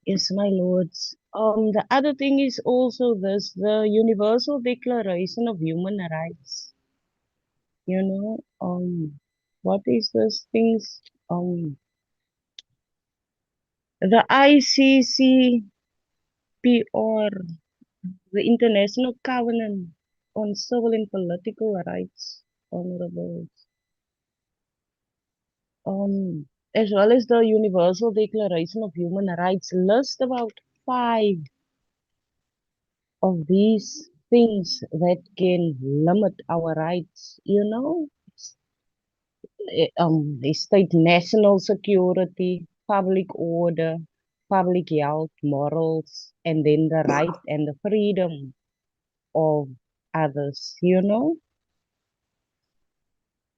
Yes, my lords. The other thing is also this, the Universal Declaration of Human Rights. What is this things? The ICCPR, the International Covenant on Civil and Political Rights, honorables. As well as the Universal Declaration of Human Rights list about 5 of these things that can limit our rights, they state national security, public order, public health, morals, and then the right and the freedom of others,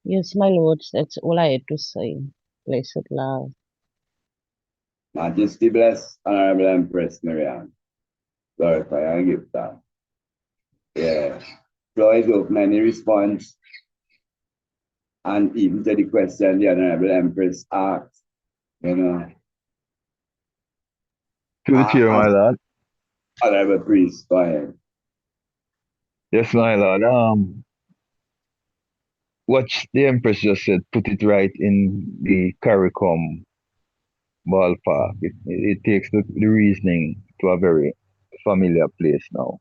Yes, my lords, that's all I had to say. Blessed love. Majesty bless, Honorable Empress Marianne. Glorify and give thanks. Yeah. Floor is open. Any response? And even to the question the Honorable Empress asked, To the chair, my lord. Honorable Priest, go ahead. Yes, my lord. What the Empress just said, put it right in the CARICOM ballpark. It takes the reasoning to a very familiar place now.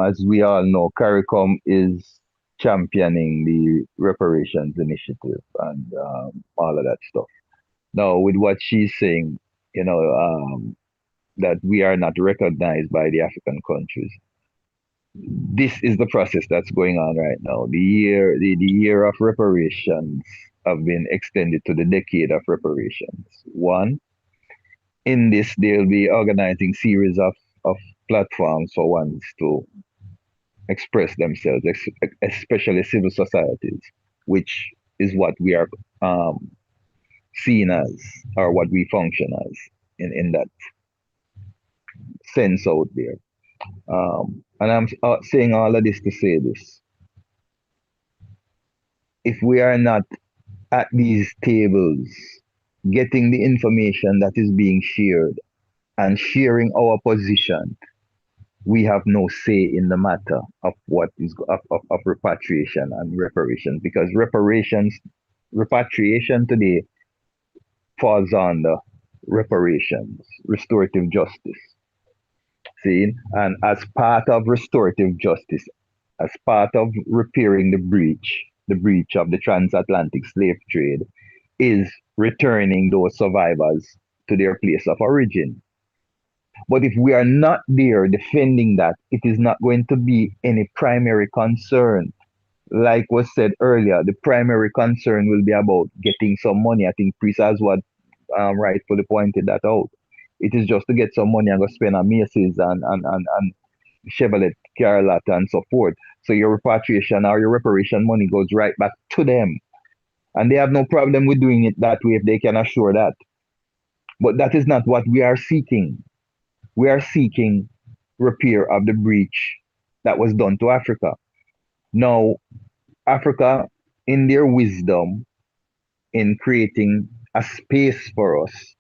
As we all know, CARICOM is championing the reparations initiative and all of that stuff. Now, with what she's saying, that we are not recognized by the African countries. This is the process that's going on right now. The year of reparations have been extended to the decade of reparations. One, in this, they'll be organizing series of platforms for ones to express themselves, especially civil societies, which is what we are seen as, or what we function as in that sense out there. And I'm saying all of this to say this. If we are not at these tables getting the information that is being shared and sharing our position, we have no say in the matter of what is of repatriation and reparations, because repatriation today falls under reparations, restorative justice. See, and as part of restorative justice, as part of repairing the breach of the transatlantic slave trade, is returning those survivors to their place of origin. But if we are not there defending that, it is not going to be any primary concern. Like was said earlier, the primary concern will be about getting some money. I think Priest has what rightfully pointed that out. It is just to get some money and go spend on Macy's and Chevrolet, Carolot, and so forth. So your repatriation or your reparation money goes right back to them. And they have no problem with doing it that way if they can assure that. But that is not what we are seeking. We are seeking repair of the breach that was done to Africa. Now, Africa, in their wisdom, in creating a space for us,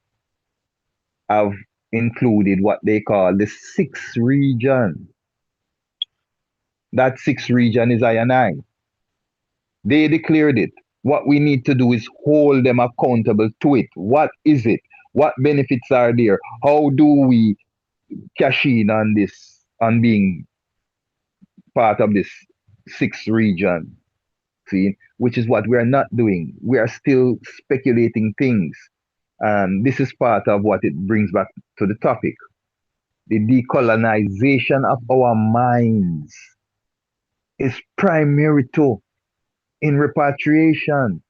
have included what they call the sixth region. That sixth region is I and I. They declared it. What we need to do is hold them accountable to it. What is it? What benefits are there? How do we cash in on this, on being part of this sixth region? See, which is what we are not doing. We are still speculating things. And this is part of what it brings back to the topic. The decolonization of our minds is primary to in repatriation.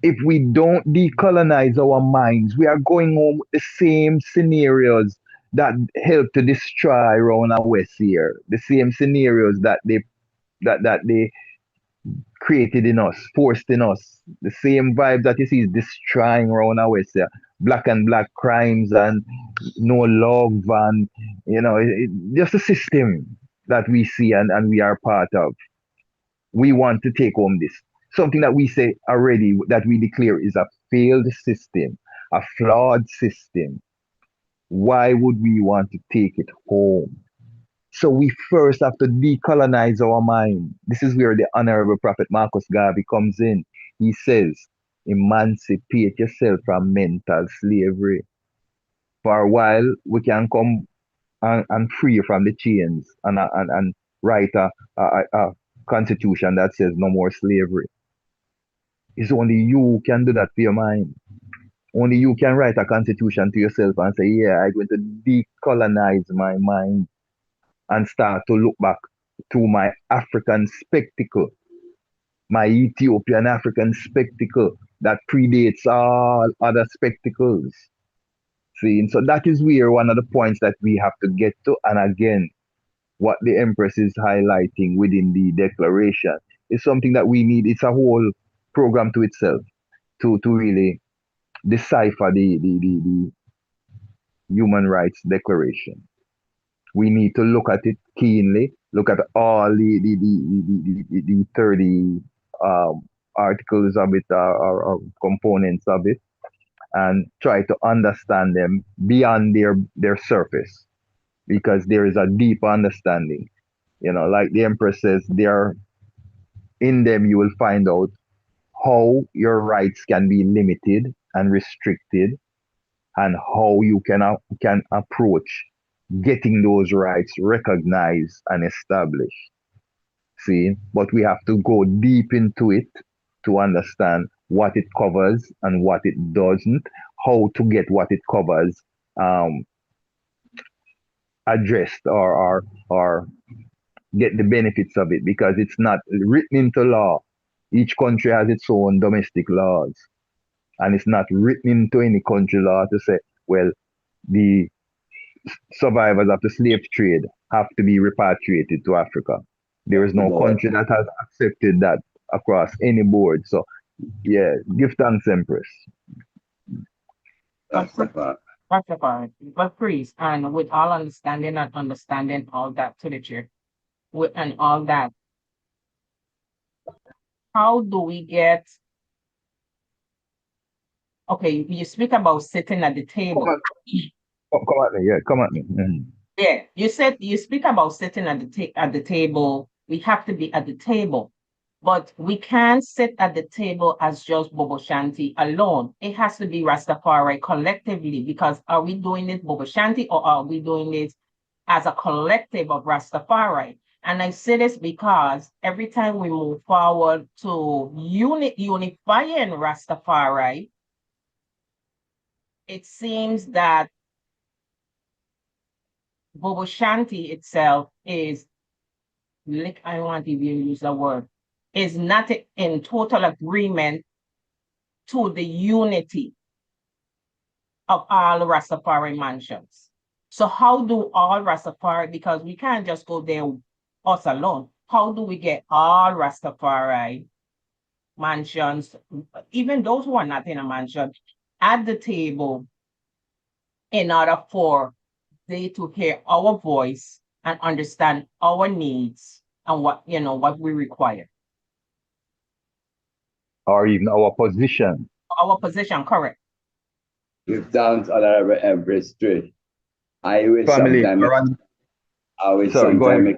If we don't decolonize our minds, we are going home with the same scenarios that help to destroy around our West here. The same scenarios that they created in us, forced in us. The same vibe that you see is destroying around our West here. Black and black crimes and no love and just a system that we see and we are part of. We want to take home this. Something that we say already, that we declare is a failed system, a flawed system. Why would we want to take it home? So we first have to decolonize our mind. This is where the Honorable Prophet Marcus Garvey comes in. He says, emancipate yourself from mental slavery. For a while, we can come and free you from the chains and write a constitution that says no more slavery. It's only you who can do that for your mind. Only you can write a constitution to yourself and say, yeah, I'm going to decolonize my mind and start to look back to my African spectacle, my Ethiopian African spectacle that predates all other spectacles. See, and so that is where one of the points that we have to get to. And again, what the Empress is highlighting within the declaration is something that we need. It's a whole program to itself to really decipher the Human Rights Declaration. We need to look at it keenly, look at all the 30 articles of it or components of it, and try to understand them beyond their surface, because there is a deep understanding. Like the Empress says, in them you will find out how your rights can be limited and restricted, and how you can approach getting those rights recognized and established. See, but we have to go deep into it to understand what it covers and what it doesn't, how to get what it covers addressed or get the benefits of it, because it's not written into law. Each country has its own domestic laws, and it's not written into any country law to say, well, the survivors of the slave trade have to be repatriated to Africa. There is no country that has accepted that across any board. So, yeah, give thanks, Empress. Rastafari, but priest, and with all understanding and understanding all that to the church, and all that, how do we get? Okay, you speak about sitting at the table. Come at me, yeah, come at me. Yeah, you speak about sitting at the table. We have to be at the table. But we can't sit at the table as just Bobo Shanti alone. It has to be Rastafari collectively, because are we doing it Bobo Shanti, or are we doing it as a collective of Rastafari? And I say this because every time we move forward to unifying Rastafari, it seems that Bobo Shanti itself is, I want to even use the word, is not in total agreement to the unity of all Rastafari mansions. So how do all Rastafari, because we can't just go there us alone, how do we get all Rastafari mansions, even those who are not in a mansion, at the table in order for they to hear our voice and understand our needs and what we require? Or even our position. Our position, correct. Give thanks, Honorable Empress Trish. I wish Family, sometimes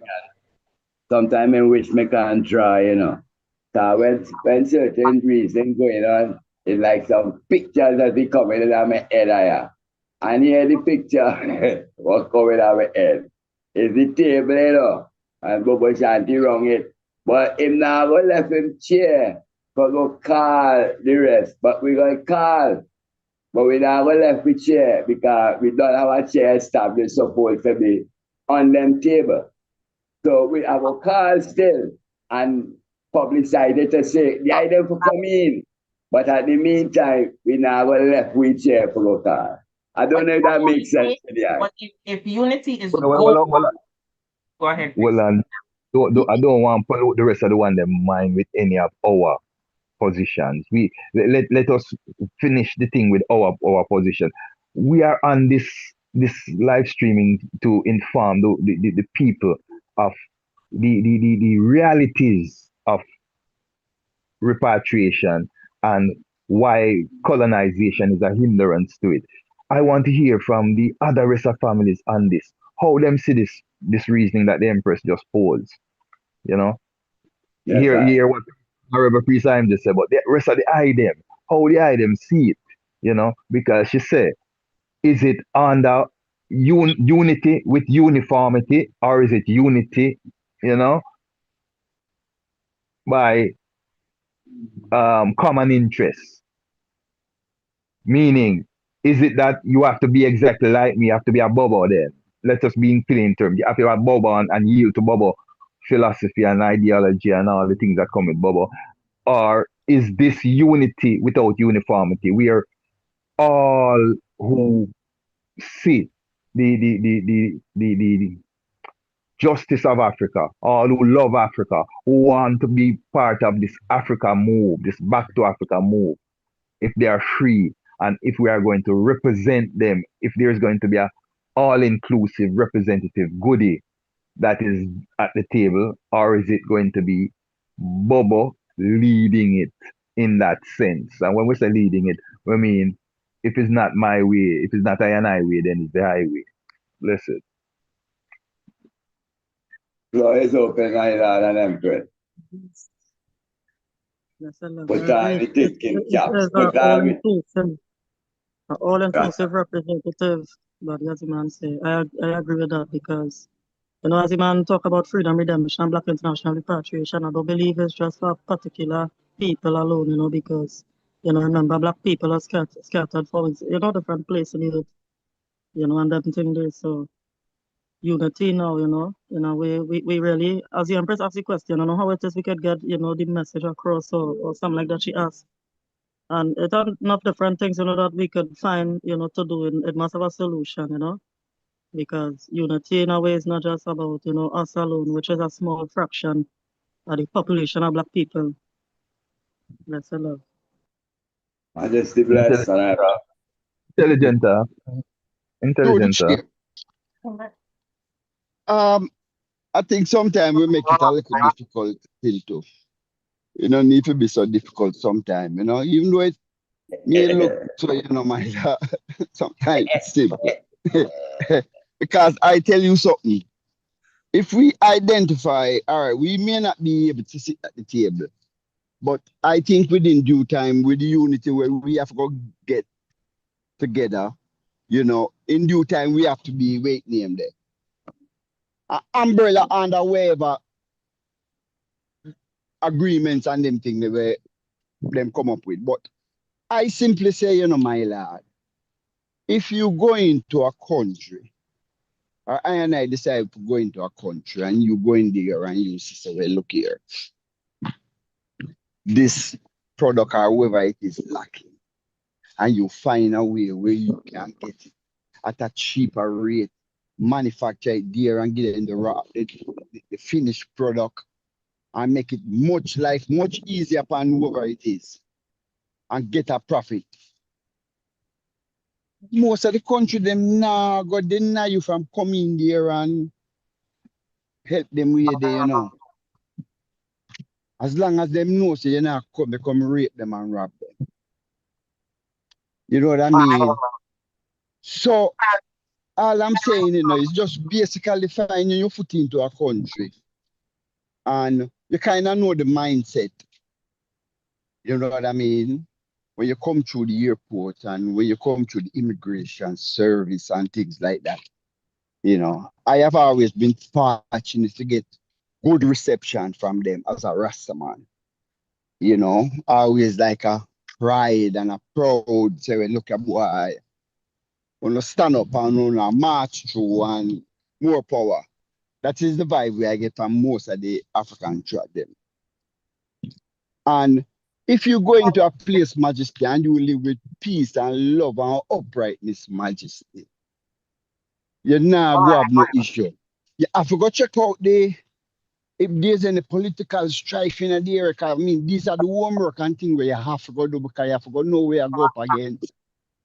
sometime in which me can try, you know. So when certain reasons going on, it's like some pictures that be coming in my head here. And here the picture was coming out my head. It's the table, you know, and Bobo Shanti wrong it. But him now go left him chair for go call the rest. But we gonna call. But we now go left with chair because we don't have a chair established supposed to be on them table. So we have a call still and publicize it to say the item for come in. But at the meantime, we now go left with chair for go call. I don't know if that makes sense to the eye. But if unity is Well, go ahead. Well, I don't want to pollute the rest of the one them mind with any of our positions. Let us finish the thing with our position. We are on this live streaming to inform the people of the realities of repatriation and why colonization is a hindrance to it. I want to hear from the other rest of families on this. How them see this reasoning that the Empress just posed. You know? Yes, hear what Honorable Priest I'm just said, but the rest of the item, how the item see it, you know, because she said, is it under unity with uniformity, or is it unity, you know, by common interests? Meaning, is it that you have to be exactly like me, you have to be a Bobo then? Let us be in plain terms. You have to be a Bobo and yield to Bobo philosophy and ideology and all the things that come with Bobo. Or is this unity without uniformity? We are all who see the justice of Africa, all who love Africa, who want to be part of this Africa move, this back to Africa move, if they are free, and if we are going to represent them, if there's going to be a all-inclusive representative goodie that is at the table, or is it going to be Bobo leading it in that sense? And when we say leading it, we mean if it's not my way, if it's not I and I way, then it's the highway. Listen. Floor is open, my Lord and Empress. What time it taking, chaps? What time it? All-inclusive representative, but as the man say, I agree with that because, as the man talk about freedom, redemption, Black international repatriation, I don't believe it's just for particular people alone, because, remember, Black people are scattered for, different places in the earth, and that thing there, so unity now, we really, as the Empress asked the question, I don't know how it is we could get, the message across or something like that she asked. And it's enough different things, that we could find, to do. It must have a solution, because unity in a way is not just about, us alone, which is a small fraction of the population of Black people. Bless the love. Majesty bless. Intelligent. I think sometimes we make it a little difficult still too. You don't need to be so difficult sometimes, even though it may look so, my sometimes it's simple. Because I tell you something, if we identify, all right, we may not be able to sit at the table, but I think within due time, with the unity where we have to get together, you know, in due time, we have to be wait name there. Umbrella under whatever agreements and them thing they were them come up with. But I simply say, you know, my lad, if you go into a country, or I and I decide to go into a country and you go in there and you say, well, look here, this product or whatever it is lacking, and you find a way where you can get it at a cheaper rate, manufacture it there and get it in the finished product and make it much easier upon whoever it is and get a profit. Most of the country them now go deny you from coming there and help them where they, you know. As long as them know so you not come rape them and rob them. You know what I mean? So all I'm saying, you know, is just basically finding your foot into a country and you kind of know the mindset. You know what I mean? When you come through the airport and when you come through the immigration service and things like that. You know, I have always been fortunate to get good reception from them as a Rasta man. You know, always like a pride and a proud, say, well, look at boy, when you stand up and march through and more power. That is the vibe we I get from most of the African tribe them. And if you go into a place, Majesty, and you live with peace and love and uprightness, Majesty, you now go have no issue. You have to go check out if there's any political strife in the area. I mean, these are the homework and things where you have to go do because you have to go know where you go up against.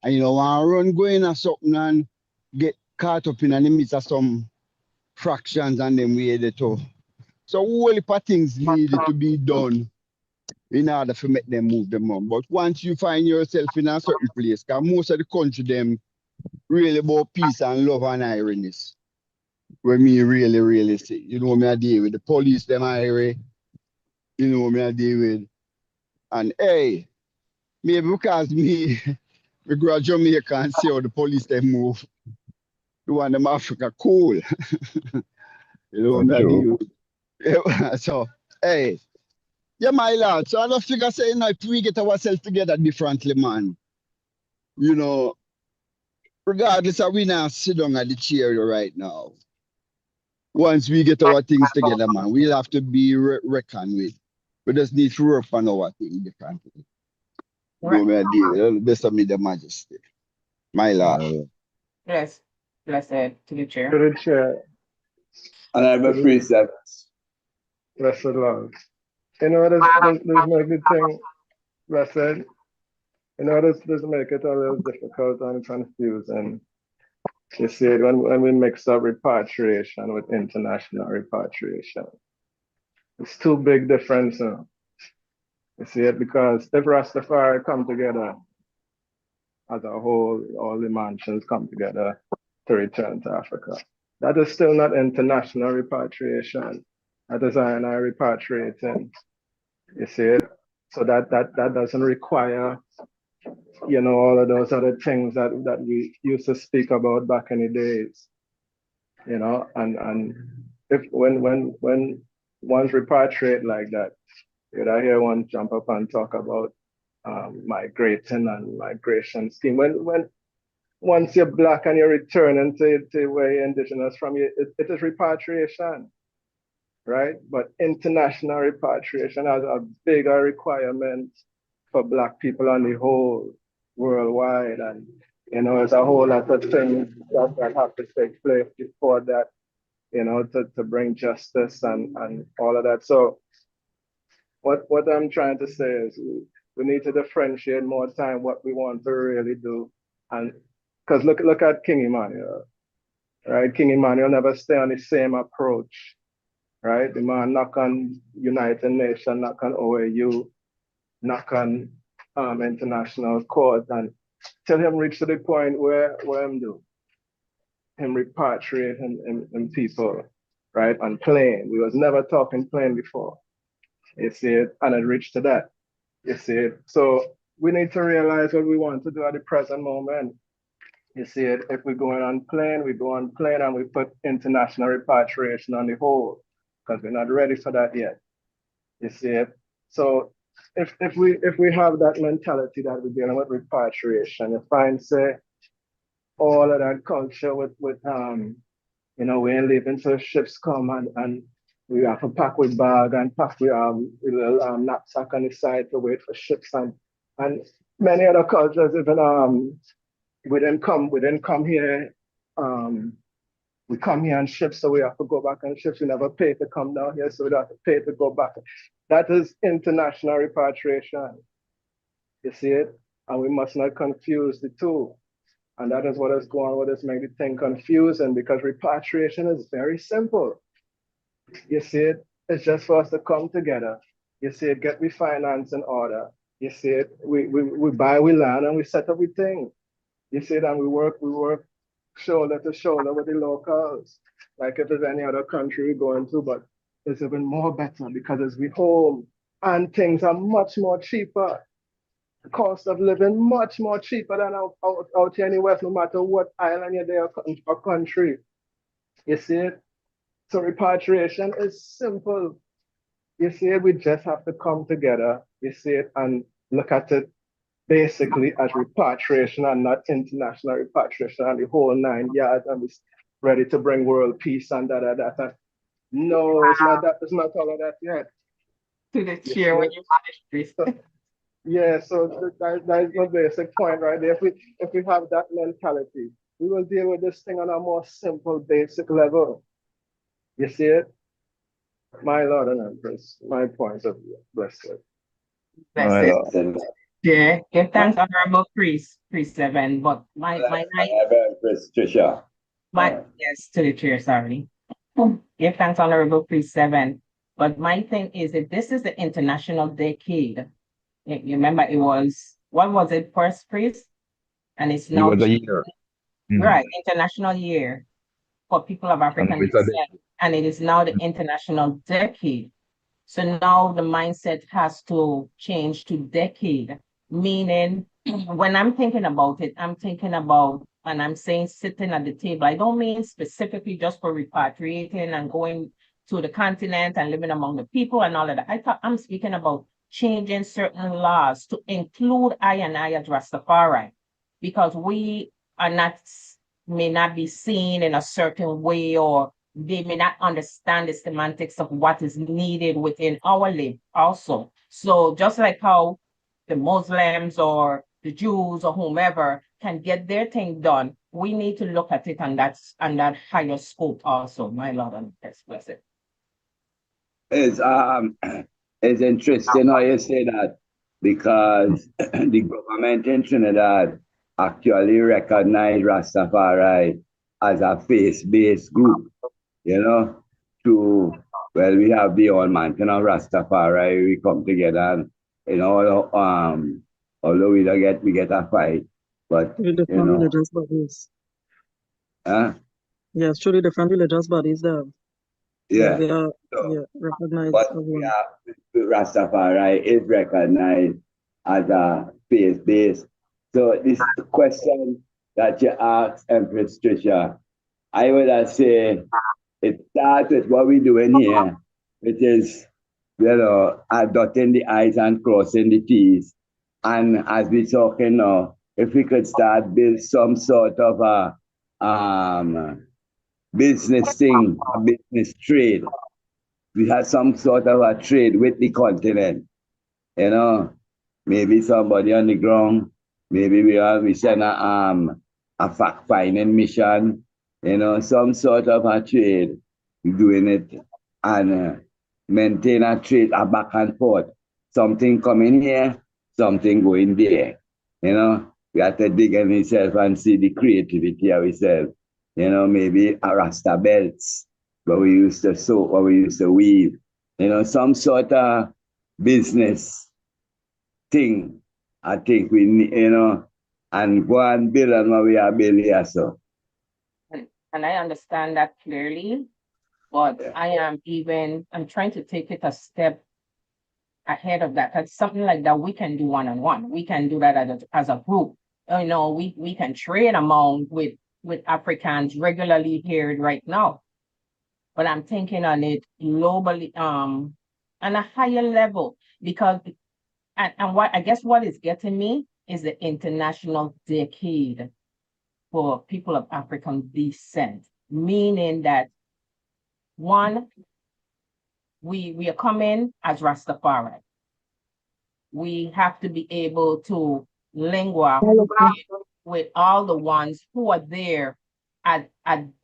And you know, want to run going or something and get caught up in the midst of some fractions and then we there too. So whole heap of things needed to be done in order to make them move them on. But once you find yourself in a certain place, because most of the country them really about peace and love and ironies. Where me really see. You know me I deal with the police them irie. You know me I deal with. And hey, maybe because me we grow Jamaica and see how the police them move. The one them Africa cool. You know me I deal with. Yeah, so hey. Yeah, my lad. So I just figure say, you know, if we get ourselves together differently, man, you know, regardless of we now sit down at the chair right now. Once we get our things together, man, we'll have to be reckoned with. We just need to work on our thing differently. Right. No, me a deal. Best of me, the Majesty. My lord. Bless. Blessed to the chair. To the chair. And I have precept. Blessed Lord. You know, this make the thing, blessed. You know, this make it a little difficult and confusing. You see it when we mix up repatriation with international repatriation. It's two big differences. You see it because if Rastafari come together as a whole, all the mansions come together to return to Africa. That is still not international repatriation. That is I and I repatriating. You see it? So that doesn't require, you know, all of those other things that we used to speak about back in the days. You know, and if when one's repatriate like that, you'd hear one jump up and talk about migrating and migration scheme. When once you're black and you're returning to where you're indigenous from, it is repatriation, right? But international repatriation has a bigger requirement for black people on the whole worldwide, and you know, there's a whole lot of things that have to take place before that, you know, to bring justice and all of that. So what I'm trying to say is we need to differentiate more time what we want to really do. And because look at King Emmanuel, right? King Emmanuel never stay on the same approach, right? The man knock on United Nations, knock on OAU, knock on international court, and tell him reach to the point where him do. Him repatriate him people, right? On plane. We was never talking plane before. You see it, and it reached to that. You see it. So we need to realize what we want to do at the present moment. You see it, if we're going on plane, we go on plane and we put international repatriation on the hold because we're not ready for that yet. You see it. So if we have that mentality that we're dealing with repatriation, you find say all of that culture with you know, we ain't leaving so ships come and we have to pack with bag and pack with little knapsack on the side to wait for ships and many other cultures even we didn't come here we come here on ships, so we have to go back on ships. We never pay to come down here, so we have to pay to go back. That is international repatriation. You see it? And we must not confuse the two. And that is what is going on with this make the thing confusing because repatriation is very simple. You see it? It's just for us to come together. You see it, get we finance in order. You see it, we buy, we land, and we set up we thing. You see it, and we work shoulder to shoulder with the locals, like if there's any other country we're going to, but it's even more better because it's we home and things are much more cheaper. The cost of living much more cheaper than out here in the West, no matter what island you're there or country. You see it? So repatriation is simple. You see it, we just have to come together, you see it, and look at it basically as repatriation and not international repatriation and the whole 9 yards and we're ready to bring world peace and that. No, it's not that. It's not all of that yet. To the chair when you finish, please. Yeah, so that is the basic point right there. If we have that mentality, we will deal with this thing on a more simple, basic level. You see it? My Lord and Empress, my point of view. Bless you. Bless it. Yeah, give thanks, Honorable Priest 7. But my yes, to the chair, sorry. Give thanks, Honorable Priest 7. But my thing is that this is the international decade. You remember it was, what was it, first priest? And it's now it was a year. Right, international year for people of African descent. And it is now the international decade. So now the mindset has to change to decade, meaning when I'm thinking about it, I'm thinking about, and I'm saying sitting at the table, I don't mean specifically just for repatriating and going to the continent and living among the people and all of that. I'm speaking about changing certain laws to include I as Rastafari, because we are not, may not be seen in a certain way, or they may not understand the semantics of what is needed within our life also. So just like how the Muslims or the Jews or whomever can get their thing done, we need to look at it on that higher scope also, my Lord, and bless it. It's interesting how you say that, because the government in Trinidad actually recognized Rastafari as a faith-based group, you know, we have the All Mountain of Rastafari, we come together and, you know, although we get a fight, but, Through different religious bodies. Yes, truly different religious bodies there. Yeah. They are recognized But as well. Rastafari is recognized as a faith-based. So this question that you asked, Empress Trisha, I would say it starts with what we're doing here, which is, you know, dotting the I's and crossing the T's. And as we're talking now, if we could start build some sort of a business thing, a business trade. We had some sort of a trade with the continent, you know, maybe somebody on the ground, maybe we send a fact-finding mission, you know, some sort of a trade, doing it, and maintain a trade, a back and forth, something coming here, something going there, you know. We have to dig in ourselves and see the creativity of ourselves, you know, maybe a Rasta belts, where we used to sew, where we used to weave, you know, some sort of business thing, I think we need, you know, and go and build on what we are building here, so. And I understand that clearly. But I'm trying to take it a step ahead of that. That's something like that we can do one-on-one. We can do that as a group. We can trade among with Africans regularly here right now. But I'm thinking on it globally, on a higher level, because and what I guess what is getting me is the International Decade for people of African descent, meaning that one, we are coming as Rastafari. We have to be able to lingua with all the ones who are there at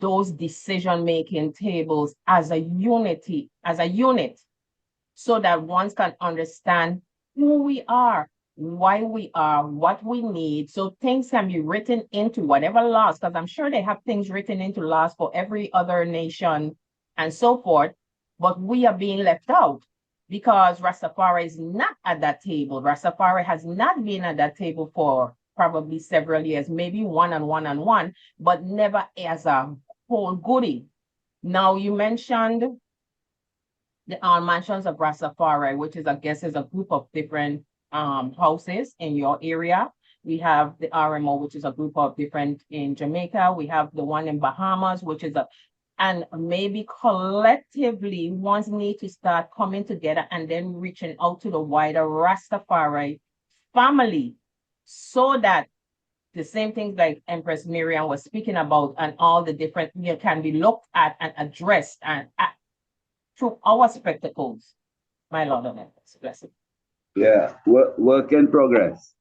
those decision-making tables as a unit, so that one can understand who we are, why we are, what we need. So things can be written into whatever laws, because I'm sure they have things written into laws for every other nation and so forth, but we are being left out because Rastafari is not at that table. Rastafari has not been at that table for probably several years, maybe one, but never as a whole goodie. Now, you mentioned the mansions of Rastafari, which is, I guess, is a group of different houses in your area. We have the RMO, which is a group of different in Jamaica. We have the one in Bahamas, which is and maybe collectively ones need to start coming together and then reaching out to the wider Rastafari family, so that the same things like Empress Miriam was speaking about and all the different can be looked at and addressed and through our spectacles. My Lord of Empress, bless it. Yeah, work in progress.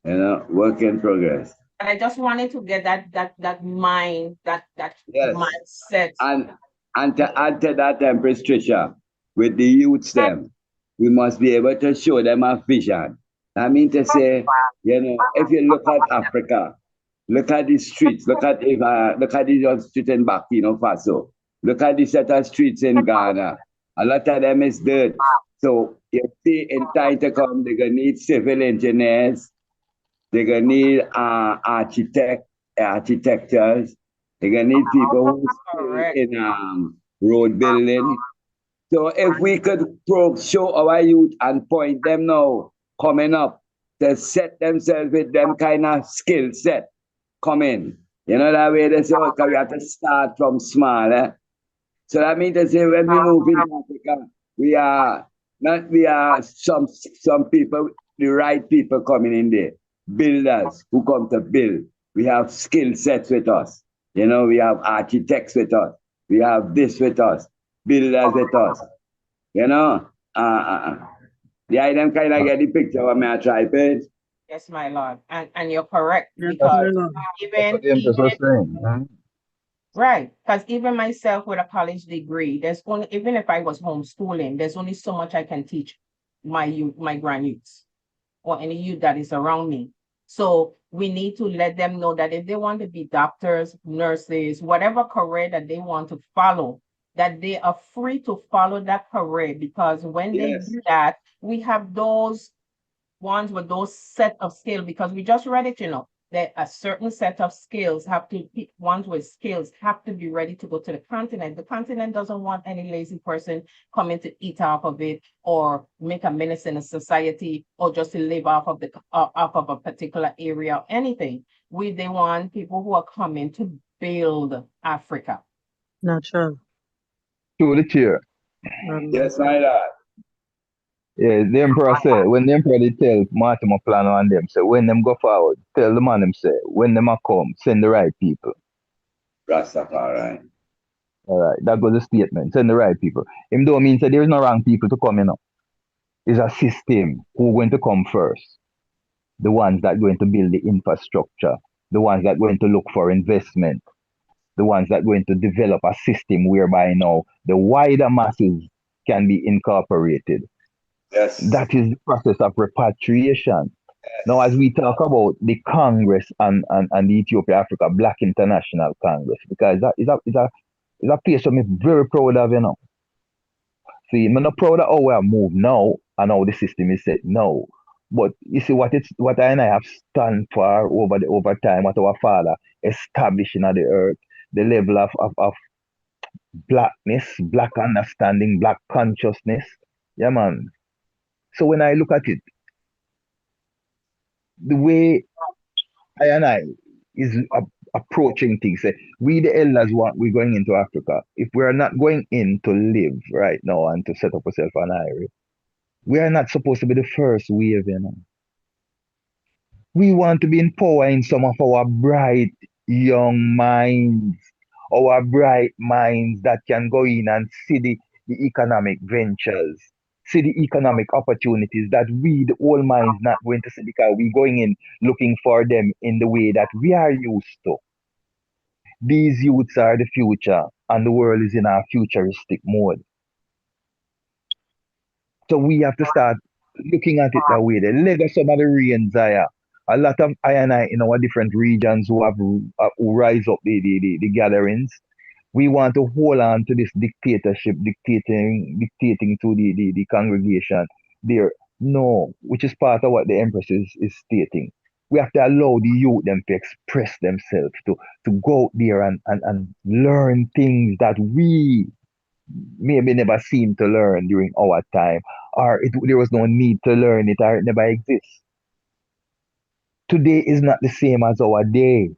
Work in progress. And I just wanted to get that mind, that Yes. mindset. And to add to that, Empress Trisha, with the youths them, we must be able to show them a vision. I mean to say, if you look at Africa, look at the streets, look at the streets in Burkina Faso, look at the set of streets in Ghana. A lot of them is dirt. So you see, in time to come, they're gonna need civil engineers, they're gonna need architectures, they're gonna need people who skilled in road building. So if we could show our youth and point them now coming up to set themselves with them kind of skill set coming. That way they say, okay, we have to start from small. So that means to say when we move in Africa, we are some people, the right people coming in there. Builders who come to build. We have skill sets with us. We have architects with us. We have this with us. Builders with us. The item kind of get the picture of my tripod. Yes, my Lord. And you're correct. Yes, Because my Lord. right, because even myself with a college degree, there's only, even if I was homeschooling, there's only so much I can teach my youth, my grand youths, or any youth that is around me. So we need to let them know that if they want to be doctors, nurses, whatever career that they want to follow, that they are free to follow that career, because when they do that, we have those ones with those set of skills, because we just read it, that a certain set of skills ones with skills have to be ready to go to the continent. The continent doesn't want any lazy person coming to eat off of it or make a menace in a society or just to live off of a particular area or anything. They want people who are coming to build Africa. Natural. To the chair. Yes, my lord. Yeah, the emperor say, when the emperor did tell Mortimer plan on them, say, when them go forward, tell the man them say, when them a come, send the right people. Rastafari. All right, that was the statement. Send the right people. Him don't mean say there is no wrong people to come in. It's a system who going to come first. The ones that going to build the infrastructure, the ones that going to look for investment, the ones that going to develop a system whereby now the wider masses can be incorporated. Yes. That is the process of repatriation. Yes. Now, as we talk about the Congress and the Ethiopia Africa Black International Congress, because that is a place I'm very proud of, See, I'm not proud of how we have moved now and how the system is set now. But you see what I and I have stand for over time, what our father established in the earth, the level of blackness, black understanding, black consciousness. Yeah, man. So when I look at it, the way I is approaching things, we the elders want we're going into Africa. If we are not going in to live right now and to set up ourselves an area, we are not supposed to be the first wave, you know. We want to be empowering some of our bright young minds, our bright minds that can go in and see the economic ventures, see the economic opportunities that we, the old minds, not going to see because we're going in looking for them in the way that we are used to. These youths are the future, and the world is in a futuristic mode. So we have to start looking at it that way. The leg of some of the rains are a lot of I and I in our different regions who have who rise up the gatherings. We want to hold on to this dictatorship, dictating to the congregation there. No, which is part of what the Empress is stating. We have to allow the youth them to express themselves, to go out there and learn things that we maybe never seem to learn during our time, or there was no need to learn it, or it never exists. Today is not the same as our day.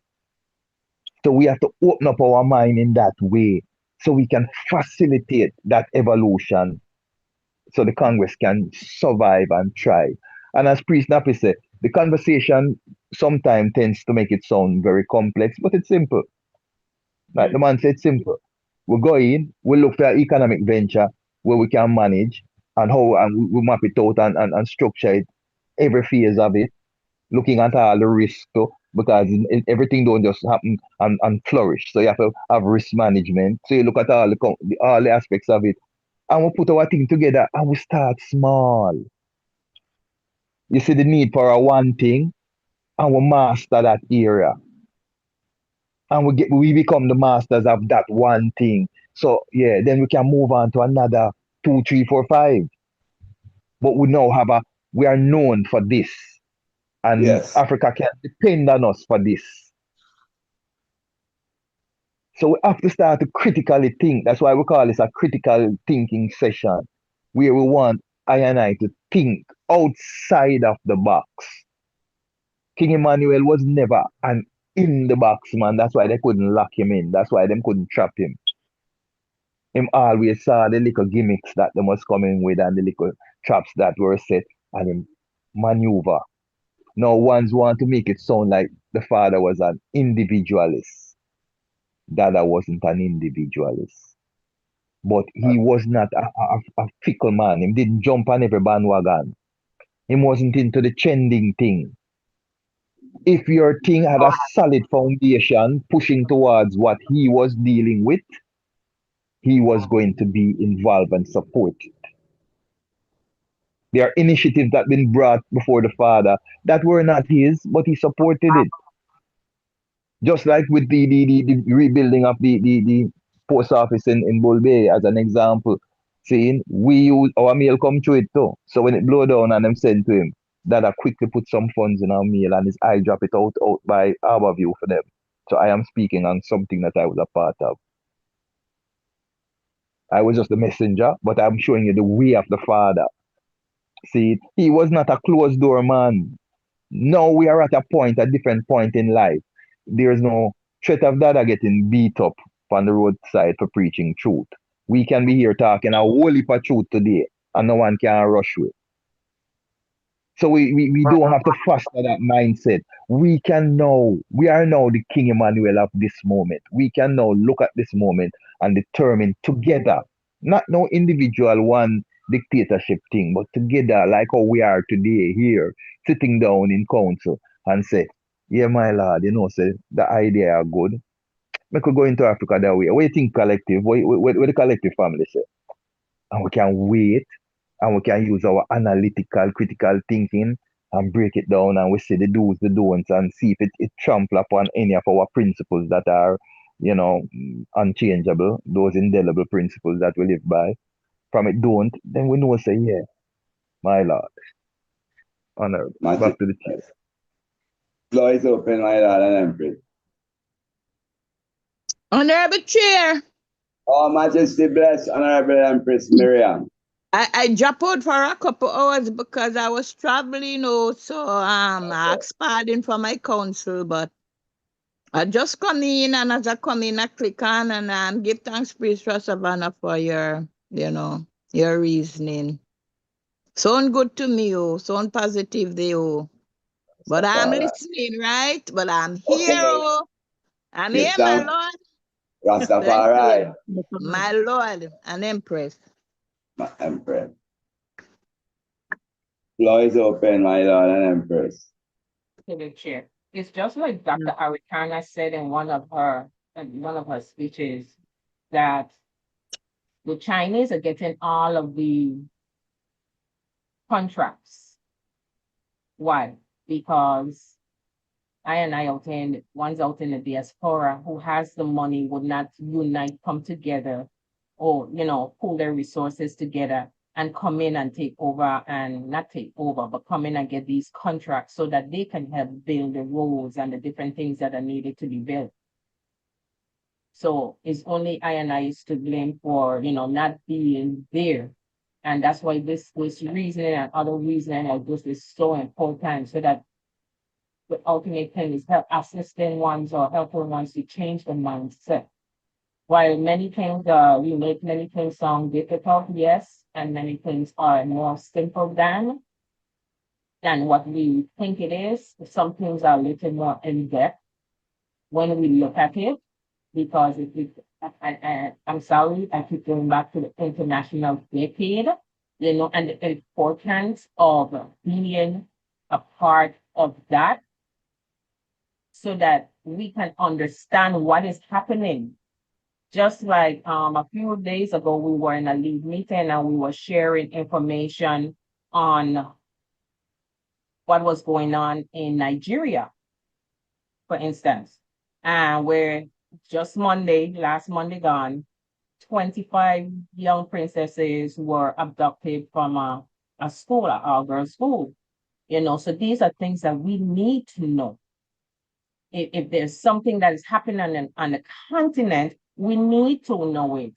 So we have to open up our mind in that way so we can facilitate that evolution so the Congress can survive and thrive. And as Priest Nappy said, the conversation sometimes tends to make it sound very complex, but it's simple. Like the man said, it's simple. We go in, we look for economic venture where we can manage and how and we map it out and structure it, every phase of it, looking at all the risks too, because everything don't just happen and flourish. So you have to have risk management. So you look at all the aspects of it and we put our thing together and we start small. You see the need for a one thing and we master that area. And we become the masters of that one thing. So yeah, then we can move on to another 2, 3, 4, 5. But we are known for this. And Yes. Africa can depend on us for this. So we have to start to critically think. That's why we call this a critical thinking session, where we want I and I to think outside of the box. King Emmanuel was never an in the box man. That's why they couldn't lock him in. That's why they couldn't trap him. Him always saw the little gimmicks that they was coming with and the little traps that were set and him maneuver. Now ones want to make it sound like the father was an individualist. Dada wasn't an individualist. But he was not a fickle man. He didn't jump on every bandwagon. He wasn't into the trending thing. If your thing had a solid foundation pushing towards what he was dealing with, he was going to be involved and supported. There are initiatives that have been brought before the father that were not his, but he supported it. Just like with the rebuilding of the post office in Bull Bay, as an example. Seeing we use our mail come through it too. So when it blow down and them send to him, that I quickly put some funds in our mail and his eye drop it out by Harborview for them. So I am speaking on something that I was a part of. I was just the messenger, but I'm showing you the way of the father. See, he was not a closed door man. Now we are at a different point in life. There's no threat of Dada getting beat up on the roadside for preaching truth. We can be here talking a whole heap of truth today, and no one can rush with. So we don't have to foster that mindset. We are now the King Emmanuel of this moment. We can now look at this moment and determine together, not no individual one dictatorship thing, but together like how we are today here, sitting down in council and say, yeah, my lord, say the idea are good. We could go into Africa that way. What do you think collective? What the collective family say? And we can wait and we can use our analytical, critical thinking and break it down and we see the do's, the don'ts and see if it trample upon any of our principles that are, unchangeable, those indelible principles that we live by. From it don't, then we know say, yeah, my lord. Honorable. Back to the chief. Floor is open, my lord and empress. Honorable Chair. Oh, Majesty bless Honorable Empress Miriam. I dropped out for a couple hours because I was traveling, so I asked pardon for my counsel, but I just come in, and as I come in, I click on and give thanks, praise, Savannah, for your, your reasoning. Sound good to me, sound positive, but I'm listening, right? But I'm here, I'm Give here, my thanks, Lord. Thank Rastafari, you, my Lord and Empress. my Empress. Floor is open, my Lord and Empress. To the chair. It's just like Dr. Arikana said in one of her speeches that the Chinese are getting all of the contracts. Why? Because one's out in the diaspora who has the money would not unite, come together, or pool their resources together and come in and take over, and not take over, but come in and get these contracts so that they can help build the roads and the different things that are needed to be built. So it's only I is to blame for, not being there. And that's why this reasoning and other reasoning like this is so important, so that the ultimate thing is assisting ones or helping ones to change the mindset. While many things, we make many things sound difficult, yes, and many things are more simple than what we think it is. Some things are a little more in depth when we look at it, because I'm sorry, I keep going back to the international decade, and the importance of being a part of that, so that we can understand what is happening. Just like a few days ago, we were in a lead meeting and we were sharing information on what was going on in Nigeria, for instance, and where just last Monday gone, 25 young princesses were abducted from a school, a all-girls school. So these are things that we need to know. If there's something that is happening on the continent, we need to know it.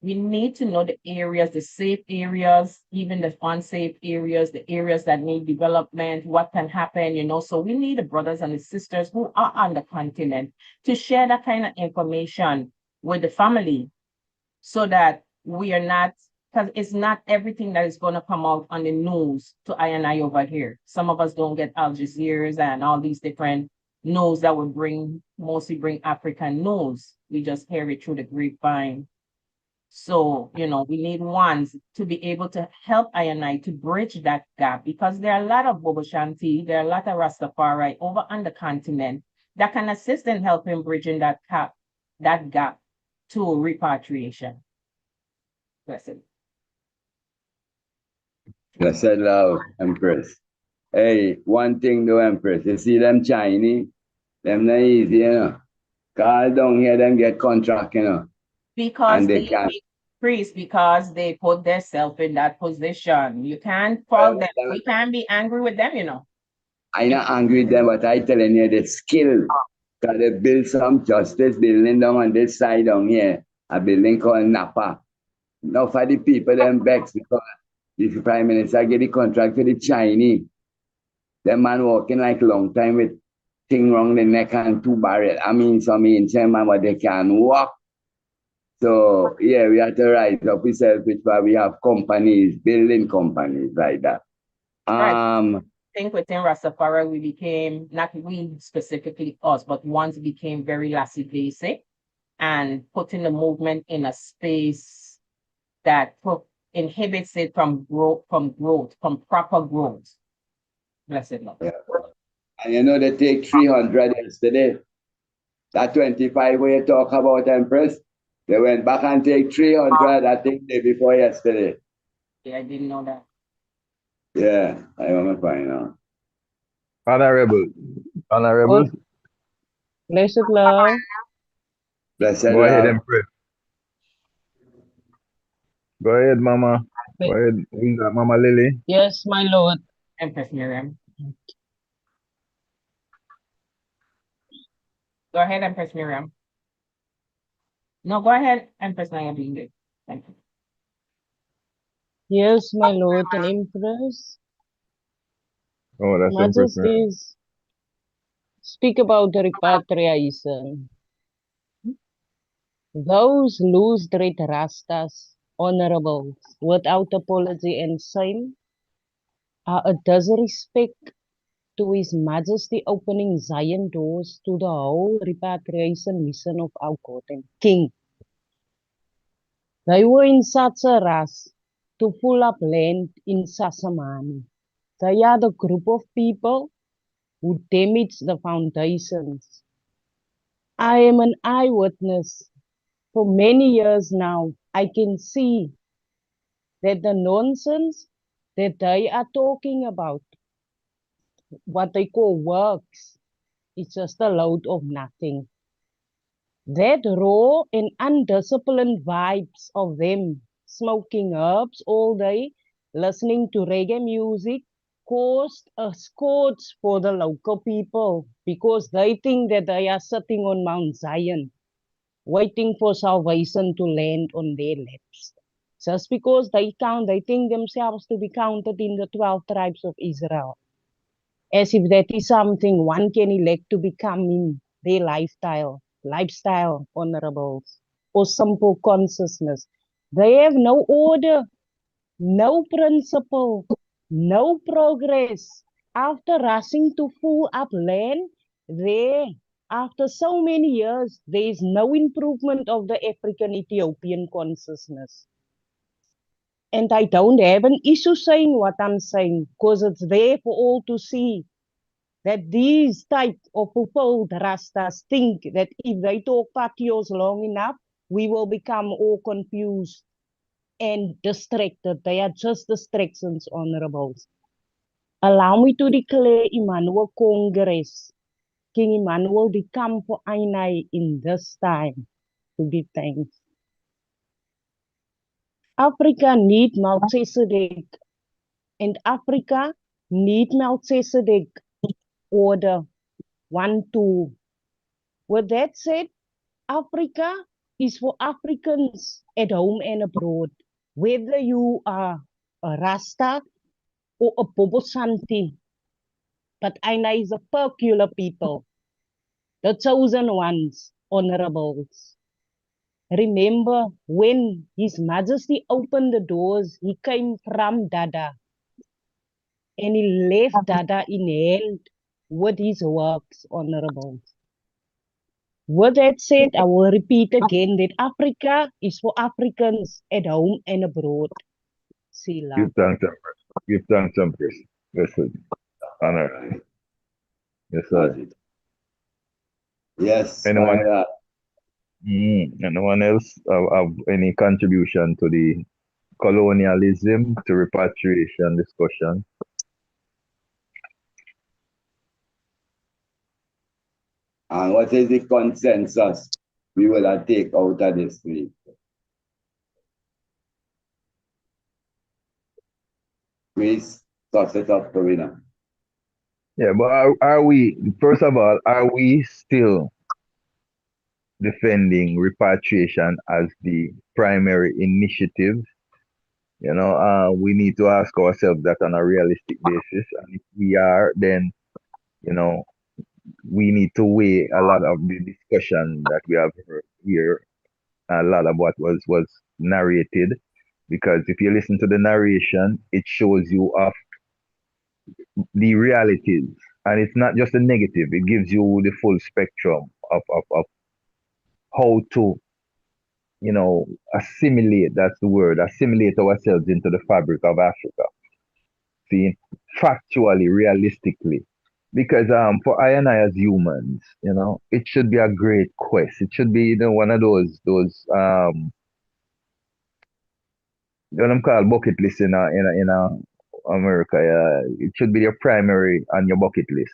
We need to know the areas, the safe areas, even the unsafe areas, the areas that need development, what can happen, So we need the brothers and the sisters who are on the continent to share that kind of information with the family, so that we are not, because it's not everything that is going to come out on the news to I over here. Some of us don't get Al Jazeera and all these different news that would mostly bring African news. We just hear it through the grapevine. So, we need ones to be able to help I to bridge that gap, because there are a lot of Bobo Shanti, there are a lot of Rastafari over on the continent that can assist in helping bridging that gap to repatriation. Blessed. Blessed love, Empress. Hey, one thing though, Empress, you see them Chinese, them not easy, Call down here, them get contract, Because and they they can't. increase, because they put themselves in that position. You can't fault them. We can't be angry with them, I'm not angry with them, but I telling you the skill. Because they build some justice building down on this side down here, a building called Napa. Now for the people them vex because the Prime Minister get the contract to the Chinese. Them man walking like long time with thing wrong the neck and 2 barrel. Some man, but they can walk. So yeah, we have to rise up ourselves, which why we have companies, building companies like that. I think within Rastafari, we became, not we specifically us, but once became very laissez-faire and putting the movement in a space that inhibits it from proper growth. Blessed Lord. Yeah. And they take 300 yesterday. That 25 where you talk about, Empress, they went back and take 300, I think, day before yesterday. Yeah, I didn't know that. Yeah, I want to find out. Honorable. Blessed love. Blessed Go ahead, love. Empress. Go ahead, Mama. Go ahead. Who's that, Mama Lily? Yes, my Lord. Empress Miriam. Go ahead, Empress Miriam. No, go ahead, Empress Nyabinde. Thank you. Yes, my lord and empress. Oh, that's Empress. Majesties, speak about the repatriation. Those loose dread rastas, honorables, without apology and shame, are a disrespect to His Majesty opening Zion doors to the whole repatriation mission of our God and King. They were in such a rush to pull up land in Sasamani. They are the group of people who damaged the foundations. I am an eyewitness. For many years now, I can see that the nonsense that they are talking about, what they call works, is just a load of nothing. That raw and undisciplined vibes of them smoking herbs all day, listening to reggae music, caused a scourge for the local people because they think that they are sitting on Mount Zion, waiting for salvation to land on their laps. Just because they think themselves to be counted in the 12 tribes of Israel, as if that is something one can elect to become in their lifestyle honorables, or simple consciousness. They have no order, no principle, no progress. After rushing to full up land, there, after so many years, there is no improvement of the African Ethiopian consciousness. And I don't have an issue saying what I'm saying, because it's there for all to see that these type of fulfilled rastas think that if they talk patios long enough, we will become all confused and distracted. They are just distractions, honorables. Allow me to declare Emmanuel Congress, King Emmanuel the come for Ainai in this time to give thanks. Africa need Melchizedek, and Africa need Melchizedek order 1, 2. With that said, Africa is for Africans at home and abroad. Whether you are a Rasta or a Bobosanti, but Aina is a peculiar people, the chosen ones, honorables. Remember when His Majesty opened the doors, he came from Dada, and he left Dada in hand with his works, honorables. With that said, I will repeat again that Africa is for Africans at home and abroad. Sila. Give thanks, Empress. Give thanks, Empress. Yes, sir. Honor. Yes, sir. Yes. Anyone else have any contribution to the colonialism to repatriation discussion? And what is the consensus we will take out of this week? Please toss it up, Karina. Yeah, but are we, first of all, are we still defending repatriation as the primary initiative? You know, we need to ask ourselves that on a realistic basis. And if we are, then, you know, we need to weigh a lot of the discussion that we have heard here, a lot of what was narrated. Because if you listen to the narration, it shows you of the realities. And it's not just the negative, it gives you the full spectrum of how to, you know, assimilate, that's the word, assimilate ourselves into the fabric of Africa. See, factually, realistically. Because for I and I as humans, you know, it should be a great quest. It should be, you know, one of those what I'm called bucket list in America. It should be your primary on your bucket list,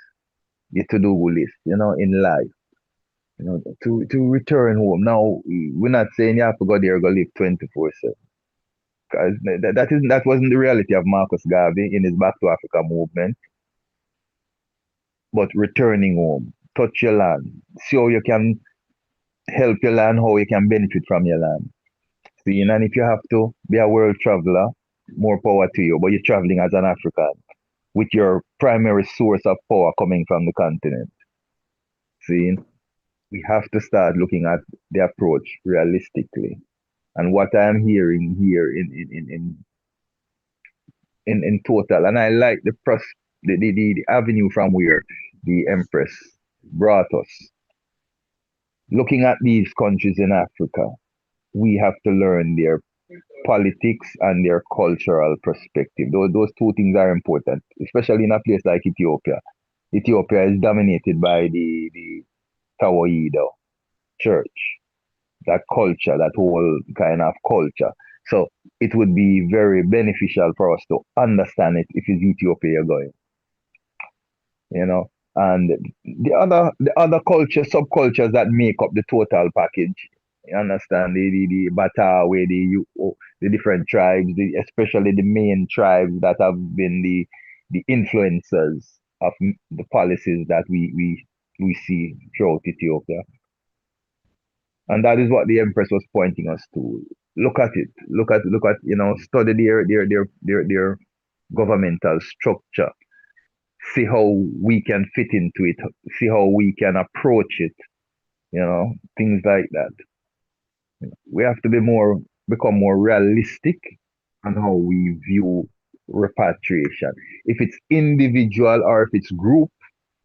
your to-do list, you know, in life. You know, to return home. Now, we're not saying you have to go there go live 24/7. Because that wasn't the reality of Marcus Garvey in his Back to Africa movement. But returning home, touch your land, see how you can help your land, how you can benefit from your land. See, and if you have to be a world traveler, more power to you. But you're traveling as an African with your primary source of power coming from the continent. See, we have to start looking at the approach realistically. And what I'm hearing here in total, and I like the avenue from where the Empress brought us. Looking at these countries in Africa, we have to learn their politics and their cultural perspective. Those two things are important, especially in a place like Ethiopia. Ethiopia is dominated by the Tawahedo church, that culture, that whole kind of culture. So it would be very beneficial for us to understand it if it's Ethiopia you're going, you know. And the other culture, subcultures that make up the total package. You understand the Batawe, the different tribes, especially the main tribes that have been the influencers of the policies that we see throughout Ethiopia. And that is what the Empress was pointing us to. Look at it. Look at study their governmental structure. See how we can fit into it. See how we can approach it. Things like that. We have to become more realistic on how we view repatriation. If it's individual or if it's group,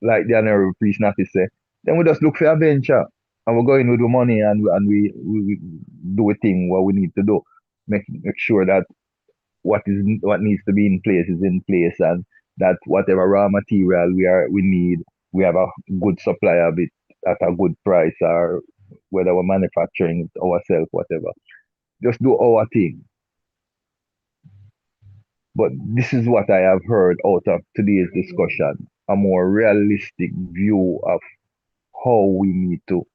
like the Honorable Priest Nafi say, then we just look for a venture and we go in with the money and we do a thing what we need to do. Make sure that what needs to be in place is in place, and that whatever raw material we need, we have a good supply of it at a good price, or whether we're manufacturing it ourselves, whatever. Just do our thing. But this is what I have heard out of today's discussion, a more realistic view of how we need to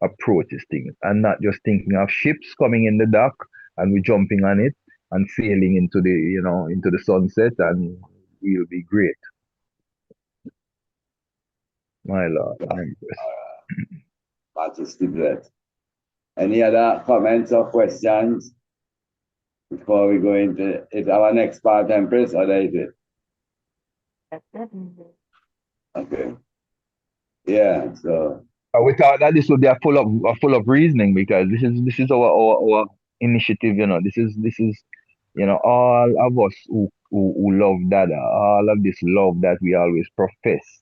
approach this thing, and not just thinking of ships coming in the dock and we jumping on it and sailing into the sunset and we'll be great. My Lord, I'm impressed. Majesty bless. Any other comments or questions before we go into is our next part, Empress, or is it? Okay. Yeah, so We thought that this would be a full of reasoning, because this is our initiative. This is all of us who love Dada, all of this love that we always profess.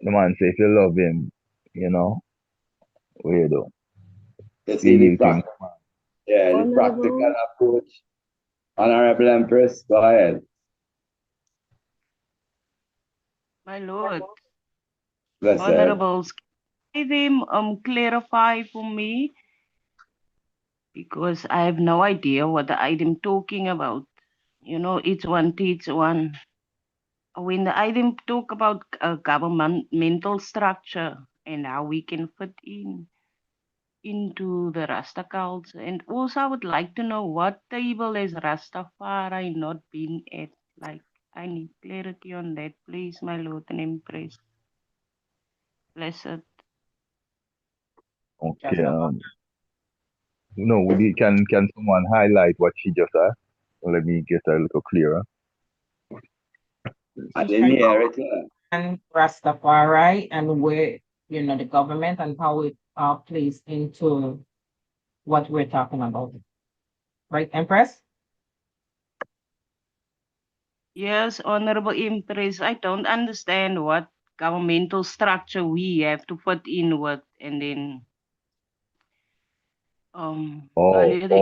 The man say, if you love him, what you do? you see the the Honorable. practical approach. Honorable Empress, go ahead. My Lord, Bless Honorables, can them clarify for me, because I have no idea what I'm talking about. Each one teach one. When the item talk about governmental structure and how we can fit into the Rasta culture, and also I would like to know what table has Rastafari not been at. Like, I need clarity on that, please, my Lord and Empress. Blessed. Okay. Can someone highlight what she just asked? Let me get a little clearer. I didn't hear it. And Rastafari and where, the government and how it plays into what we're talking about. Right, Empress? Yes, Honorable Empress, I don't understand what governmental structure we have to fit in with, and then earlier the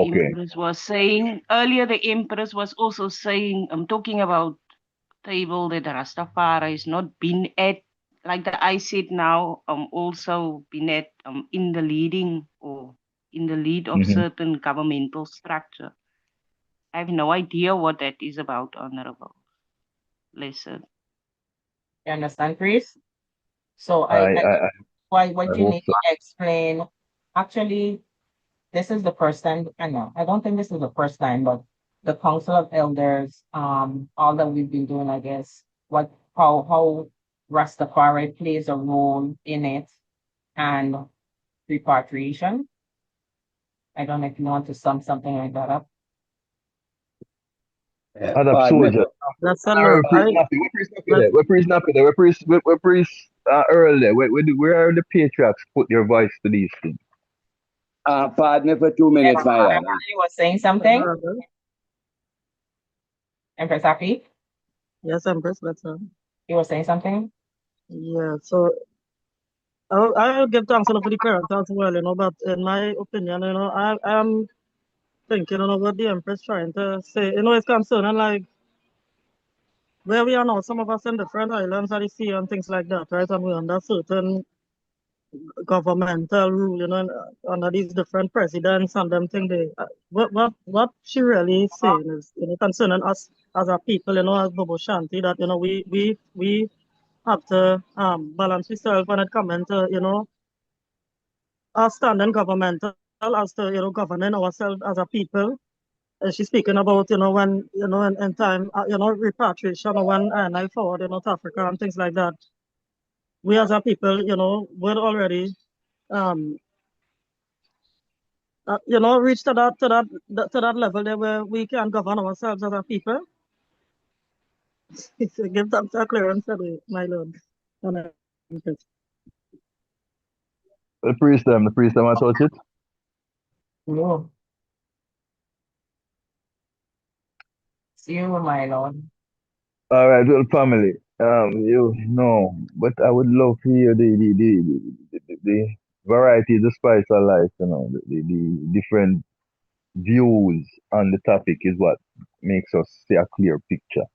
Empress was also saying, talking about table that Rastafari has not been at, like that I said now, also been at in the leading or in the lead of certain governmental structure. I have no idea what that is about, Honorable. Listen. You understand, Chris? So I what you hope need so. to explain, actually, this is the first time, I don't think this is the first time, but the Council of Elders, all that we've been doing, I guess, how Rastafari plays a role in it, and repatriation. I don't know if you want to sum something like that up. Other soldier. That's a lot. Where priest Nappy there? Where priest Earl there? Where are the patriarchs put their voice to these things? Pardon me for 2 minutes, my lad. You were saying something? Empress Happy? Yes, Empress, that's all. You were saying something? Yeah, so I'll give thanks for the parents as well, but in my opinion, I am thinking, what the Empress trying to say, it's concerning, like, where we are now, some of us in different islands of the sea and things like that, right? And we're under certain governmental rule, and under these different presidents and them thing. What she really saying is, concerning us as a people, as Bobo Shanti, that we have to balance ourselves when it comes to our standing governmental as to governing ourselves as a people. She's speaking about when in time repatriation or when I forward to Africa and things like that. We as a people, we're already reach to that level there where we can govern ourselves as a people. So give them a clearance, my lord. The priest them I touch it. No. See you, my lord. All right, well, family. You know, but I would love to hear the variety, the spice of life. The different views on the topic is what makes us see a clear picture.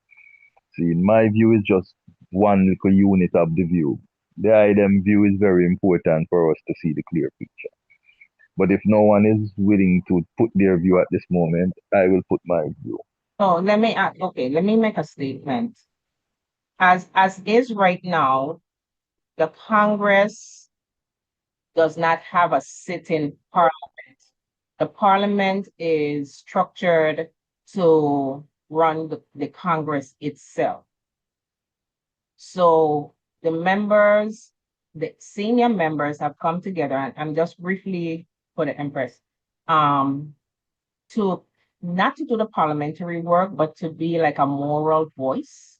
See, my view is just one little unit of the view. The item view is very important for us to see the clear picture. But if no one is willing to put their view at this moment, I will put my view. Oh, let me make a statement. As is right now, the Congress does not have a sitting parliament. The parliament is structured to run the Congress itself. So the members, the senior members have come together, and I'm just briefly for the Empress, to not to do the parliamentary work, but to be like a moral voice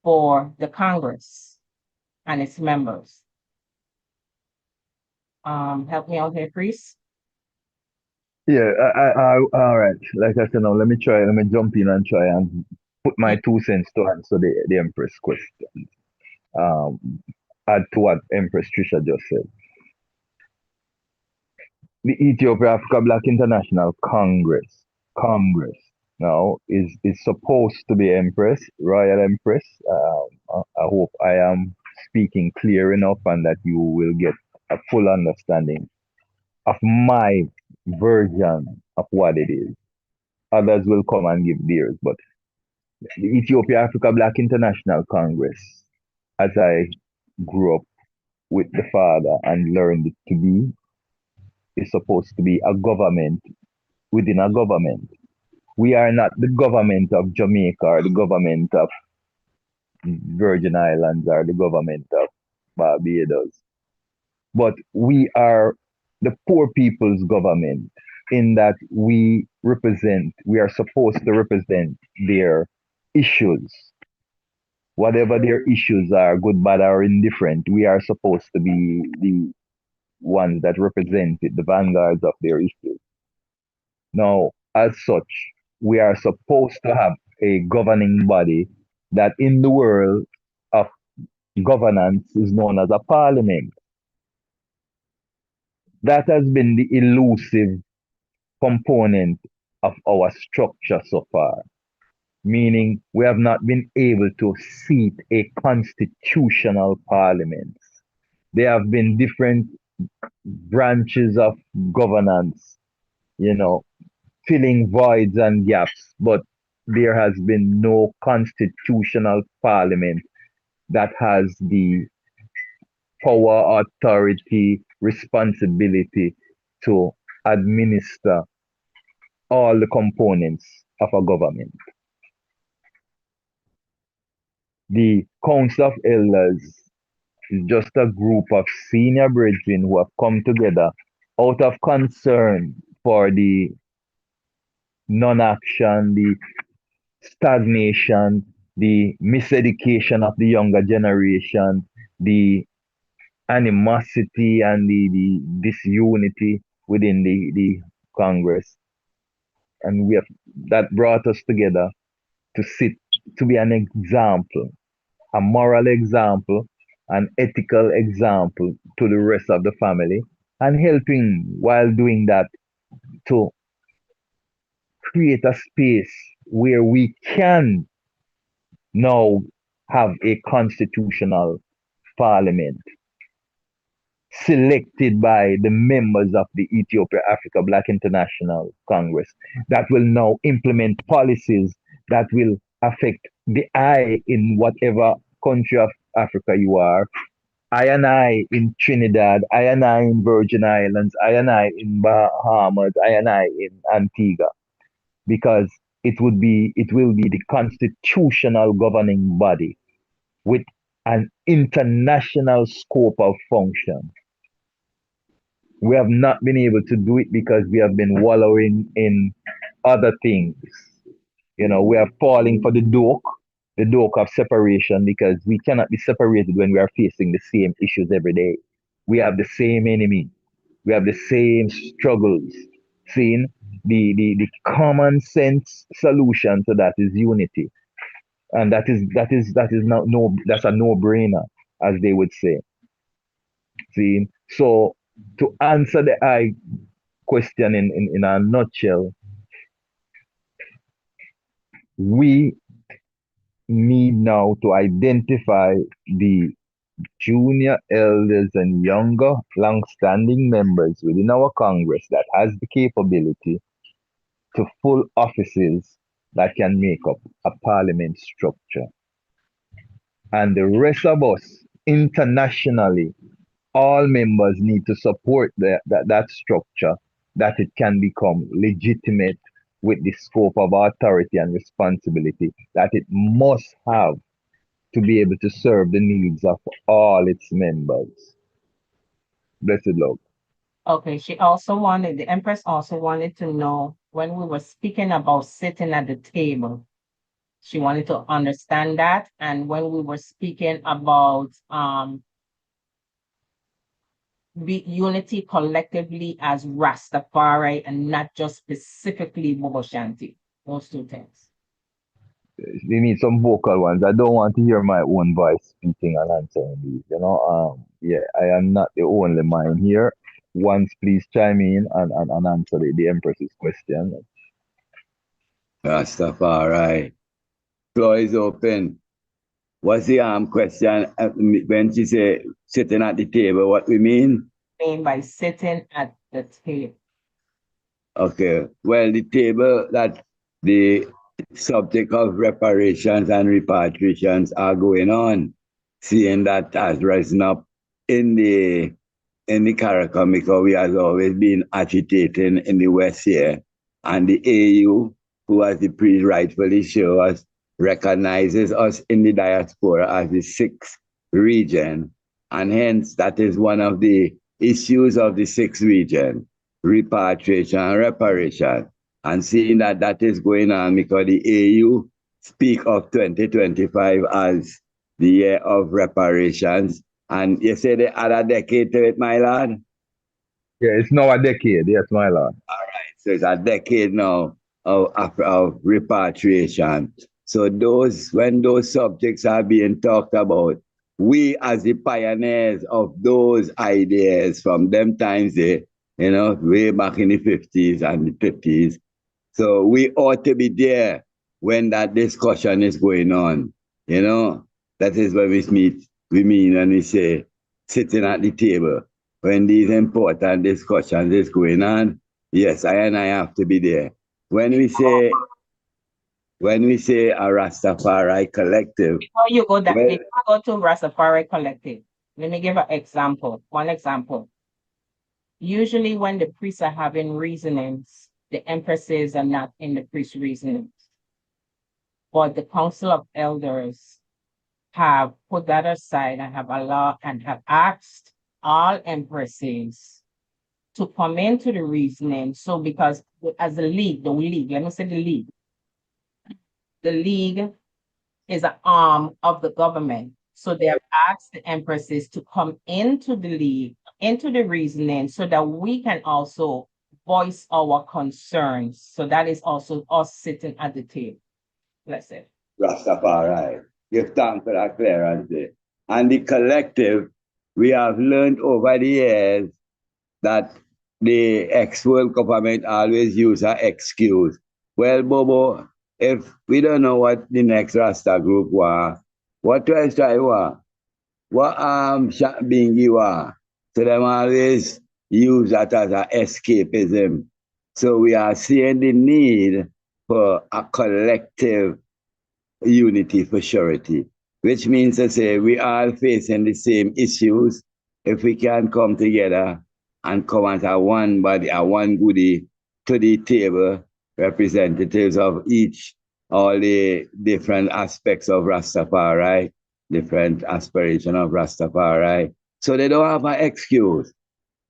for the Congress and its members. Help me out here, priest. Yeah, all right. Like I said, now let me jump in and try and put my 2 cents to answer the Empress question. Add to what Empress Trisha just said. The Ethiopia Africa Black International Congress now is supposed to be Empress, Royal Empress. I hope I am speaking clear enough and that you will get a full understanding of my version of what it is. Others will come and give theirs, but the Ethiopia Africa Black International Congress, as I grew up with the father and learned it to be, is supposed to be a government within a government. We are not the government of Jamaica or the government of Virgin Islands or the government of Barbados, but we are the poor people's government in that we are supposed to represent their issues. Whatever their issues are, good, bad, or indifferent, we are supposed to be the ones that represent it, the vanguards of their issues. Now, as such, we are supposed to have a governing body that in the world of governance is known as a parliament. That has been the elusive component of our structure so far, meaning we have not been able to seat a constitutional parliament. There have been different branches of governance, filling voids and gaps, but there has been no constitutional parliament that has the power, authority, responsibility to administer all the components of a government. The Council of Elders It's just a group of senior brethren who have come together out of concern for the non-action, the stagnation, the miseducation of the younger generation, the animosity and the disunity within the Congress. And we have that brought us together to sit to be an example, a moral example, an ethical example to the rest of the family, and helping while doing that to create a space where we can now have a constitutional parliament selected by the members of the Ethiopia Africa Black International Congress that will now implement policies that will affect the I in whatever country of Africa you are. I and I in Trinidad, I and I in Virgin Islands, I and I in Bahamas, I and I in Antigua, because it will be the constitutional governing body with an international scope of function. We have not been able to do it because we have been wallowing in other things. You know, we are falling for the doke of separation, because we cannot be separated when we are facing the same issues every day. We have the same enemy. We have the same struggles. Seeing the common sense solution to that is unity. And that is not no that's a no-brainer, as they would say. See, so to answer the I question in a nutshell, we need now to identify the junior elders and younger long-standing members within our Congress that has the capability to full offices that can make up a parliament structure. And the rest of us internationally, all members need to support that structure, that it can become legitimate with the scope of authority and responsibility that it must have to be able to serve the needs of all its members. Blessed love. Okay, the Empress also wanted to know when we were speaking about sitting at the table. She wanted to understand that. And when we were speaking about unity collectively as Rastafari and not just specifically Bobo Shanti. Those two things. They need some vocal ones. I don't want to hear my own voice speaking and answering these. Yeah, I am not the only mind here. Once, please chime in and answer the Empress's question. Rastafari. Floor is open. What's the question when she say sitting at the table? What we mean? Mean by sitting at the table. Okay. Well, the table that the subject of reparations and repatriations are going on, seeing that has risen up in the Caracas, because we have always been agitating in the West here, and the AU, who as the priest rightfully show us, recognizes us in the diaspora as the sixth region, and hence that is one of the issues of the sixth region, repatriation and reparation. And seeing that that is going on because the AU speak of 2025 as the year of reparations, and you say they add a decade to it, my lord? Yeah, it's now a decade, yes, my lord. All right, so it's a decade now of repatriation. So when those subjects are being talked about, we as the pioneers of those ideas from them times there, way back in the 50s and the 50s. So we ought to be there when that discussion is going on. That is what we mean when we say sitting at the table. When these important discussions is going on, yes, I have to be there. When we say a Rastafari collective. Before you go to Rastafari collective, let me give one example. Usually when the priests are having reasonings, the empresses are not in the priest reasonings. But the Council of Elders have put that aside and have allowed and have asked all empresses to come into the reasoning. So because as a league, let me say the league is an arm of the government. So they have asked the empresses to come into the league, into the reasoning, so that we can also voice our concerns. So that is also us sitting at the table. Bless it. Rastafari. Give thanks for that clearance there. And the collective, we have learned over the years that the ex-world government always use an excuse. Well, Bobo, if we don't know what the next Rasta group was, what else try was? What Bingi was? So them always use that as an escapism. So we are seeing the need for a collective unity for surety, which means to say we are facing the same issues. If we can come together and come as a one body, a one goodie to the table, representatives of each, all the different aspects of Rastafari, different aspiration of Rastafari. So they don't have an excuse.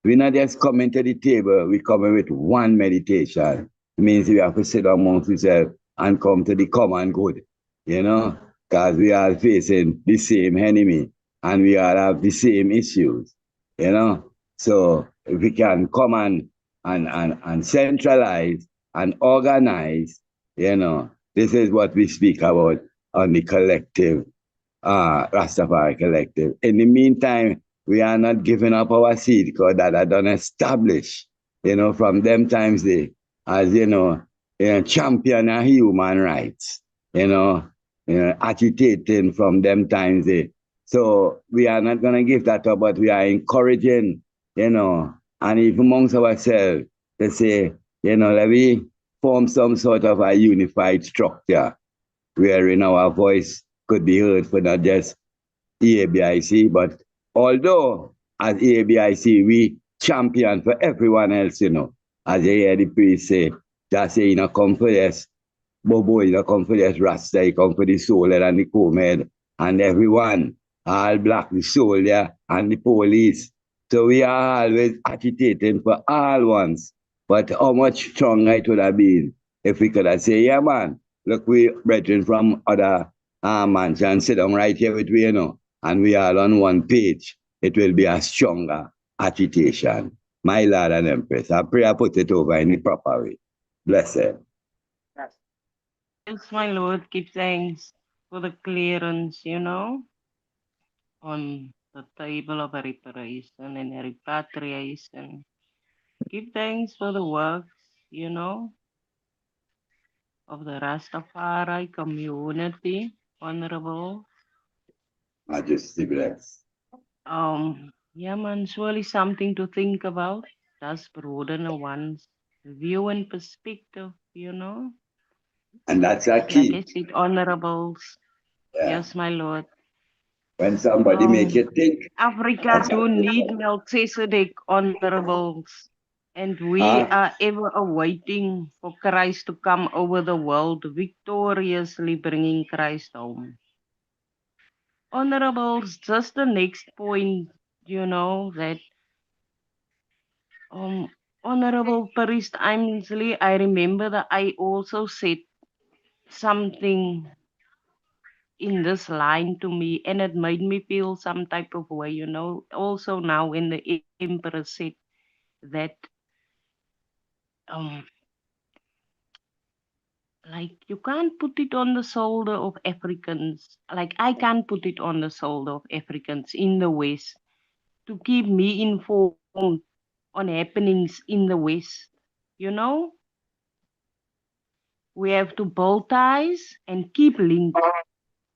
We're not just coming to the table, we're coming with one meditation. It means we have to sit amongst ourselves and come to the common good, you know, because we are facing the same enemy and we all have the same issues, you know. So if we can come and centralize and organize, you know, this is what we speak about on the collective, Rastafari collective. In the meantime, we are not giving up our seed because that are done established, you know, from them times they, as champion of human rights, agitating from them times they. So we are not gonna give that up, but we are encouraging, and even amongst ourselves to say, let me form some sort of a unified structure wherein our voice could be heard for not just EABIC, but although as EABIC, we champion for everyone else, as you hear the priest say, just say, come for this, Bobo, come for this Rasta, come for the soldier and the comed, and everyone, all black, the soldier and the police. So we are always agitating for all ones. But how much stronger it would have been if we could have said, yeah, man, look, we brethren from other mansions sit down right here with we, and we are on one page. It will be a stronger agitation. My Lord and Empress, I pray I put it over in the proper way. Blessed. Yes, my Lord, give thanks for the clearance, on the table of a reparation and a repatriation. Give thanks for the works, of the Rastafari community, Honorable. Majesty bless. Yeah, man, surely something to think about. Does broaden one's view and perspective, And that's a key. Like I said, honorables. Yeah. Yes, my Lord. When somebody make you think. Africa do need Melchizedek, honorables. And we are ever awaiting for Christ to come over the world, victoriously bringing Christ home. Honorables, just the next point, that Honorable Priest Ainsley, I remember that I also said something in this line to me, and it made me feel some type of way, Also now when the Emperor said that like you can't put it on the shoulder of Africans, like I can't put it on the shoulder of Africans in the West to keep me informed on happenings in the West. We have to build ties and keep linked.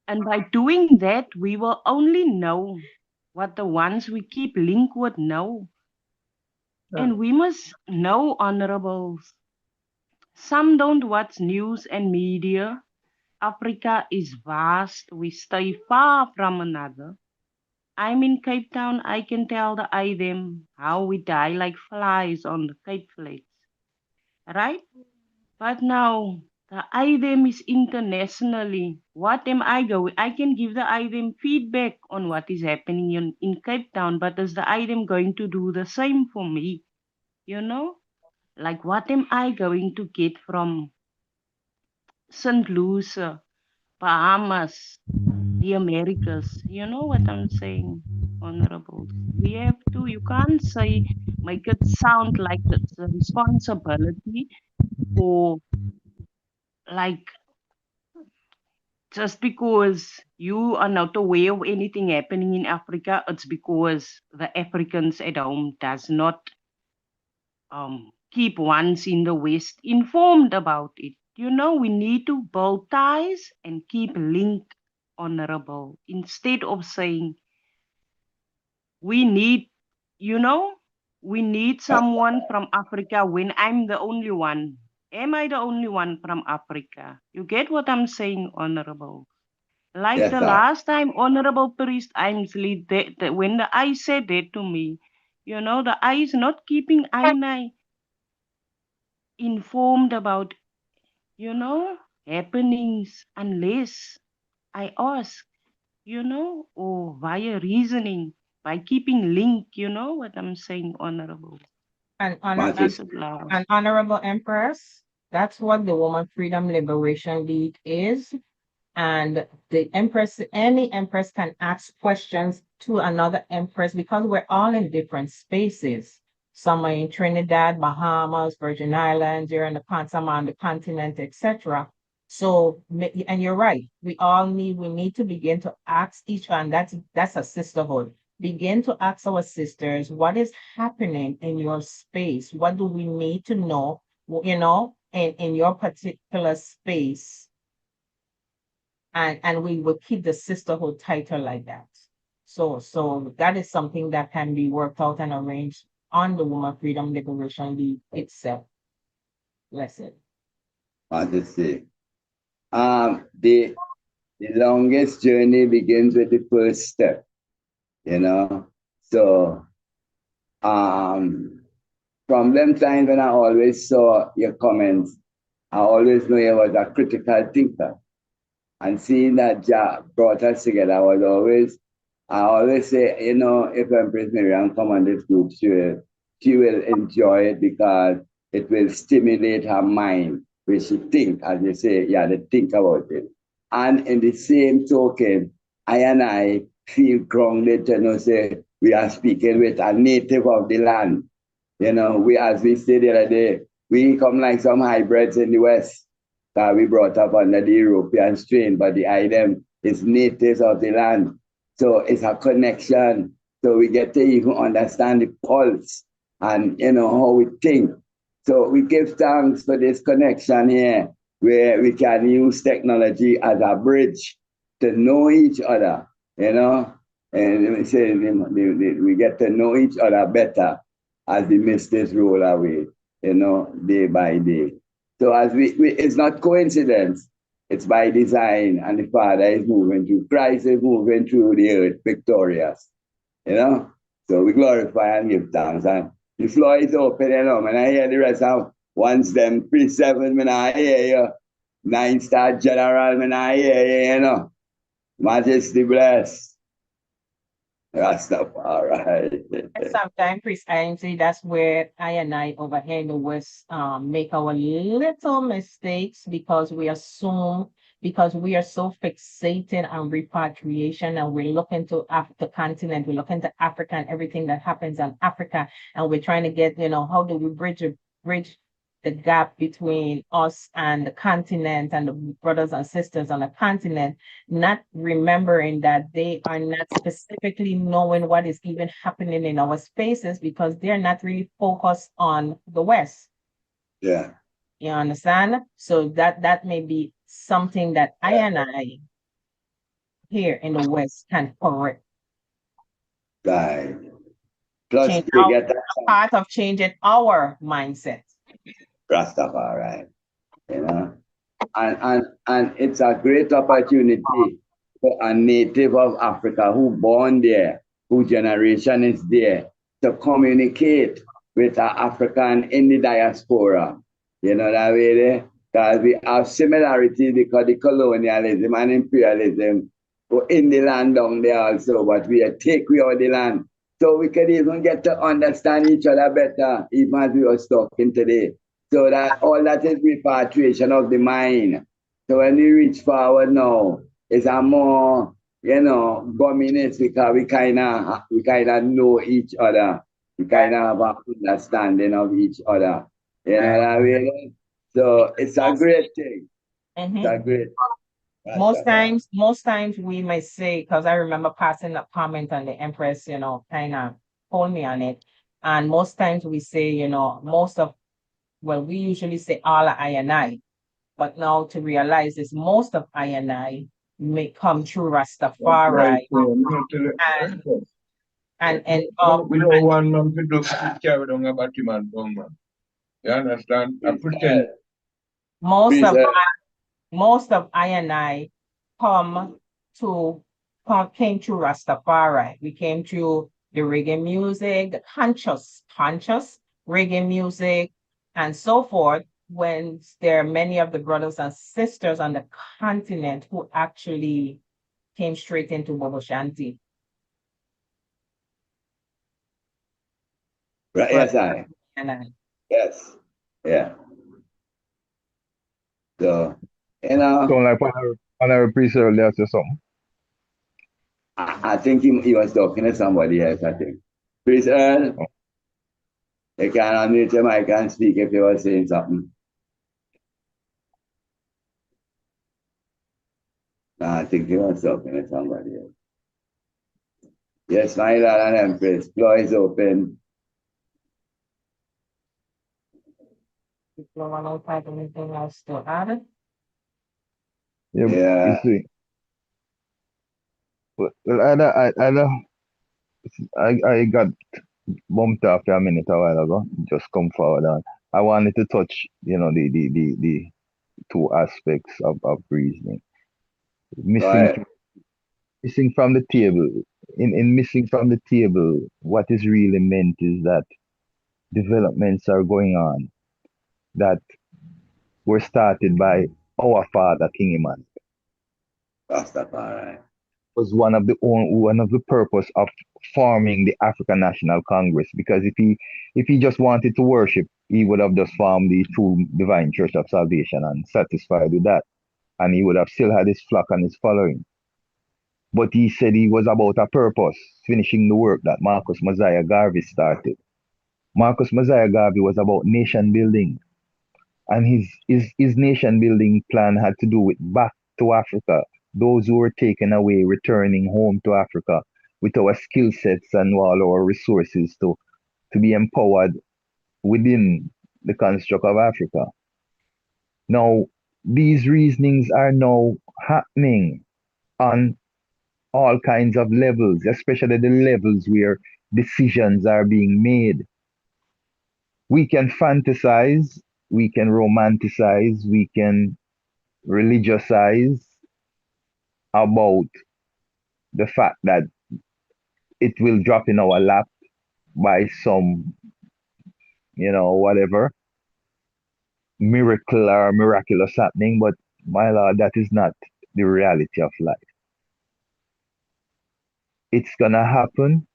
And by doing that, we will only know what the ones we keep linked with know. And we must know, honorables. Some don't watch news and media. Africa is vast. We stay far from another. I'm in Cape Town. I can tell the them how we die like flies on the Cape Flats. Right? But now the item is internationally. What am I going? I can give the item feedback on what is happening in Cape Town, but is the item going to do the same for me? You know, like what am I going to get from St. Lucia, Bahamas, the Americas? You know what I'm saying, Honorable? We have to, you can't say, make it sound like it's a responsibility or like just because you are not aware of anything happening in Africa, it's because the Africans at home does not keep ones in the West informed about it. You know, we need to build ties and keep linked, Honorable, instead of saying we need, you know, we need someone from Africa when I'm the only one. Am I the only one from Africa? You get what I'm saying, Honorable? Like Yes, the sir. last time, Honorable Priest Ainsley, when the I said that to me, you know, the I is not keeping I informed about, you know, happenings unless I ask, you know, or via reasoning, by keeping link, you know what I'm saying, Honorable? And, Peace of love. and Honorable Empress, that's what the Woman Freedom Liberation League is. And the Empress, any Empress can ask questions to another Empress because we're all in different spaces. Some are in Trinidad, Bahamas, Virgin Islands, you're in some on the continent, etc. So, and you're right, we need to begin to ask each one, that's a sisterhood. Begin to ask our sisters, what is happening in your space? What do we need to know, you know, in your particular space? And we will keep the sisterhood title like that. So that is something that can be worked out and arranged on the Woman Freedom Liberation League itself. Blessed. Want to say, the longest journey begins with the first step, you know. So, from them times when I always saw your comments, I always knew you was a critical thinker. And seeing that Jah brought us together, I always say, you know, if Empress Miriam come on this group, she will enjoy it because it will stimulate her mind, where she think, as you say, yeah, they think about it. And in the same token, I and I feel grounded to know, say, we are speaking with a native of the land. You know, as we said the other day, we come like some hybrids in the West. We brought up under the European strain, but the item is natives of the land. So it's a connection. So we get to even understand the pulse and, you know, how we think. So we give thanks for this connection here, where we can use technology as a bridge to know each other, you know. And we say we get to know each other better as the mists roll away, you know, day by day. So as it's not coincidence, it's by design, and the Father is moving through. Christ is moving through the earth victorious, you know. So we glorify and give thanks. And the floor is open, you know. When I hear the rest of once them pre-7, when I hear you, 9-star general, when I hear you, you know. Majesty bless. Rastafari. Sometimes, Chris, I say that's where I and I over here in the West make our little mistakes because we assume, because we are so fixated on repatriation and we're looking to the continent, we're looking to Africa and everything that happens in Africa, and we're trying to get, you know, how do we bridge the gap between us and the continent and the brothers and sisters on the continent, not remembering that they are not specifically knowing what is even happening in our spaces because they're not really focused on the West. Yeah. You understand? So that may be something that I and I here in the West can correct. Right. Plus, part of changing our mindset. Rastafari, you know, and it's a great opportunity for a native of Africa who born there, whose generation is there, to communicate with an African in the diaspora. You know that way there? Because we have similarities because the colonialism and imperialism were in the land down there also, but we take we out the land. So we can even get to understand each other better, even as we were talking today. So that all that is repatriation of the mind. So when we reach forward now, it's a more, communist because we kinda know each other. We kinda have an understanding of each other. You know what I mean? So it's a great thing. It's a great. Most times we may say, because I remember passing a comment and the Empress, kind of hold me on it. And most times we say, we usually say all I and I, but now to realize is most of I and I may come through Rastafari and end up. We don't want man to do carry down a batty man, man. You understand? I pretend. Most of I and I came through Rastafari. We came through the reggae music, the conscious reggae music, and so forth. When there are many of the brothers and sisters on the continent who actually came straight into Bobo Shanti. Right, yes, Yes. Yeah. So, Sound like Honorable Priest earlier or something. I think he was talking to somebody else, I think. Priest Earl, you can unmute your mic and speak if you were saying something. I think he was talking to somebody else. Yes, my Lord and Empress, floor is open. If you want to type anything else to add? Yeah. You see. Well, I got bumped after a minute a while ago. Just come forward and I wanted to touch, the two aspects of reasoning. Missing from the table. In missing from the table, what is really meant is that developments are going on that were started by our father, King Iman. Rastafari was one of the purpose of forming the African National Congress, because if he just wanted to worship, he would have just formed the true divine church of salvation and satisfied with that, and he would have still had his flock and his following. But he said he was about a purpose, finishing the work that Marcus Mosiah Garvey started. Marcus Mosiah Garvey was about nation building, and his nation building plan had to do with back to Africa, those who were taken away returning home to Africa with our skill sets and all our resources to be empowered within the construct of Africa. Now, these reasonings are now happening on all kinds of levels, especially the levels where decisions are being made. We can fantasize, we can romanticize, we can religiousize about the fact that it will drop in our lap by some, whatever miracle or miraculous happening. But my Lord, that is not the reality of life. It's gonna happen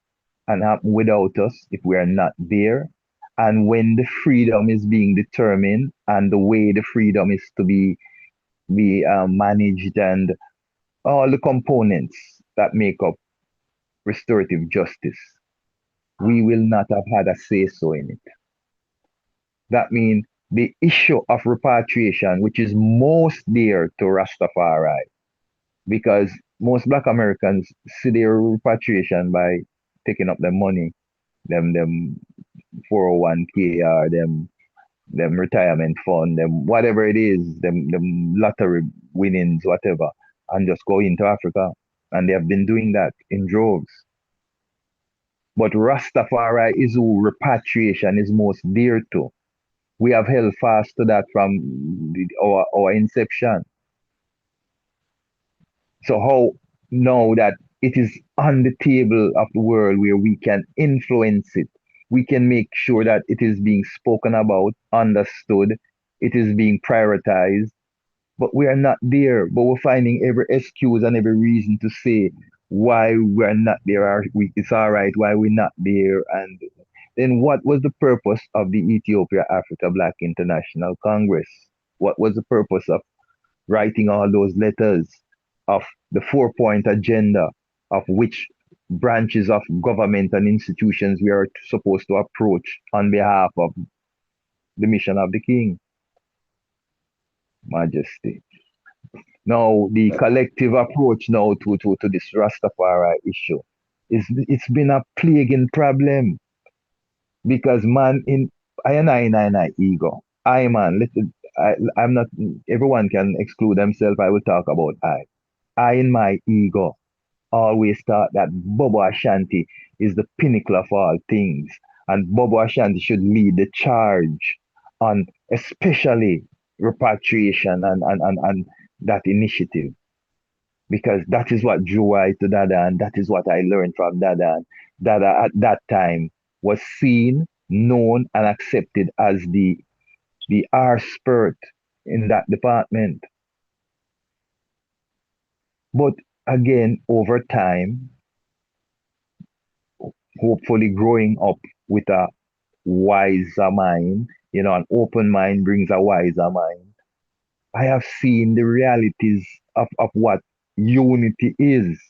and happen without us if we are not there. And when the freedom is being determined and the way the freedom is to be managed and all the components that make up restorative justice, we will not have had a say-so in it. That means the issue of repatriation, which is most dear to Rastafari, because most Black Americans see their repatriation by taking up their money, them 401k or them retirement fund, them whatever it is, them lottery winnings, whatever, and just go into Africa. And they have been doing that in droves. But Rastafari is who repatriation is most dear to. We have held fast to that from our inception. So how now that it is on the table of the world where we can influence it, we can make sure that it is being spoken about, understood, It is being prioritized, but we are not there. But we're finding every excuse and every reason to say why we're not there. Or it's all right, why we're not there. And then what was the purpose of the Ethiopia Africa Black International Congress? What was the purpose of writing all those letters, of the 4-point agenda, of which branches of government and institutions we are supposed to approach on behalf of the mission of the King? Majesty. Now, the collective approach now to this Rastafari issue it's been a plaguing problem, because man, in I ego. I'm not, everyone can exclude themselves. I will talk about I in my ego always thought that Bobo Ashanti is the pinnacle of all things, and Bobo Ashanti should lead the charge on especially repatriation and that initiative, because that is what drew I to Dada, and that is what I learned from Dada. And Dada at that time was seen, known, and accepted as the R spirit in that department. But again, over time, hopefully growing up with a wiser mind, an open mind brings a wiser mind. I have seen the realities of what unity is.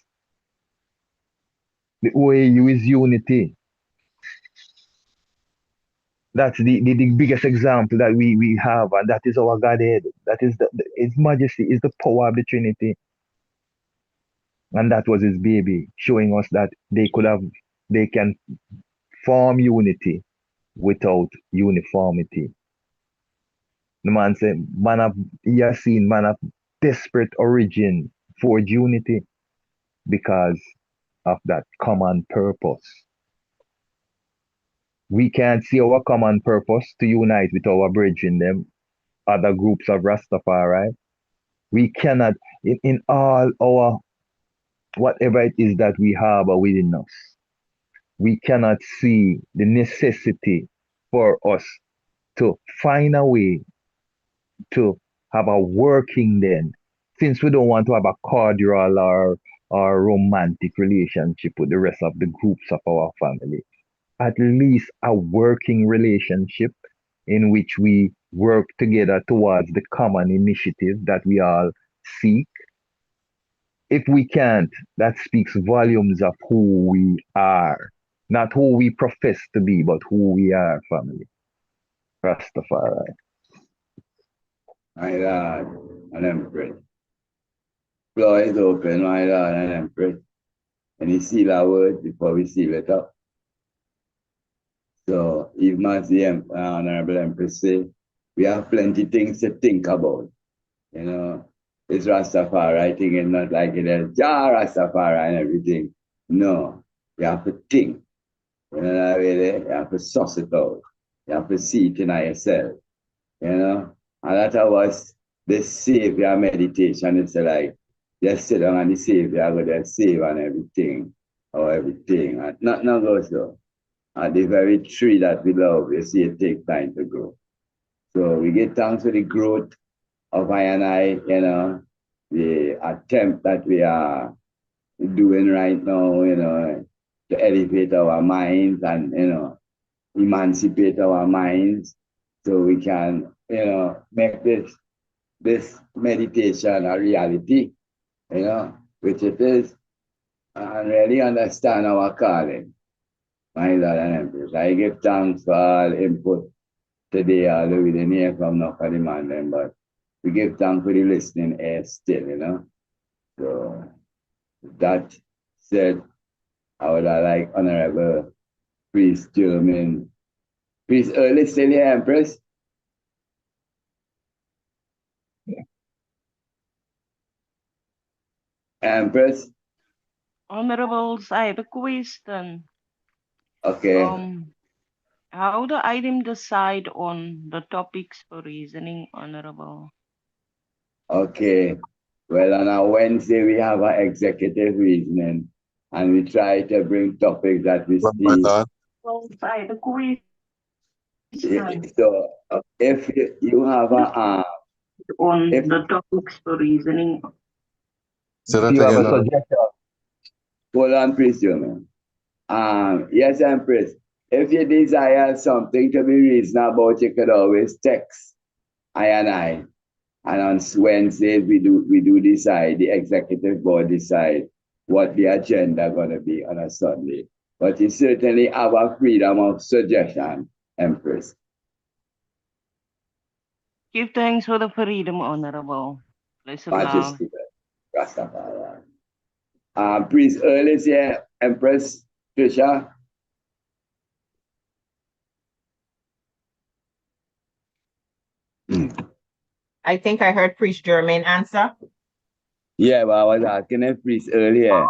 The OAU is unity. That's the biggest example that we have, and that is our Godhead. That is His Majesty is the power of the Trinity. And that was his baby, showing us that they can form unity without uniformity. The man said, he has seen man of desperate origin forge unity because of that common purpose. We can't see our common purpose to unite with our brethren, them other groups of Rastafari. We cannot, in all our, whatever it is that we have within us, we cannot see the necessity for us to find a way to have a working then, since we don't want to have a cordial or romantic relationship with the rest of the groups of our family. At least a working relationship in which we work together towards the common initiative that we all seek. If we can't, that speaks volumes of who we are. Not who we profess to be, but who we are, family. Rastafari. My Lord, and Empress. Floor is open, my Lord and Empress. And you seal our words before we seal it up. So, even as the Honorable Empress say, we have plenty things to think about. It's Rastafari thing is not like it is Rastafari and everything. No, you have to think. You have to suss it out. You have to see it in yourself. And that was the Savior meditation. It's like, just sit down and the Savior go there save and everything. Or everything. And nothing goes so. And the very tree that we love, you see it take time to grow. So we get thanks for the growth of I and I, the attempt that we are doing right now, to elevate our minds and, emancipate our minds so we can, make this meditation a reality, which it is, and really understand our calling. My Lord and Empress, I give thanks for all input today, although we didn't hear from no for the man then, but we give thanks for the listening air still, So that said, I would like Honorable Priest German. Priest Early still here, Empress? Empress? Honorables, I have a question. Okay. How do item decide on the topics for reasoning, Honorable? Okay. Well, on a Wednesday, we have our executive reasoning, and we try to bring topics that we see. Well, I have a question. So if you have a On if the topics for reasoning. So that you have a again, suggestion, hold on, please, man. Yes, Empress. If you desire something to be reasonable about, you could always text I and I. And on Wednesdays we do decide, the executive board decide what the agenda gonna be on a Sunday. But you certainly have a freedom of suggestion, Empress. Give thanks for the freedom, Honorable. Bless Allah. Majesty, Rastafari. Priest Earl is here, Empress Trisha. I think I heard Priest Jermaine answer. Yeah, but I was asking if Priest earlier.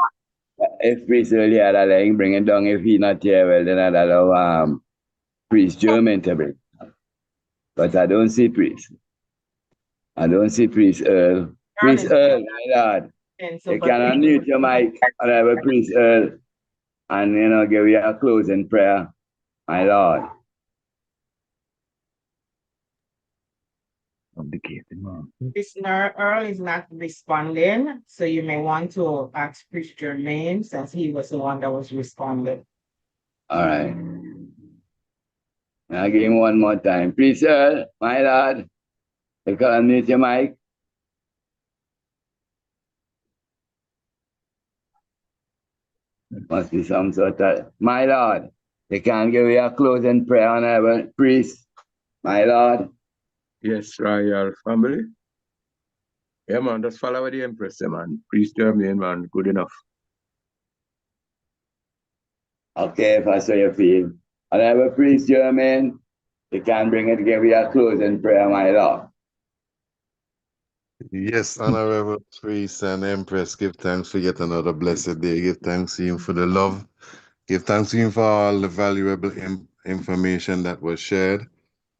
If Priest earlier, that I bring it down. If he not here, well, then I'd allow Priest German to bring. But I don't see Priest. I don't see Priest Earl. Priest Earl, my lord. You can unmute your mic and have a Priest Earl and, give you a closing prayer, my lord. Listener Earl is not responding, so you may want to ask Priest Jermaine since he was the one that was responding. All right. I'll give him one more time. Priest Earl, my lord. You can unmute your mic. Must be some sort of, my lord. You can give you a closing prayer, honorable priest, my lord. Yes, royal family. Yeah, man, just follow the Empress, man. Priest Germain, man, good enough. Okay, if I say you feel. Honorable priest Germain, you can bring it, give you a closing prayer, my lord. yes, honorable priest and empress, give thanks for yet another blessed day. Give thanks to him for the love. Give thanks to him for all the valuable information that was shared.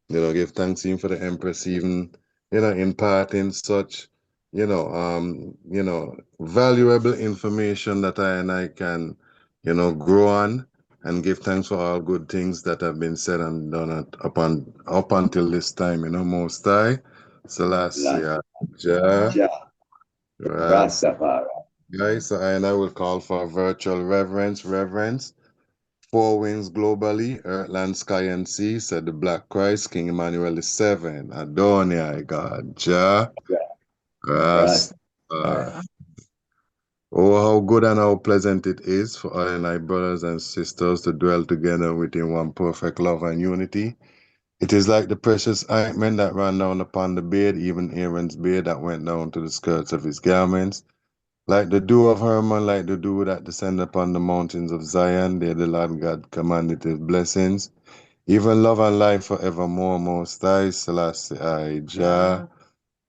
Give thanks to him for the empress even, imparting such, valuable information that I and I can, grow on, and give thanks for all good things that have been said and done up until this time, Most High. Selassie, Rastafari. Guys, so I and I will call for virtual reverence. Four winds globally, earth, land, sky, and sea, said the Black Christ, King Emmanuel VII, Adonai, God, Jah, Rastafari. Oh, how good and how pleasant it is for all and I brothers and sisters to dwell together within one perfect love and unity. It is like the precious ointment that ran down upon the beard, even Aaron's beard that went down to the skirts of his garments. Like the dew of Hermon, like the dew that descended upon the mountains of Zion, there the Lord God commanded his blessings. Even love and life forevermore, Most High, Selassie, I, Jah,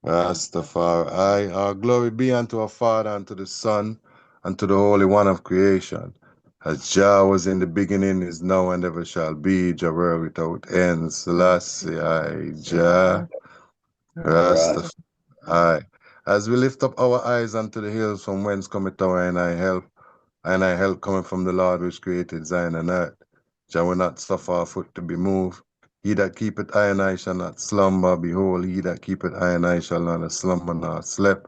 Rastafari. Our glory be unto our Father, and to the Son, and to the Holy One of creation. As Jah was in the beginning, is now, and ever shall be, Jah world without end. Selassie, I, Jah, Rastafari. As we lift up our eyes unto the hills from whence cometh our and I help coming from the Lord which created Zion and earth. Shall we not suffer our foot to be moved? He that keepeth I and I shall not slumber. Behold, he that keepeth I and I shall not slumber nor sleep.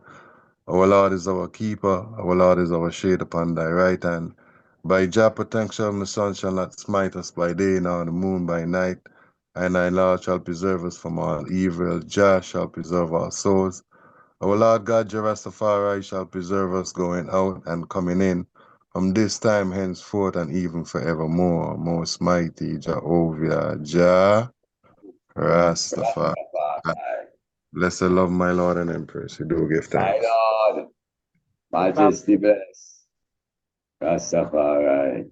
Our Lord is our keeper. Our Lord is our shade upon thy right hand. By Jah protection, the sun shall not smite us by day, nor the moon by night. And thy Lord shall preserve us from all evil. Jah shall preserve our souls. Our Lord God, Jah Rastafari, shall preserve us going out and coming in, from this time henceforth and even forevermore. Most mighty Jehovah, Jah Rastafari. Bless the love, my Lord and Empress. We do give My thanks. Lord, Majesty bless. Rastafari.